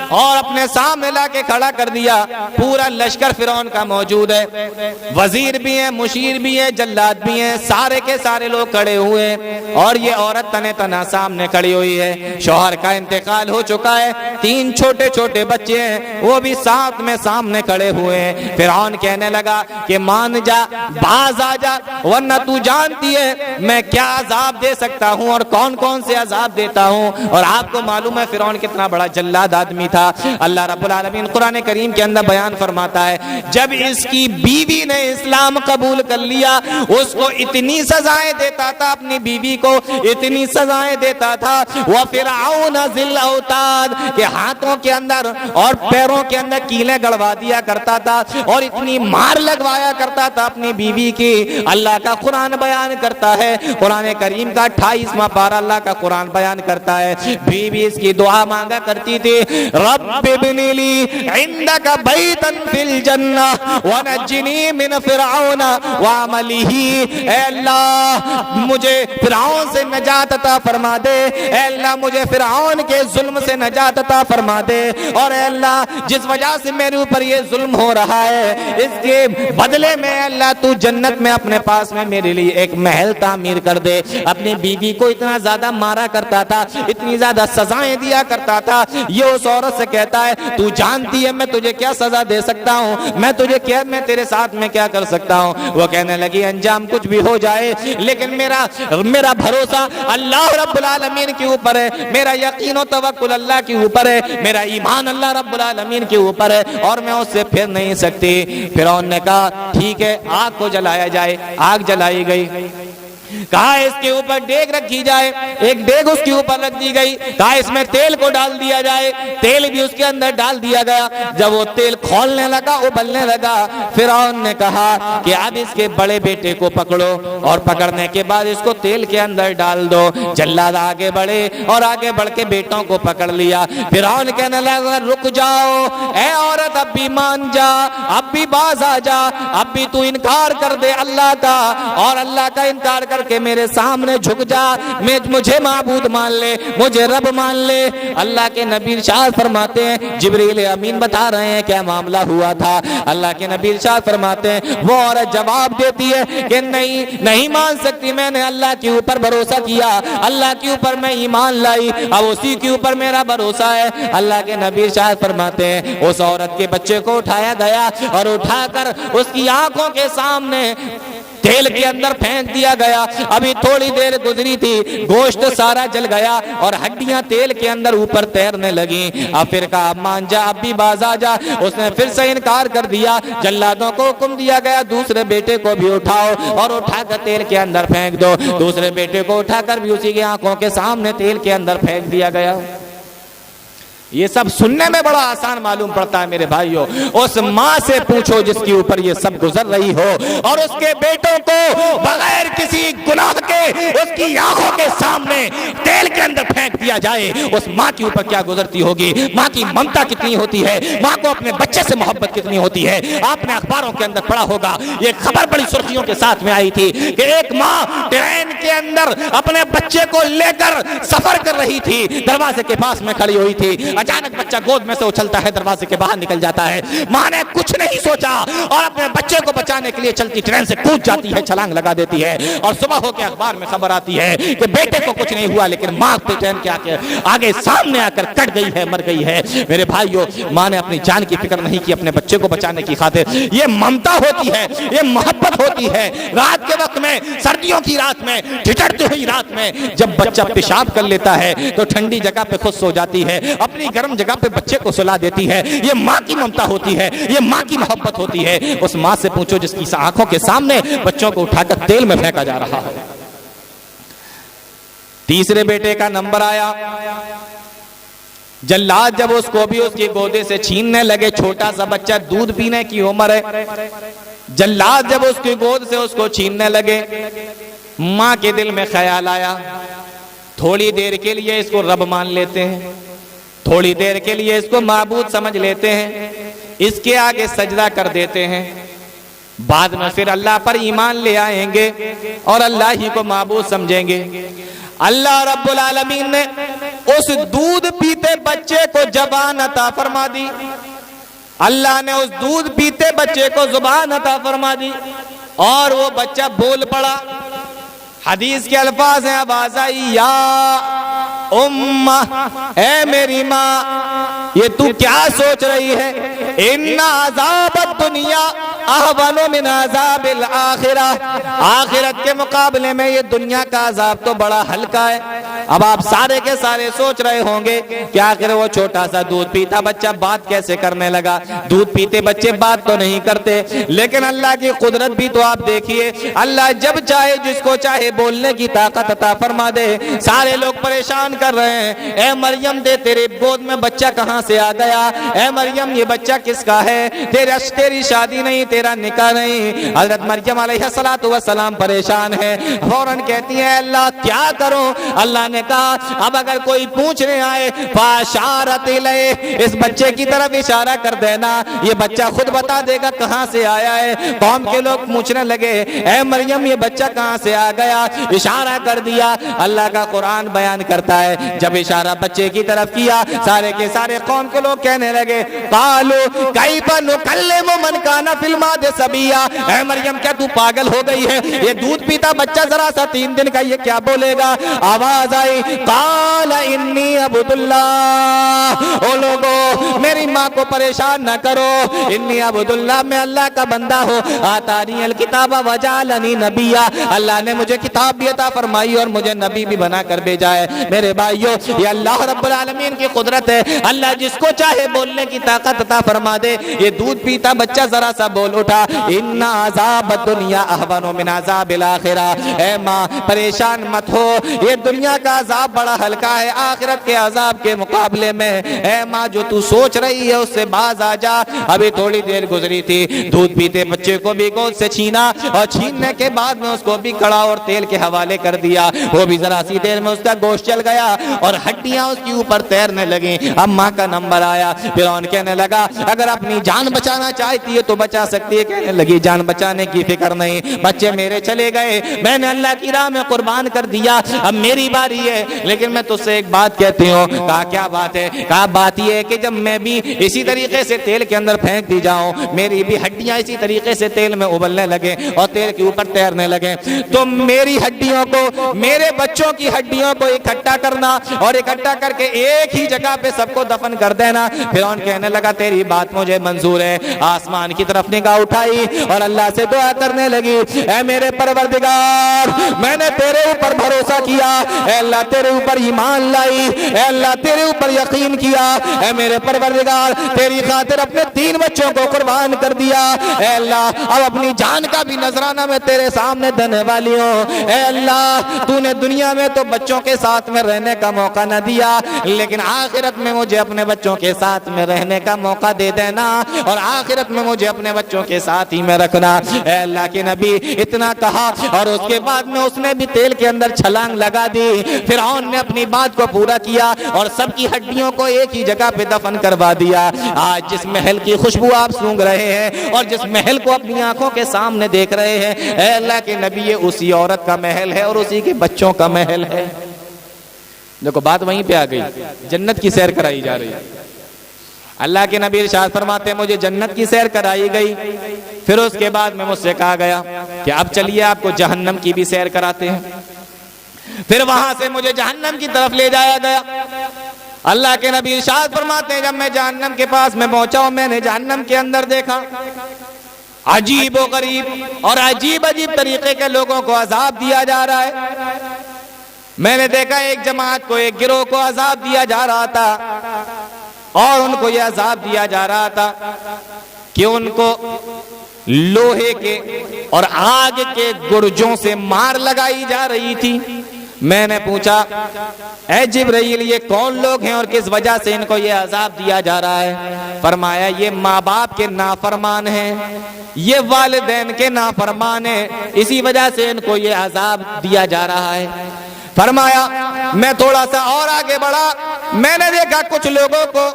اور اپنے سامنے لا کے کھڑا کر دیا. پورا لشکر فرعون کا موجود ہے، وزیر بھی ہیں، مشیر بھی ہیں، جلاد بھی ہیں، سارے کے سارے لوگ کھڑے ہوئے، اور یہ عورت تنے تنا سامنے کھڑی ہوئی ہے. شوہر کا انتقال ہو چکا ہے، 3 چھوٹے چھوٹے بچے ہیں، وہ بھی ساتھ میں سامنے کھڑے ہوئے ہیں. فرعون کہنے لگا کہ مان جا، باز آ جا، ورنہ تو جانتی ہے میں کیا عذاب دے سکتا ہوں اور کون کون سے عذاب دیتا ہوں. اور آپ کو معلوم ہے فرعون کتنا بڑا جلاد آدمی تھا. اللہ رب العالمین قرآن کریم کے اندر بیان فرماتا ہے جب اس کی بیوی نے اسلام قبول کر لیا، اس کو اتنی سزائیں دیتا تھا، اپنی بیوی کو اتنی سزائیں دیتا تھا. وَفِرْعَوْنَ ذِي الْأَوْتَادِ کہ ہاتھوں کے اندر اور پیروں کے اندر کیلیں گڑوا دیا کرتا تھا، اور اتنی مار لگوایا کرتا تھا اپنی بیوی کی. اللہ کا قرآن بیان کرتا ہے، قرآن کریم کا 28واں پارہ اللہ کا قرآن بیان کرتا ہے، بیوی اس کی دعا مانگا کرتی تھی، رب ابن لی عندک بیتا فی الجنہ ونجنی من فرعون وعملہ، اے اللہ مجھے فرعون سے نجات عطا فرما دے، اے اللہ مجھے فرعون کے ظلم سے نجات عطا فرما دے، اور اے اللہ جس وجہ سے میرے اوپر یہ ظلم ہو رہا ہے اس کے بدلے میں اے اللہ تو جنت میں اپنے پاس میں میرے لیے ایک محل تعمیر کر دے۔ اپنی بیوی کو اتنا زیادہ مارا کرتا تھا، اتنی زیادہ سزائیں دیا کرتا تھا، یہ اس عورت سے کہتا ہے تو جانتی ہے میں تجھے کیا سزا دے سکتا ہوں، میں تیرے ساتھ میں کیا کر سکتا ہوں؟ وہ کہنے لگی انجام کچھ بھی ہو جائے لیکن میرا بھروسہ اللہ رب العالمین کے اوپر ہے، میرا یقین و توکل اللہ کے اوپر ہے، میرا ایمان اللہ رب العالمین کے اوپر ہے، اور میں اس سے پھر نہیں سکتی۔ فرعون نے کہا ٹھیک ہے آگ کو جلایا جائے، آگ جلائی گئی، کہا اس کے اوپر ڈیگ رکھی جائے، ایک ڈیگ اس کے اوپر رکھ دی گئی، کہا اس میں تیل کو ڈال دیا جائے، تیل بھی اس کے اندر ڈال دیا گیا۔ جب وہ تیل کھولنے لگا ابلنے لگا، فرعون نے کہا کہ اب اس کے بڑے بیٹے کو پکڑو اور پکڑنے کے بعد اس کو تیل کے اندر ڈال دو۔ جلاد آگے بڑھے اور آگے بڑھ کے بیٹوں کو پکڑ لیا۔ فرعون کہنے لگا رک جاؤ اے عورت، اب بھی مان جا، اب بھی باز آ جا، اب بھی تو انکار کر دے اللہ کا، اور اللہ کا انکار کر کے میرے سامنے جھک جا، مجھے معبود مان لے، مجھے رب مان لے۔ اللہ کے نبی ارشاد فرماتے ہیں، جبریل امین بتا رہے ہیں کیا معاملہ ہوا تھا۔ اللہ کے نبی ارشاد فرماتے ہیں وہ عورت جواب دیتی ہے کہ نہیں مان سکتی، میں نے اللہ کے اوپر بھروسہ کیا، اللہ کے اوپر میں ایمان لائی، اب اسی کے اوپر میرا بھروسہ ہے۔ اللہ کے نبی ارشاد فرماتے ہیں اس عورت کے بچے کو اٹھایا گیا اور اٹھا کر اس کی آنکھوں کے سامنے تیل کے اندر پھینک دیا گیا۔ ابھی تھوڑی دیر گزری تھی، گوشت سارا جل گیا اور ہڈیاں تیل کے اندر اوپر تیرنے لگیں۔ اب پھر کہا مان جا، اب بھی باز آ جا، اس نے پھر سے انکار کر دیا۔ جلادوں کو حکم دیا گیا دوسرے بیٹے کو بھی اٹھاؤ اور اٹھا کر تیل کے اندر پھینک دو۔ دوسرے بیٹے کو اٹھا کر بھی اسی کی آنکھوں کے سامنے تیل کے اندر پھینک دیا گیا۔ یہ سب سننے میں بڑا آسان معلوم پڑتا ہے میرے بھائیوں، اس ماں سے پوچھو جس کے اوپر یہ سب گزر رہی ہو اور اس کے بیٹوں کو بغیر کسی گناہ کے اس کی آنکھوں کے سامنے تیل کے اندر پھینک دیا جائے، اس ماں کے اوپر کیا گزرتی ہوگی، ماں کی ممتا کتنی ہوتی ہے، ماں کو اپنے بچے سے محبت کتنی ہوتی ہے۔ آپ نے اخباروں کے اندر پڑھا ہوگا، یہ خبر بڑی سرخیوں کے ساتھ میں آئی تھی کہ ایک ماں ٹرین کے اندر اپنے بچے کو لے کر سفر کر رہی تھی، دروازے کے پاس میں کھڑی ہوئی تھی، اچانک بچہ گود میں سے اچھلتا ہے، دروازے کے باہر نکل جاتا ہے۔ ماں نے کچھ نہیں سوچا اور اپنے بچے کو بچانے کے لیے چلتی ٹرین سے کود جاتی ہے، چھلانگ لگا دیتی ہے، اور صبح ہو کے اخبار میں خبر آتی ہے کہ بیٹے کو کچھ نہیں ہوا لیکن ماں ٹرین کے آگے سامنے آ کر کٹ گئی ہے، مر گئی ہے۔ میرے بھائیوں، ماں نے اپنی جان کی فکر نہیں کی اپنے بچے کو بچانے کی خاطر۔ یہ ممتا ہوتی ہے، یہ محبت ہوتی ہے۔ رات کے وقت میں، سردیوں کی رات میں، ٹھٹرتی ہوئی رات میں جب بچہ پیشاب کر لیتا ہے تو ٹھنڈی جگہ پہ خود سو جاتی ہے، اپنی گرم جگہ پہ بچے کو سلا دیتی ہے۔ یہ ماں کی ممتا ہوتی ہے، یہ ماں کی محبت ہوتی ہے۔ اس ماں سے پوچھو جس کی آنکھوں کے سامنے بچوں کو اٹھا کر تیل میں پھینکا جا رہا ہے۔ تیسرے بیٹے کا نمبر آیا، جلاد جب اس کو بھی اس کی گودے سے چھیننے لگے، چھوٹا سا بچہ دودھ پینے کی عمر ہے، جلاد جب اس کی گود سے اس کو چھیننے لگے، ماں کے دل میں خیال آیا تھوڑی دیر کے لیے اس کو رب مان لیتے ہیں، تھوڑی دیر کے لیے اس کو معبود سمجھ لیتے ہیں، اس کے آگے سجدہ کر دیتے ہیں، بعد میں پھر اللہ پر ایمان لے آئیں گے اور اللہ ہی کو معبود سمجھیں گے۔ اللہ رب العالمین نے اس دودھ پیتے بچے کو زبان عطا فرما دی، اللہ نے اس دودھ پیتے بچے کو زبان عطا فرما دی اور وہ بچہ بول پڑا۔ حدیث کے الفاظ ہیں، آواز آئی یا امہ، اے میری ماں، یہ تو کیا سوچ رہی ہے؟ ان عذاب الدنیا احون من عذاب الاخرہ، آخرت کے مقابلے میں یہ دنیا کا عذاب تو بڑا ہلکا ہے۔ اب آپ سارے کے سارے سوچ رہے ہوں گے کہ آخر وہ چھوٹا سا دودھ پیتا بچہ بات کیسے کرنے لگا؟ دودھ پیتے بچے بات تو نہیں کرتے، لیکن اللہ کی قدرت بھی تو آپ دیکھیے، اللہ جب چاہے جس کو چاہے بولنے کی طاقت عطا فرما دے۔ سارے لوگ پریشان کر رہے ہیں، اے مریم دے تیرے گود میں بچہ کہاں سے آ گیا؟ اے مریم یہ بچہ کس کا ہے؟ تیری شادی نہیں، تیرا نکاح نہیں۔ حضرت مریم علیہ السلام پریشان ہے، فوراً کہتی ہیں اللہ کیا کروں؟ اللہ نے کہا اب اگر کوئی پوچھنے آئے فاشارت الیہ، اس بچے کی طرف اشارہ کر دینا، یہ بچہ خود بتا دے گا کہاں سے آیا ہے۔ قوم کے لوگ پوچھنے لگے اے مریم یہ بچہ کہاں سے آ گیا، اشارہ کر دیا۔ اللہ کا قرآن بیان کرتا ہے جب اشارہ بچے کی طرف کیا، سارے کے سارے قوم کے لوگ کہنے لگے قالوا کیف نکلم من کان فی المہد صبیا، اے مریم کیا تو پاگل ہو گئی ہے، یہ دودھ پیتا بچہ ذرا سا 3 دن کا یہ کیا بولے گا۔ آواز آئی قال انی عبد اللہ، او لوگو میری ماں کو پریشان نہ کرو، انی عبد اللہ، میں اللہ کا بندہ ہوں، آتانی الکتاب وجعلنی نبیا، اللہ نے مجھے کتاب بھی عطا فرمائی اور مجھے نبی بھی بنا کر بھیجا ہے۔ میرے بھائیو یہ اللہ رب العالمین کی قدرت ہے، اللہ جس کو چاہے بولنے کی طاقت عطا فرما دے۔ یہ دودھ پیتا بچہ ذرا سا بول اٹھا ان عذاب الدنیا اہون من عذاب الاخرہ، اے ماں پریشان مت ہو، یہ دنیا کا عذاب بڑا ہلکا ہے آخرت کے عذاب کے مقابلے میں، اے ماں جو تو سوچ رہی ہے اس سے باز آ جا۔ ابھی تھوڑی دیر گزری تھی، دودھ پیتے بچے کو بھی گود سے چھینا اور چھیننے کے بعد میں اس کو بھی کڑا اور تیل کے حوالے کر دیا، وہ بھی ذرا سی دیر میں اس کا گوشت چل گیا اور ہڈیاں اس کے اوپر تیرنے لگیں۔ اب ماں کا نمبر آیا، فرعون کہنے لگا اگر اپنی جان بچانا چاہتی ہے تو بچا سکتی ہے، کہنے لگی جان بچانے کی فکر نہیں، بچے میرے چلے گئے، میں نے اللہ کی راہ میں قربان کر دیا، اب میری باری ہے، لیکن میں تجھ سے ایک بات کہتی ہوں۔ کہا کیا بات ہے؟ کہا بات یہ ہے کہ جب میں بھی اسی طریقے سے تیل کے اندر پھینک دی جاؤں، میری بھی ہڈیاں اسی طریقے سے تیل میں ابلنے لگے اور تیل کے اوپر تیرنے لگے، تو میری ہڈیوں کو، میرے بچوں کی ہڈیوں کو اکٹھا کرنا اور اکٹھا کر کے ایک ہی جگہ پہ سب کو دفن کر دینا۔ فرعون کہنے لگا تیری بات مجھے منظور ہے، آسمان کی طرف نگاہ اٹھائی اور اللہ سے دعا کرنے لگی اے میرے پروردگار میں نے تیرے اوپر بھروسہ کیا، اے اللہ تیرے اوپر ایمان لائی، اے اللہ تیرے اوپر یقین کیا، اے میرے پروردگار تیری خاطر اپنے 3 بچوں کو قربان کر دیا، اے اللہ اب اپنی جان کا بھی نذرانہ میں تیرے سامنے دینے والی ہوں، اے اللہ تو نے دنیا میں تو بچوں کے ساتھ میں رہنے کا موقع نہ دیا، لیکن آخرت میں مجھے اپنے بچوں کے ساتھ میں رہنے کا موقع دے دینا اور آخرت میں مجھے اپنے بچوں کے ساتھ ہی میں رکھنا۔ اے اللہ کے نبی اتنا کہا اور اس کے بعد میں اس نے بھی تیل کے اندر چھلانگ لگا دی۔ فرعون نے اپنی بات کو پورا کیا اور سب کی ہڈیوں کو ایک ہی جگہ پہ دفن کروا دیا۔ آج جس محل کی خوشبو آپ سونگ رہے ہیں اور جس محل کو اپنی آنکھوں کے سامنے دیکھ رہے ہیں، اے اللہ کے نبی یہ اسی عورت کا محل ہے اور اسی کے بچوں کا محل ہے۔ دیکھو بات وہیں پہ آ گئی، جنت کی سیر کرائی جا رہی ہے۔ اللہ کے نبی ارشاد فرماتے ہیں مجھے جنت کی سیر کرائی گئی، پھر اس کے بعد میں مجھ سے کہا گیا کہ اب چلیے آپ کو جہنم کی بھی سیر کراتے ہیں، پھر وہاں سے مجھے جہنم کی طرف لے جایا گیا۔ اللہ کے نبی ارشاد فرماتے ہیں جب میں جہنم کے پاس میں پہنچا ہوں میں نے جہنم کے اندر دیکھا عجیب و غریب اور عجیب عجیب طریقے کے لوگوں کو عذاب دیا جا رہا ہے۔ میں نے دیکھا ایک جماعت کو، ایک گروہ کو عذاب دیا جا رہا تھا اور ان کو یہ عذاب دیا جا رہا تھا کہ ان کو لوہے کے اور آگ کے گرجوں سے مار لگائی جا رہی تھی۔ میں نے پوچھا اے جبرائیل یہ کون لوگ ہیں اور کس وجہ سے ان کو یہ عذاب دیا جا رہا ہے؟ فرمایا یہ ماں باپ کے نافرمان ہیں، یہ والدین کے نافرمان ہیں، اسی وجہ سے ان کو یہ عذاب دیا جا رہا ہے۔ فرمایا میں تھوڑا سا اور آگے بڑھا، میں نے دیکھا کچھ لوگوں کو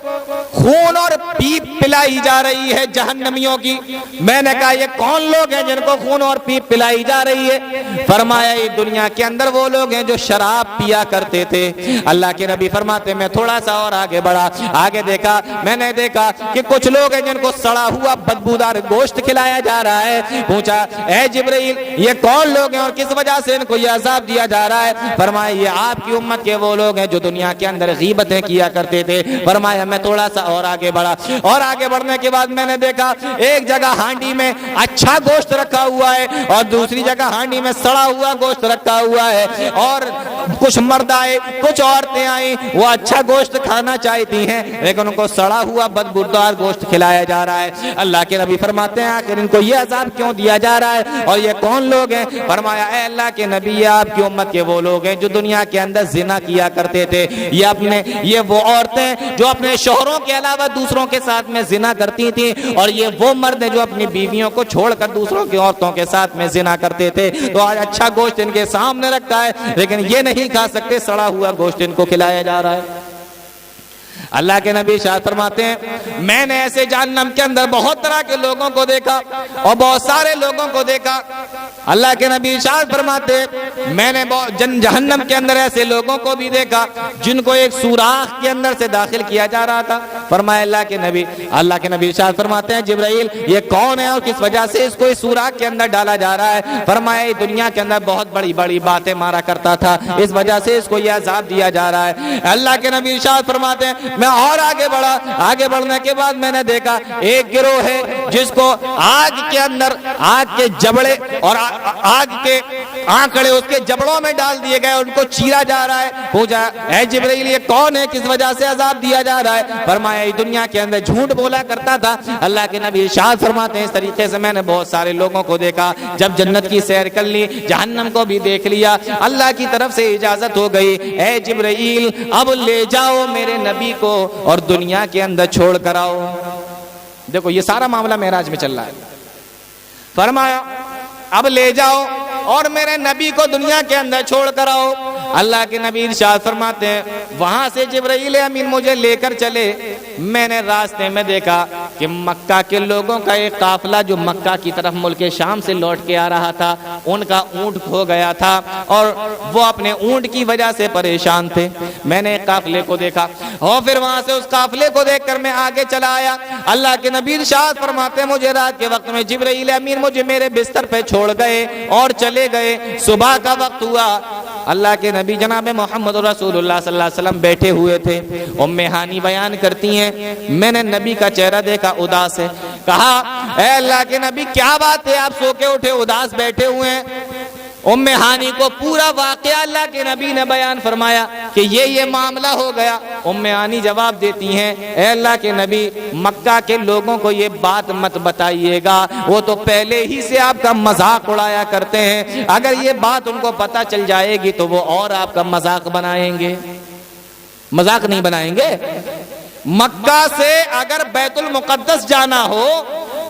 خون اور پیپ پلائی جا رہی ہے جہنمیوں کی۔ میں نے کہا یہ کون لوگ ہیں جن کو خون اور پیپ پلائی جا رہی ہے؟ فرمایا یہ دنیا کے اندر وہ لوگ ہیں جو شراب پیا کرتے تھے۔ اللہ کے نبی فرماتے میں تھوڑا سا اور آگے بڑھا، آگے دیکھا، میں نے دیکھا کہ کچھ لوگ ہیں جن کو سڑا ہوا بدبودار گوشت کھلایا جا رہا ہے۔ پوچھا اے جبرائیل یہ کون لوگ ہیں اور کس وجہ سے ان کو یہ عذاب دیا جا رہا ہے؟ فرمایا یہ آپ کی امت کے وہ لوگ ہیں جو دنیا کے اندر غیبتیں کیا کرتے تھے۔ فرمایا میں تھوڑا سا اور آگے بڑھا، اور آگے بڑھنے کے بعد میں نے دیکھا ایک جگہ ہانڈی میں اچھا گوشت رکھا ہوا ہے اور دوسری جگہ ہانڈی میں سڑا ہوا گوشت رکھا ہوا ہے، اور کچھ مرد آئے کچھ عورتیں آئیں، وہ اچھا گوشت کھانا چاہتی ہیں لیکن ان کو سڑا ہوا بدبودار گوشت کھلایا جا رہا ہے۔ اللہ کے نبی فرماتے ہیں آخر ان کو یہ عذاب کیوں دیا جا رہا ہے اور یہ کون لوگ ہیں؟ فرمایا اے اللہ کے نبی یہ آپ کی امت کے وہ لوگ ہیں جو دنیا کے اندر زنا کیا کرتے تھے، یہ وہ عورتیں جو اپنے شوہروں کے علاوہ دوسروں کے ساتھ میں زنا کرتی تھیں، اور یہ وہ مرد ہیں جو اپنی بیویوں کو چھوڑ کر دوسروں کی عورتوں کے ساتھ میں زنا کرتے تھے۔ تو آج اچھا گوشت ان کے سامنے رکھتا ہے لیکن یہ نہیں نہیں کھا سکتے، سڑا ہوا گوشت ان کو کھلایا جا رہا ہے۔ اللہ کے نبی ارشاد فرماتے ہیں میں نے ایسے جہنم کے اندر بہت طرح کے لوگوں کو دیکھا اور بہت سارے لوگوں کو دیکھا۔ اللہ کے نبی ارشاد فرماتے ہیں میں نے جہنم کے اندر ایسے لوگوں کو بھی دیکھا جن کو ایک سوراخ کے اندر سے داخل کیا جا رہا تھا۔ فرمایا اللہ کے نبی ارشاد فرماتے ہیں جبرائیل یہ کون ہے اور کس وجہ سے اس کو اس سوراخ کے اندر ڈالا جا رہا ہے؟ فرمایا یہ دنیا کے اندر بہت بڑی بڑی باتیں مارا کرتا تھا، اس وجہ سے اس کو یہ عذاب دیا جا رہا ہے۔ اللہ کے نبی ارشاد فرماتے ہیں میں اور آگے بڑھا، آگے بڑھنے کے بعد میں نے دیکھا ایک گروہ ہے جس کو آگ کے اندر آگ کے جبڑے اور آگ کے آنکڑے اس کے جبڑوں میں ڈال دیے گئے، ان کو چیرا جا رہا ہے۔ پوچھا اے جبرائیل یہ کون ہے، کس وجہ سے عذاب دیا جا رہا ہے؟ فرمایا یہ دنیا کے اندر جھوٹ بولا کرتا تھا۔ اللہ کے نبی ارشاد فرماتے ہیں اس طریقے سے میں نے بہت سارے لوگوں کو دیکھا، جب جنت کی سیر کر لی، جہنم کو بھی دیکھ لیا، اللہ کی طرف سے اجازت ہو گئی اے جبرائیل اب لے جاؤ میرے نبی کو اور دنیا کے اندر چھوڑ کر آؤ۔ دیکھو یہ سارا معاملہ معراج میں چل رہا ہے۔ فرمایا اب لے جاؤ اور میرے نبی کو دنیا کے اندر چھوڑ کر آؤ۔ اللہ کے نبی ارشاد فرماتے ہیں وہاں سے جبرائیل امین مجھے لے کر چلے، میں نے راستے میں دیکھا کہ مکہ کے لوگوں کا ایک قافلہ جو مکہ کی طرف ملک شام سے لوٹ کے آ رہا تھا، ان کا اونٹ کھو گیا تھا اور وہ اپنے اونٹ کی وجہ سے پریشان تھے۔ میں نے ایک قافلے کو دیکھا اور پھر وہاں سے اس قافلے کو دیکھ کر میں آگے چلا آیا۔ اللہ کے نبی ارشاد فرماتے ہیں مجھے رات کے وقت میں جبرائیل امین مجھے میرے بستر پہ چھوڑ گئے اور چلے گئے۔ صبح کا وقت ہوا، اللہ کے نبی جناب محمد رسول اللہ صلی اللہ علیہ وسلم بیٹھے ہوئے تھے۔ ام ہانی بیان کرتی ہیں میں نے نبی کا چہرہ دیکھا اداس ہے، کہا اے اللہ کے نبی کیا بات ہے آپ سو کے اٹھے اداس بیٹھے ہوئے ہیں؟ ام ہانی کو پورا واقعہ اللہ کے نبی نے بیان فرمایا کہ یہ معاملہ ہو گیا۔ ام ہانی جواب دیتی ہیں اے اللہ کے نبی مکہ کے لوگوں کو یہ بات مت بتائیے گا، وہ تو پہلے ہی سے آپ کا مذاق اڑایا کرتے ہیں، اگر یہ بات ان کو پتہ چل جائے گی تو وہ اور آپ کا مذاق بنائیں گے۔ مذاق نہیں بنائیں گے۔ مکہ سے اگر بیت المقدس جانا ہو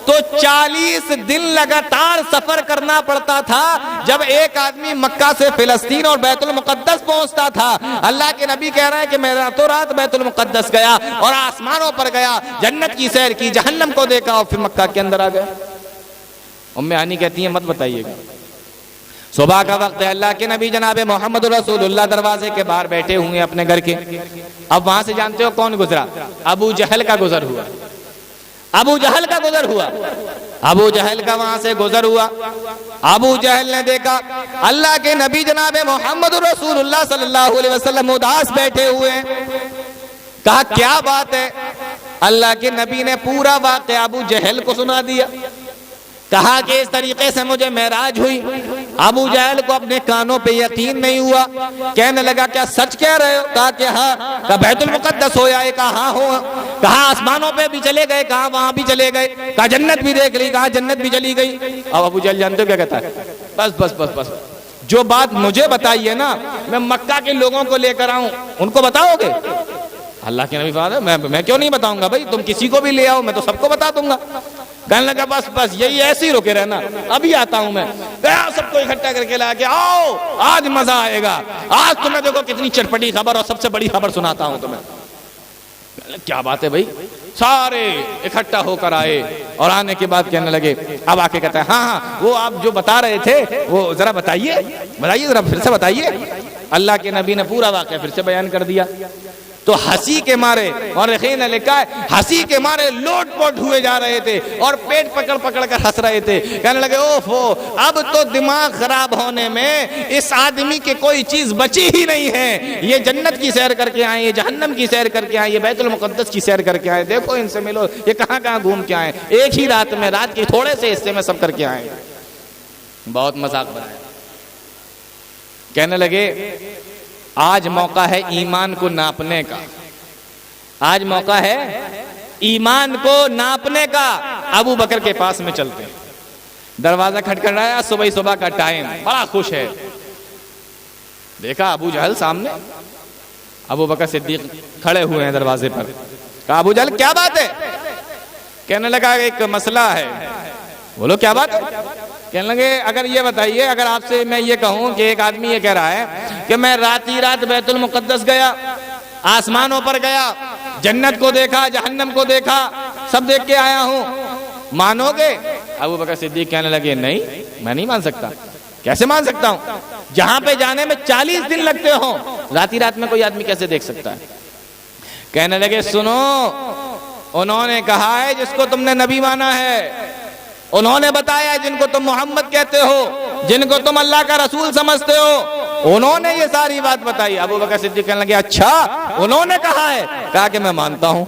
تو 40 دن لگاتار سفر کرنا پڑتا تھا جب ایک آدمی مکہ سے فلسطین اور بیت المقدس پہنچتا تھا۔ اللہ کے نبی کہہ رہے ہیں کہ میں راتوں رات بیت المقدس گیا اور آسمانوں پر گیا، جنت کی سیر کی، جہنم کو دیکھا اور پھر مکہ کے اندر آ گیا۔ ام ہانی کہتی ہیں مت بتائیے گا۔ صبح کا وقت ہے، اللہ کے نبی جناب محمد رسول اللہ دروازے کے باہر بیٹھے ہوئے اپنے گھر کے۔ اب وہاں سے جانتے ہو کون گزرا؟ ابو جہل کا گزر ہوا۔ ابو جہل کا گزر ہوا، ابو جہل کا وہاں سے گزر ہوا۔ ابو جہل نے دیکھا اللہ کے نبی جناب محمد رسول اللہ صلی اللہ علیہ وسلم اداس بیٹھے ہوئے ہیں، کہا کیا بات ہے؟ اللہ کے نبی نے پورا واقعہ ابو جہل کو سنا دیا، کہا کہ اس طریقے سے مجھے معراج ہوئی۔ ابو جہل کو اپنے کانوں پہ یقین نہیں ہوا، کہنے لگا کیا سچ کہہ رہے ہو؟ کہا کہ ہاں۔ کہا بیت المقدس ہو یا؟ کہا ہاں ہوا۔ کہا آسمانوں پہ بھی چلے گئے؟ کہا وہاں بھی چلے گئے۔ کہا جنت بھی دیکھ لی؟ کہا جنت بھی چلی گئی۔ اب ابو جہل جانتے ہو کیا کہتا ہے؟ بس بس بس بس جو بات مجھے بتائی ہے نا میں مکہ کے لوگوں کو لے کر آؤں، ان کو بتاؤ گے؟ اللہ کے نبی فرماتے میں کیوں نہیں بتاؤں گا بھائی، تم کسی کو بھی لے آؤ میں تو سب کو بتا دوں گا۔ کہنے لگا بس بس یہی ایسے ہی رکے رہنا، ابھی آتا ہوں میں۔ گیا سب کو اکٹھا کر کے لا کے آؤ آج مزہ آئے گا، آج تمہیں دیکھو کتنی چٹپٹی خبر اور سب سے بڑی خبر سناتا ہوں تمہیں۔ کیا بات ہے بھائی؟ سارے اکٹھا ہو کر آئے اور آنے کے بعد کہنے لگے، اب آ کے کہتا ہے ہاں ہاں وہ آپ جو بتا رہے تھے وہ ذرا بتائیے ذرا پھر سے بتائیے۔ اللہ کے نبی نے پورا واقعہ پھر سے بیان کر دیا تو ہنسی کے مارے، اور یقین لکھا ہے ہنسی کے مارے لوٹ پوٹ ہوئے جا رہے تھے اور پیٹ پکڑ پکڑ کر ہنس رہے تھے۔ کہنے لگے اوفو اب تو دماغ خراب ہونے میں اس آدمی کی کوئی چیز بچی ہی نہیں ہے، یہ جنت کی سیر کر کے آئے، یہ جہنم کی سیر کر کے آئے، یہ بیت المقدس کی سیر کر کے آئے، دیکھو ان سے ملو، یہ کہاں کہاں گھوم کے آئے، ایک ہی رات میں، رات کے تھوڑے سے حصے میں سب کر کے آئے۔ بہت مذاق بنایا۔ کہنے لگے آج موقع ہے ایمان کو ناپنے کا، آج موقع ہے ایمان کو ناپنے کا۔ ابو بکر کے پاس میں چلتے ہیں، دروازہ کھٹکھٹایا، صبح کا ٹائم، بڑا خوش ہے، دیکھا ابو جہل سامنے، ابو بکر صدیق کھڑے ہوئے ہیں دروازے پر۔ کہا ابو جہل کیا بات ہے؟ کہنے لگا ایک مسئلہ ہے، بولو کیا بات ہے؟ کہنے لگے اگر یہ بتائیے، اگر آپ سے میں یہ کہوں کہ ایک آدمی یہ کہہ رہا ہے کہ میں رات ہی رات بیت المقدس گیا، آسمانوں پر گیا، جنت کو دیکھا، جہنم کو دیکھا، سب دیکھ کے آیا ہوں، مانو گے؟ ابو بکر صدیق کہنے لگے نہیں، میں نہیں مان سکتا۔ کیسے مان سکتا ہوں؟ جہاں پہ جانے میں 40 دن لگتے ہوں، رات ہی رات میں کوئی آدمی کیسے دیکھ سکتا ہے؟ کہنے لگے سنو، انہوں نے کہا ہے جس کو تم نے نبی مانا ہے، انہوں نے بتایا جن کو تم محمد کہتے ہو، جن کو تم اللہ کا رسول سمجھتے ہو، انہوں نے یہ ساری بات بتائی۔ ابو بکر صدیق کہنے لگے اچھا انہوں نے کہا ہے؟ کہا کہ میں مانتا ہوں۔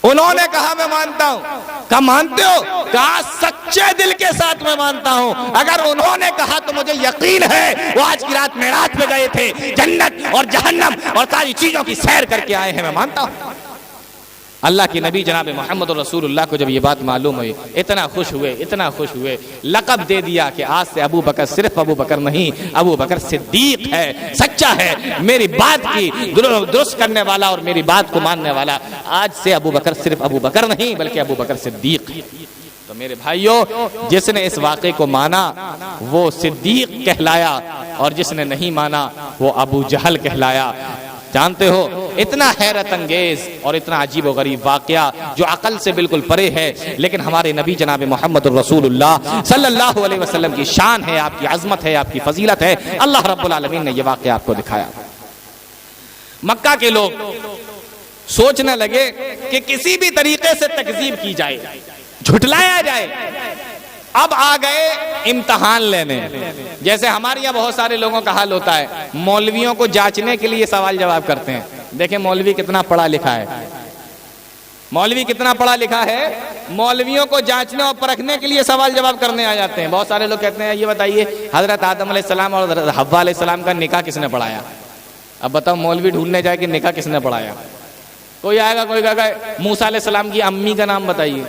انہوں نے کہا میں مانتا ہوں۔ کہا مانتے ہو؟ کہا سچے دل کے ساتھ میں مانتا ہوں۔ اگر انہوں نے کہا تو مجھے یقین ہے وہ آج کی رات معراج پہ گئے تھے، جنت اور جہنم اور ساری چیزوں کی سیر کر کے آئے ہیں، میں مانتا ہوں۔ اللہ کے نبی جناب محمد رسول اللہ کو جب یہ بات معلوم ہوئی، اتنا خوش ہوئے، اتنا خوش ہوئے، لقب دے دیا کہ آج سے ابو بکر صرف ابو بکر نہیں، ابو بکر صدیق ہے، سچا ہے، میری بات کی درست کرنے والا اور میری بات کو ماننے والا۔ آج سے ابو بکر صرف ابو بکر نہیں بلکہ ابو بکر صدیق ہے۔ تو میرے بھائیوں، جس نے اس واقعے کو مانا وہ صدیق کہلایا، اور جس نے نہیں مانا وہ ابو جہل کہلایا۔ جانتے ہو اتنا حیرت انگیز اور اتنا عجیب و غریب واقعہ جو عقل سے بالکل پرے ہے، لیکن ہمارے نبی جناب محمد الرسول اللہ صلی اللہ علیہ وسلم کی شان ہے، آپ کی عظمت ہے، آپ کی فضیلت ہے۔ اللہ رب العالمین نے یہ واقعہ آپ کو دکھایا۔ مکہ کے لوگ سوچنے لگے کہ کسی بھی طریقے سے تکذیب کی جائے، جھٹلایا جائے۔ اب آ گئے امتحان لینے۔ جیسے ہمارے یہاں بہت سارے لوگوں کا حال ہوتا ہے، مولویوں کو جانچنے کے لیے سوال جواب کرتے ہیں۔ دیکھیں مولوی کتنا پڑھا لکھا ہے، مولوی کتنا پڑھا لکھا ہے، مولویوں کو جانچنے اور پرکھنے کے لیے سوال جواب کرنے آ جاتے ہیں۔ بہت سارے لوگ کہتے ہیں یہ بتائیے حضرت آدم علیہ السلام اور حضرت حوا علیہ السلام کا نکاح کس نے پڑھایا؟ اب بتاؤ مولوی ڈھونڈنے جائے کہ نکاح کس نے پڑھایا؟ کوئی آئے گا، کوئی کہے گا موسیٰ علیہ السلام کی امی کا نام بتائیے۔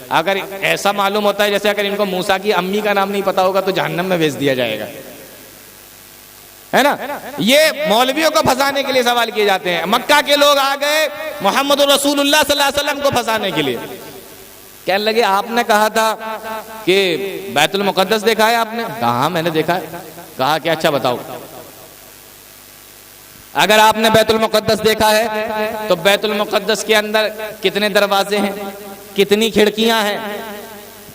اگر ایسا معلوم ہوتا ہے جیسے اگر ان کو موسیٰ کی امی کا نام نہیں پتا ہوگا تو جہنم میں بھیج دیا جائے گا، ہے نا؟ یہ مولویوں کو پھنسانے کے لیے سوال کیے جاتے ہیں۔ مکہ کے لوگ آ گئے محمد رسول اللہ صلی اللہ علیہ وسلم کو پھنسانے کے لیے، کہنے لگے آپ نے کہا تھا کہ بیت المقدس دیکھا ہے آپ نے؟ کہا میں نے دیکھا ہے۔ کہا کہ اچھا بتاؤ، اگر آپ نے بیت المقدس دیکھا ہے تو بیت المقدس کے اندر کتنے دروازے ہیں، کتنی کھڑکیاں ہیں،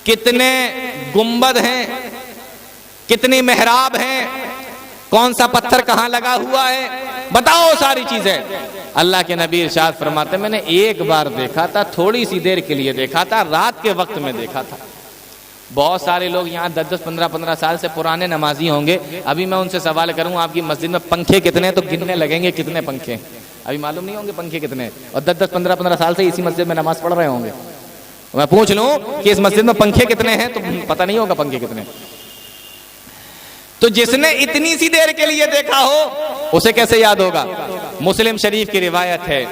کتنے گنبد ہیں، کتنی محراب ہیں، کون سا پتھر کہاں لگا ہوا ہے، بتاؤ ساری چیزیں۔ اللہ کے نبی ارشاد فرماتے میں نے ایک بار دیکھا تھا، تھوڑی سی دیر کے لیے دیکھا تھا، رات کے وقت میں دیکھا تھا۔ بہت سارے لوگ یہاں 10 15 سال سے پرانے نمازی ہوں گے، ابھی میں ان سے سوال کروں آپ کی مسجد میں پنکھے کتنے ہیں تو گننے لگیں گے کتنے پنکھے، ابھی معلوم نہیں ہوں گے پنکھے کتنے، اور 10 15 سال سے اسی مسجد میں نماز پڑھ رہے ہوں گے۔ میں پوچھ لوں کہ اس مسجد میں پنکھے کتنے ہیں تو پتہ نہیں ہوگا پنکھے کتنے۔ تو جس نے اتنی سی دیر کے لیے دیکھا ہو اسے کیسے یاد ہوگا؟ مسلم شریف کی روایت ہے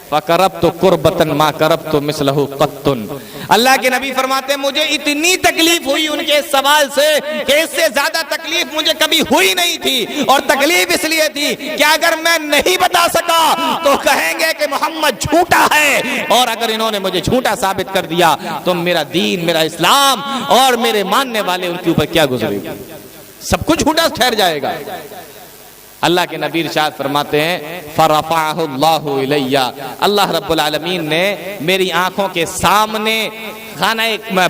فَقَرَبْتُ قُرْبَةً مَا قَرَبْتُ مِثْلَهُ قَطٌّ۔ اللہ کے نبی فرماتے مجھے اتنی تکلیف ہوئی ان کے سوال سے کہ اس سے زیادہ تکلیف مجھے کبھی ہوئی نہیں تھی، اور تکلیف اس لیے تھی کہ اگر میں نہیں بتا سکا تو کہیں گے کہ محمد جھوٹا ہے، اور اگر انہوں نے مجھے جھوٹا ثابت کر دیا تو میرا دین، میرا اسلام اور میرے ماننے والے ان کے اوپر کیا گزرے گا، سب کچھ جھوٹا ٹھہر جائے گا۔ اللہ کے نبی ارشاد فرماتے ہیں فَرَفَعَهُ اللَّهُ إِلَيَّ، اللہ رب العالمین نے میری آنکھوں کے سامنے خانہ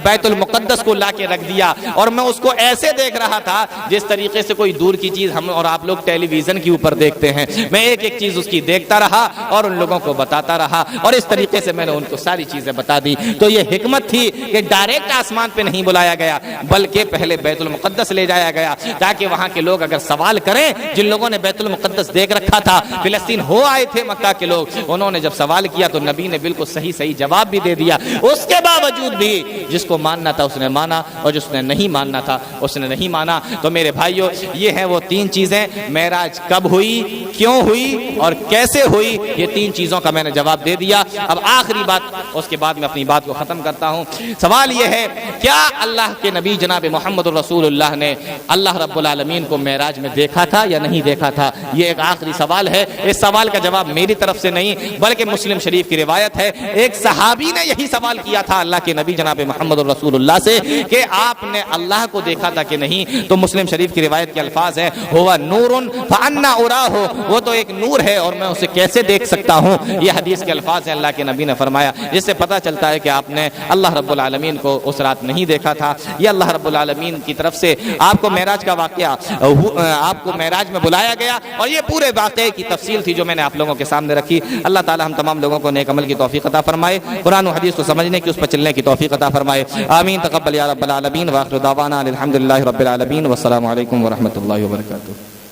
بیت المقدس کو لا کے رکھ دیا، اور میں اس کو ایسے دیکھ رہا تھا جس طریقے سے کوئی دور کی چیز ہم اور آپ لوگ ٹیلی ویژن کے اوپر دیکھتے ہیں۔ میں ایک ایک چیز اس کی دیکھتا رہا اور ان لوگوں کو بتاتا رہا، اور اس طریقے سے میں نے ان کو ساری چیزیں بتا دی۔ تو یہ حکمت تھی کہ ڈائریکٹ آسمان پہ نہیں بلایا گیا بلکہ پہلے بیت المقدس لے جایا گیا، تاکہ وہاں کے لوگ اگر سوال کریں، جن لوگوں نے بیت المقدس دیکھ رکھا تھا، فلسطین ہو آئے تھے مکہ کے لوگ، انہوں نے جب سوال کیا تو نبی نے بالکل صحیح جواب بھی دے دیا۔ اس کے باوجود بھی جس کو ماننا تھا اس نے مانا، اور جس نے نہیں ماننا تھا اس نے نہیں مانا۔ تو میرے بھائیوں، یہ ہیں وہ 3 چیزیں، معراج کب ہوئی، کیوں ہوئی اور کیسے ہوئی، یہ 3 چیزوں کا میں نے جواب دے دیا۔ اب آخری بات، اس کے بعد میں اپنی بات کو ختم کرتا ہوں۔ سوال یہ ہے کیا اللہ کے نبی جناب محمد رسول اللہ نے اللہ رب العالمین کو معراج میں دیکھا تھا یا نہیں دیکھا تھا؟ یہ ایک آخری سوال ہے۔ اس سوال کا جواب میری طرف سے نہیں بلکہ مسلم شریف کی روایت ہے، ایک صحابی نے یہی سوال کیا تھا اللہ کے نبی جناب محمد رسول اللہ سے کہ آپ نے اللہ کو دیکھا تھا کہ نہیں؟ تو مسلم شریف کی روایت کے الفاظ ہیں ہوا نور فانا اراہ، وہ تو ایک نور ہے اور میں اسے کیسے دیکھ سکتا ہوں؟ یہ حدیث کے الفاظ ہیں، اللہ کے نبی نے فرمایا، جس سے پتہ چلتا ہے کہ آپ نے اللہ رب العالمین کو اس رات نہیں دیکھا تھا۔ یہ اللہ رب العالمین کی طرف سے آپ کو معراج کا واقعہ، آپ کو معراج میں بلایا گیا، اور یہ پورے واقعے کی تفصیل تھی جو میں نے آپ لوگوں کے سامنے رکھی۔ اللہ تعالی ہم تمام لوگوں کو نیک عمل کی توفیق عطا فرمائے، قرآن و حدیث کو سمجھنے کی، اس پر چلنے کی توفیق عطا فرمائے، آمین۔ تقبل یا رب العالمین، وآخر دعوانا الحمدللہ رب العالمین، والسلام علیکم ورحمۃ اللہ وبرکاتہ۔